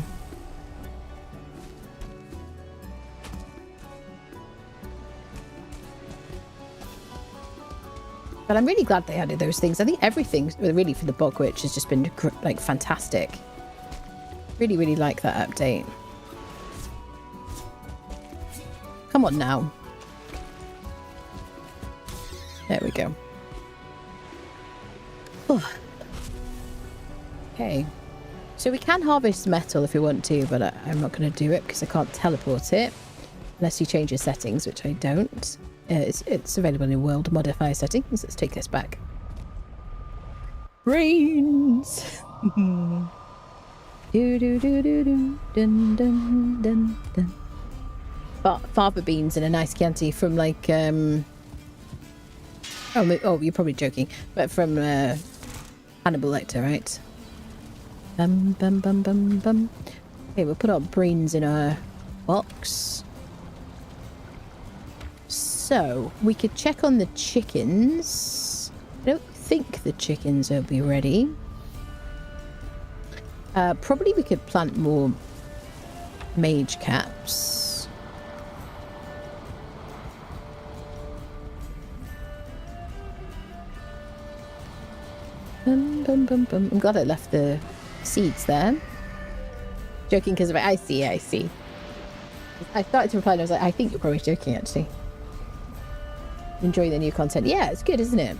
But I'm really glad they added those things. I think everything really for the Bog Witch has just been like fantastic. Really, really like that update. Come on now. There we go. Oh. Okay. So we can harvest metal if we want to, but I'm not going to do it because I can't teleport it. Unless you change your settings, which I don't. It's available in world modifier settings. Let's take this back. Brains! do do do do do dun dun dun dun. Fava beans in a nice Chianti from like oh you're probably joking, but from Hannibal Lecter, right? Bum bum bum bum bum. Okay, we'll put our brains in our box. So we could check on the chickens. I don't think the chickens will be ready. Probably we could plant more mage caps. Bum, bum, bum, bum. I'm glad I left the seeds there. Joking because of it. I see. I started to reply and I was like, I think you're probably joking actually. Enjoying the new content. Yeah, it's good, isn't it?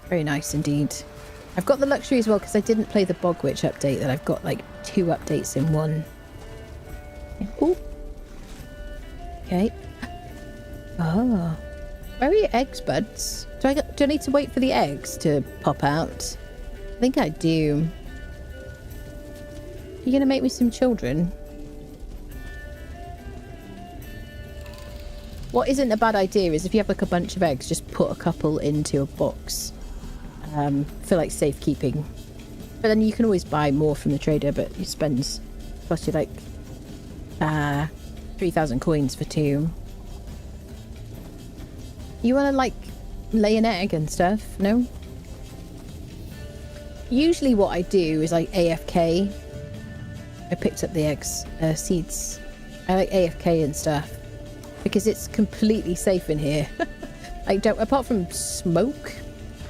Very nice indeed. I've got the luxury as well because I didn't play the Bog Witch update that I've got like 2 updates in one. Ooh. Okay. Oh. Where are your eggs, buds? Do I need to wait for the eggs to pop out? I think I do. You gonna make me some children? What isn't a bad idea is if you have like a bunch of eggs, just put a couple into a box for like safekeeping. But then you can always buy more from the trader, but it costs you like 3,000 coins for 2. You want to like lay an egg and stuff? No? Usually what I do is like AFK. I picked up the eggs, seeds. I like AFK and stuff because it's completely safe in here. Like, don't, apart from smoke,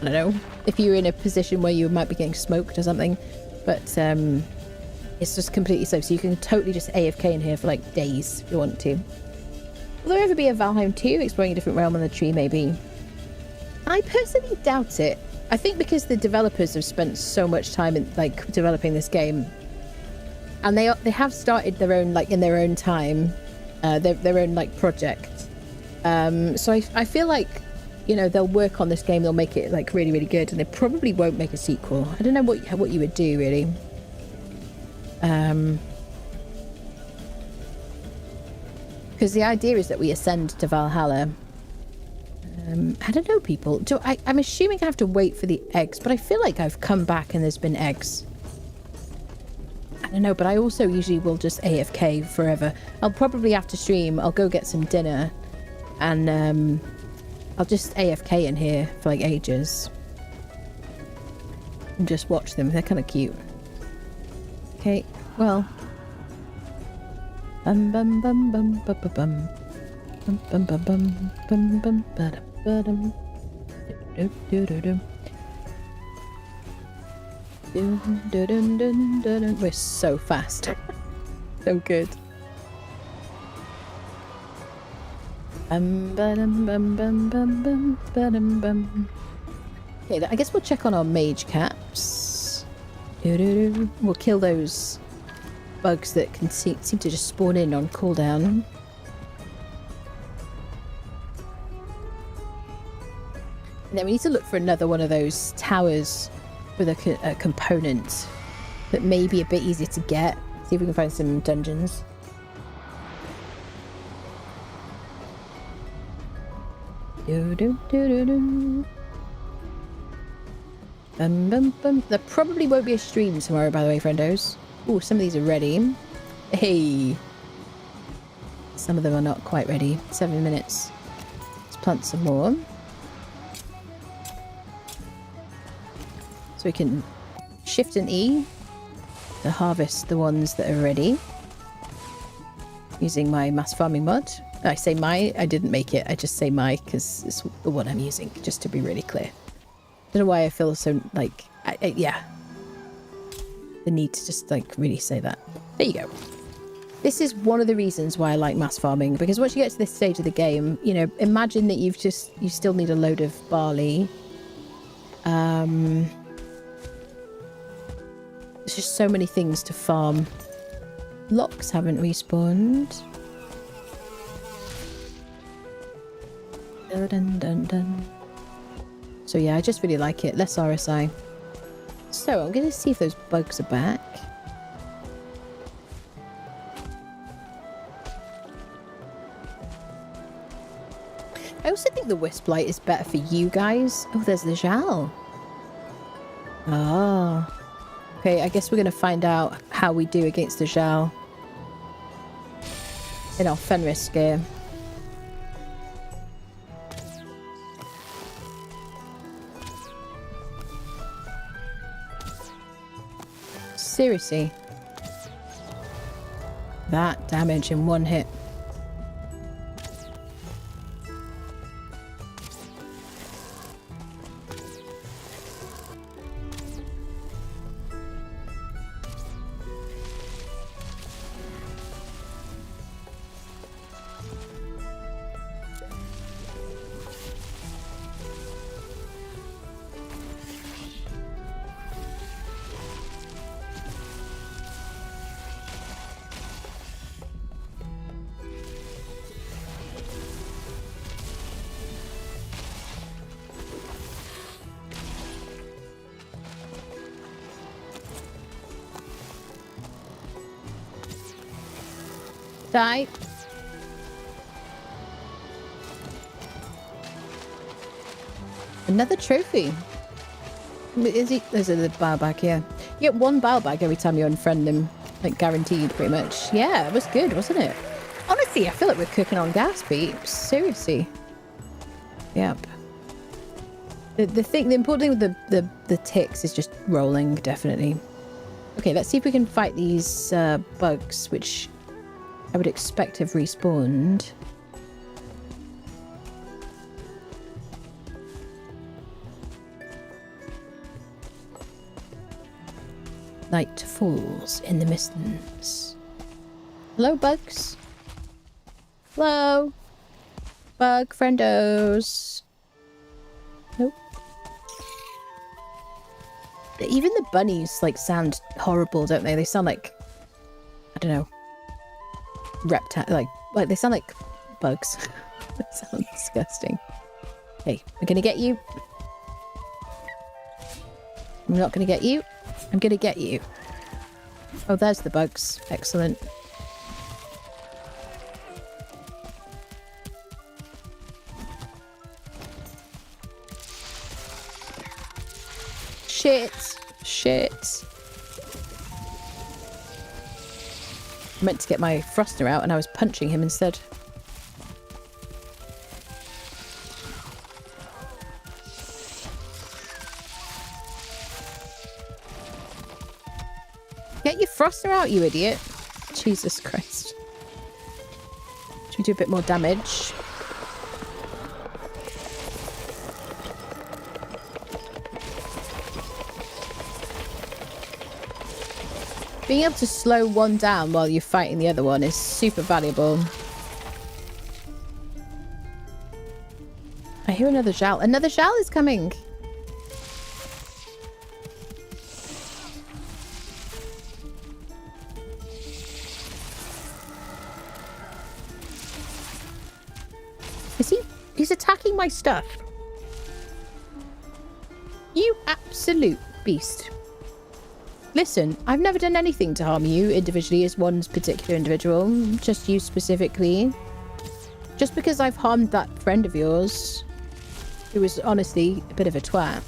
I don't know, if you're in a position where you might be getting smoked or something, but it's just completely safe, so you can totally just AFK in here for like days if you want to. Will there ever be a Valheim 2, exploring a different realm on the tree maybe? I personally doubt it. I think because the developers have spent so much time in like developing this game, and they have started their own, like, in their own time, their own like project. So I feel like, you know, they'll work on this game, they'll make it like really, really good, and they probably won't make a sequel. I don't know what you would do really. Because the idea is that we ascend to Valhalla. I don't know, people. I'm assuming I have to wait for the eggs, but I feel like I've come back and there's been eggs. I don't know, but I also usually will just AFK forever. I'll probably have to stream. I'll go get some dinner, and I'll just AFK in here for like ages and just watch them. They're kind of cute. Okay, well. Bum bum bum bum bum bum bum bum bum bum bum bum bum bum. We're so fast. So good. Okay, I guess we'll check on our mage caps. We'll kill those bugs that can seem to just spawn in on cooldown. And then we need to look for another one of those towers with a component that may be a bit easier to get. See if we can find some dungeons. There probably won't be a stream tomorrow, by the way, friendos. Oh, some of these are ready. Hey. Some of them are not quite ready. 7 minutes. Let's plant some more. So we can shift and E to harvest the ones that are ready. Using my mass farming mod. I say my, I didn't make it. I just say my because it's the one I'm using, just to be really clear. Don't know why I feel so like, yeah. The need to just like really say that. There you go. This is one of the reasons why I like mass farming, because once you get to this stage of the game, you know, imagine that you still need a load of barley. There's just so many things to farm. Locks haven't respawned. Dun, dun, dun, dun. So yeah, I just really like it. Less RSI. So I'm going to see if those bugs are back. I also think the Wisp Light is better for you guys. Oh, there's the Jal. Ah. Okay, I guess we're going to find out how we do against the Jal in our Fenris gear. Seriously. That damage in one hit. Die. Another trophy. Is he? There's a bow bag, yeah. You get one bow bag every time you unfriend them. Like, guaranteed, pretty much. Yeah, it was good, wasn't it? Honestly, I feel like we're cooking on gas, peeps. Seriously. Yep. The important thing with the ticks is just rolling, definitely. Okay, let's see if we can fight these bugs, which I would expect have respawned. Night falls in the Mistlands. Hello, bugs. Hello. Bug friendos. Nope. Even the bunnies, like, sound horrible, don't they? They sound like, I don't know, like they sound like bugs. They sound disgusting. Hey, I'm gonna get you. I'm not gonna get you. I'm gonna get you. Oh, there's the bugs. Excellent. Shit. I meant to get my thruster out and I was punching him instead. Get your thruster out, you idiot. Jesus Christ. Should we do a bit more damage? Being able to slow one down while you're fighting the other one is super valuable. I hear another Zhal. Another Zhal is coming! Is he? He's attacking my stuff. You absolute beast. Listen, I've never done anything to harm you individually as one particular individual. Just you specifically. Just because I've harmed that friend of yours, who was honestly a bit of a twat,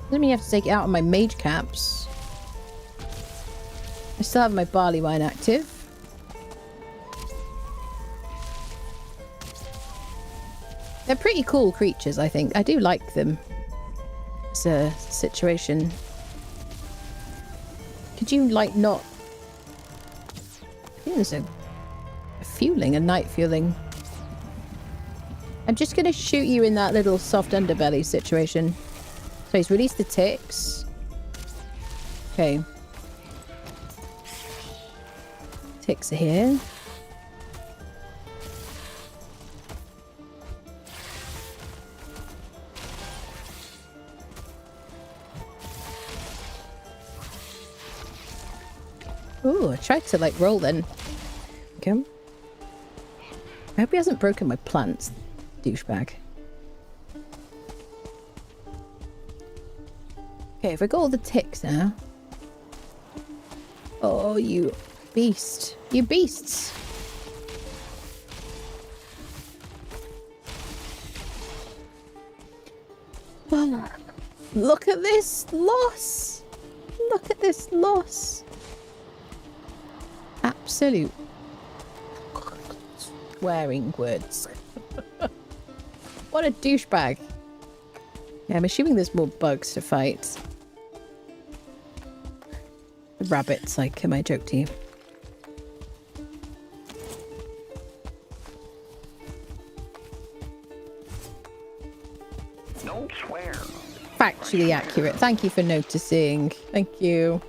doesn't mean you have to take it out on my mage caps. I still have my barley wine active. They're pretty cool creatures, I think. I do like them. It's a situation. Could you, like, not... I think there's a fueling, a night fueling. I'm just going to shoot you in that little soft underbelly situation. So he's released the ticks. Okay. Ticks are here. Ooh, I tried to, like, roll then. Okay. I hope he hasn't broken my plants, douchebag. Okay, if I got all the ticks now. Oh, you beast. You beasts. Oh, look at this loss. Look at this loss. Absolute swearing words. What a douchebag. Yeah, I'm assuming there's more bugs to fight. The rabbits, like, my joke to you. Don't swear. Factually accurate. Thank you for noticing. Thank you.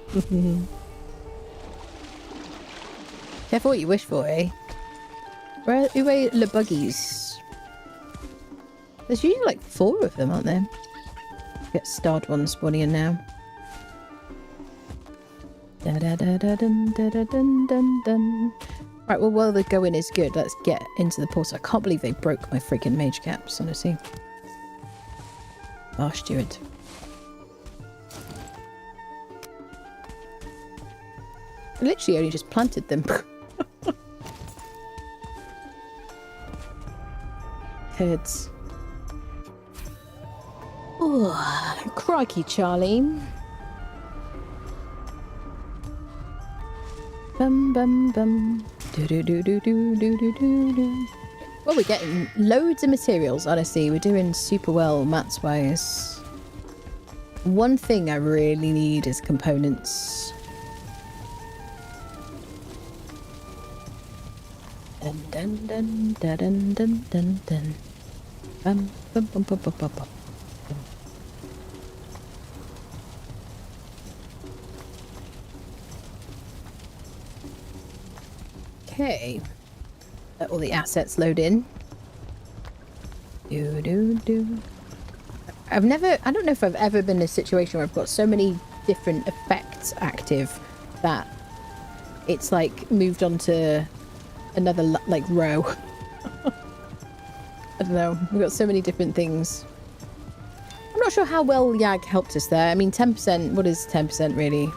Careful what you wish for, eh? Where are the buggies? There's usually like 4 of them, aren't there? Get starred one spawning in now. Da da da da dun da da dun dun dun. Right, well, while the going is good, let's get into the portal. I can't believe they broke my freaking mage caps, honestly. Oh, steward. I literally only just planted them. Heads. Oh, crikey, Charlie. Bum bum bum. Do do do do do do do do. Well, we're getting loads of materials, honestly. We're doing super well mats wise. One thing I really need is components. Dun dun dun dun dun dun dun dun. Bum bum bum bum bum bum bum. Okay. Let all the assets load in. I don't know if I've ever been in a situation where I've got so many different effects active that it's like moved on to another like row. I don't know. We've got so many different things. I'm not sure how well Yag helped us there. I mean, 10%, what is 10% really? I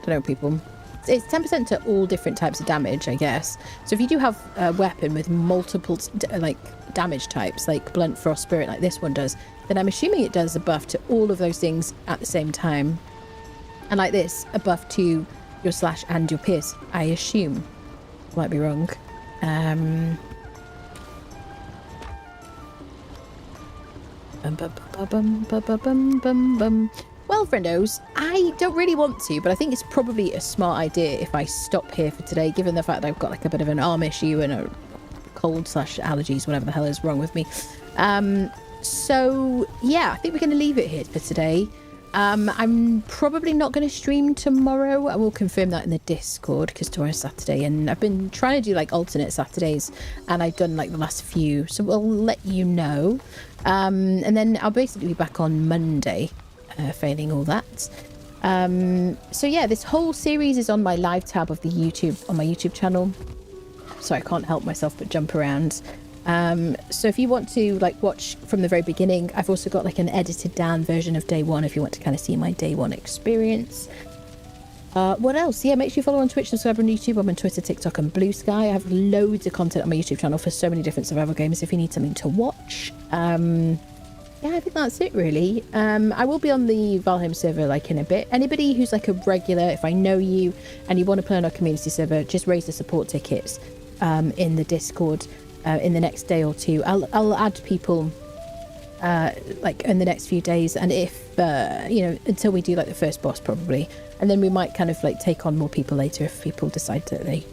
don't know, people. It's 10% to all different types of damage, I guess. So if you do have a weapon with multiple like damage types, like blunt, frost, spirit, like this one does, then I'm assuming it does a buff to all of those things at the same time. And like this, a buff to your slash and your pierce, I assume. Might be wrong. Well, friendos, I don't really want to, but I think it's probably a smart idea if I stop here for today, given the fact that I've got like a bit of an arm issue and a cold / allergies, whatever the hell is wrong with me. So yeah, I think we're going to leave it here for today. I'm probably not going to stream tomorrow. I will confirm that in the Discord because tomorrow's Saturday, and I've been trying to do like alternate Saturdays, and I've done like the last few, so we'll let you know. And then I'll basically be back on Monday, failing all that. So yeah, this whole series is on my live tab of the YouTube, on my YouTube channel, so I can't help myself but jump around. So if you want to like watch from the very beginning, I've also got like an edited down version of day one if you want to kind of see my day one experience. What else? Yeah, make sure you follow on Twitch and subscribe on YouTube. I'm on Twitter, TikTok and Blue Sky. I have loads of content on my YouTube channel for so many different survival games if you need something to watch. Yeah, I think that's it really. I will be on the Valheim server like in a bit. Anybody who's like a regular, if I know you and you want to play on our community server, just raise the support tickets in the Discord in the next day or two. I'll add people like in the next few days, and if you know, until we do like the first boss probably, and then we might kind of like take on more people later if people decide that they,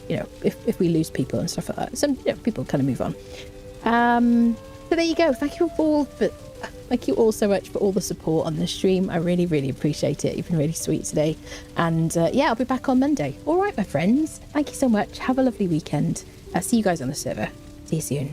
you know, if we lose people and stuff like that. Some, you know, people kind of move on. So there you go. Thank you all so much for all the support on the stream. I really, really appreciate it. You've been really sweet today. And yeah, I'll be back on Monday. All right, my friends. Thank you so much. Have a lovely weekend. I'll see you guys on the server. See you soon.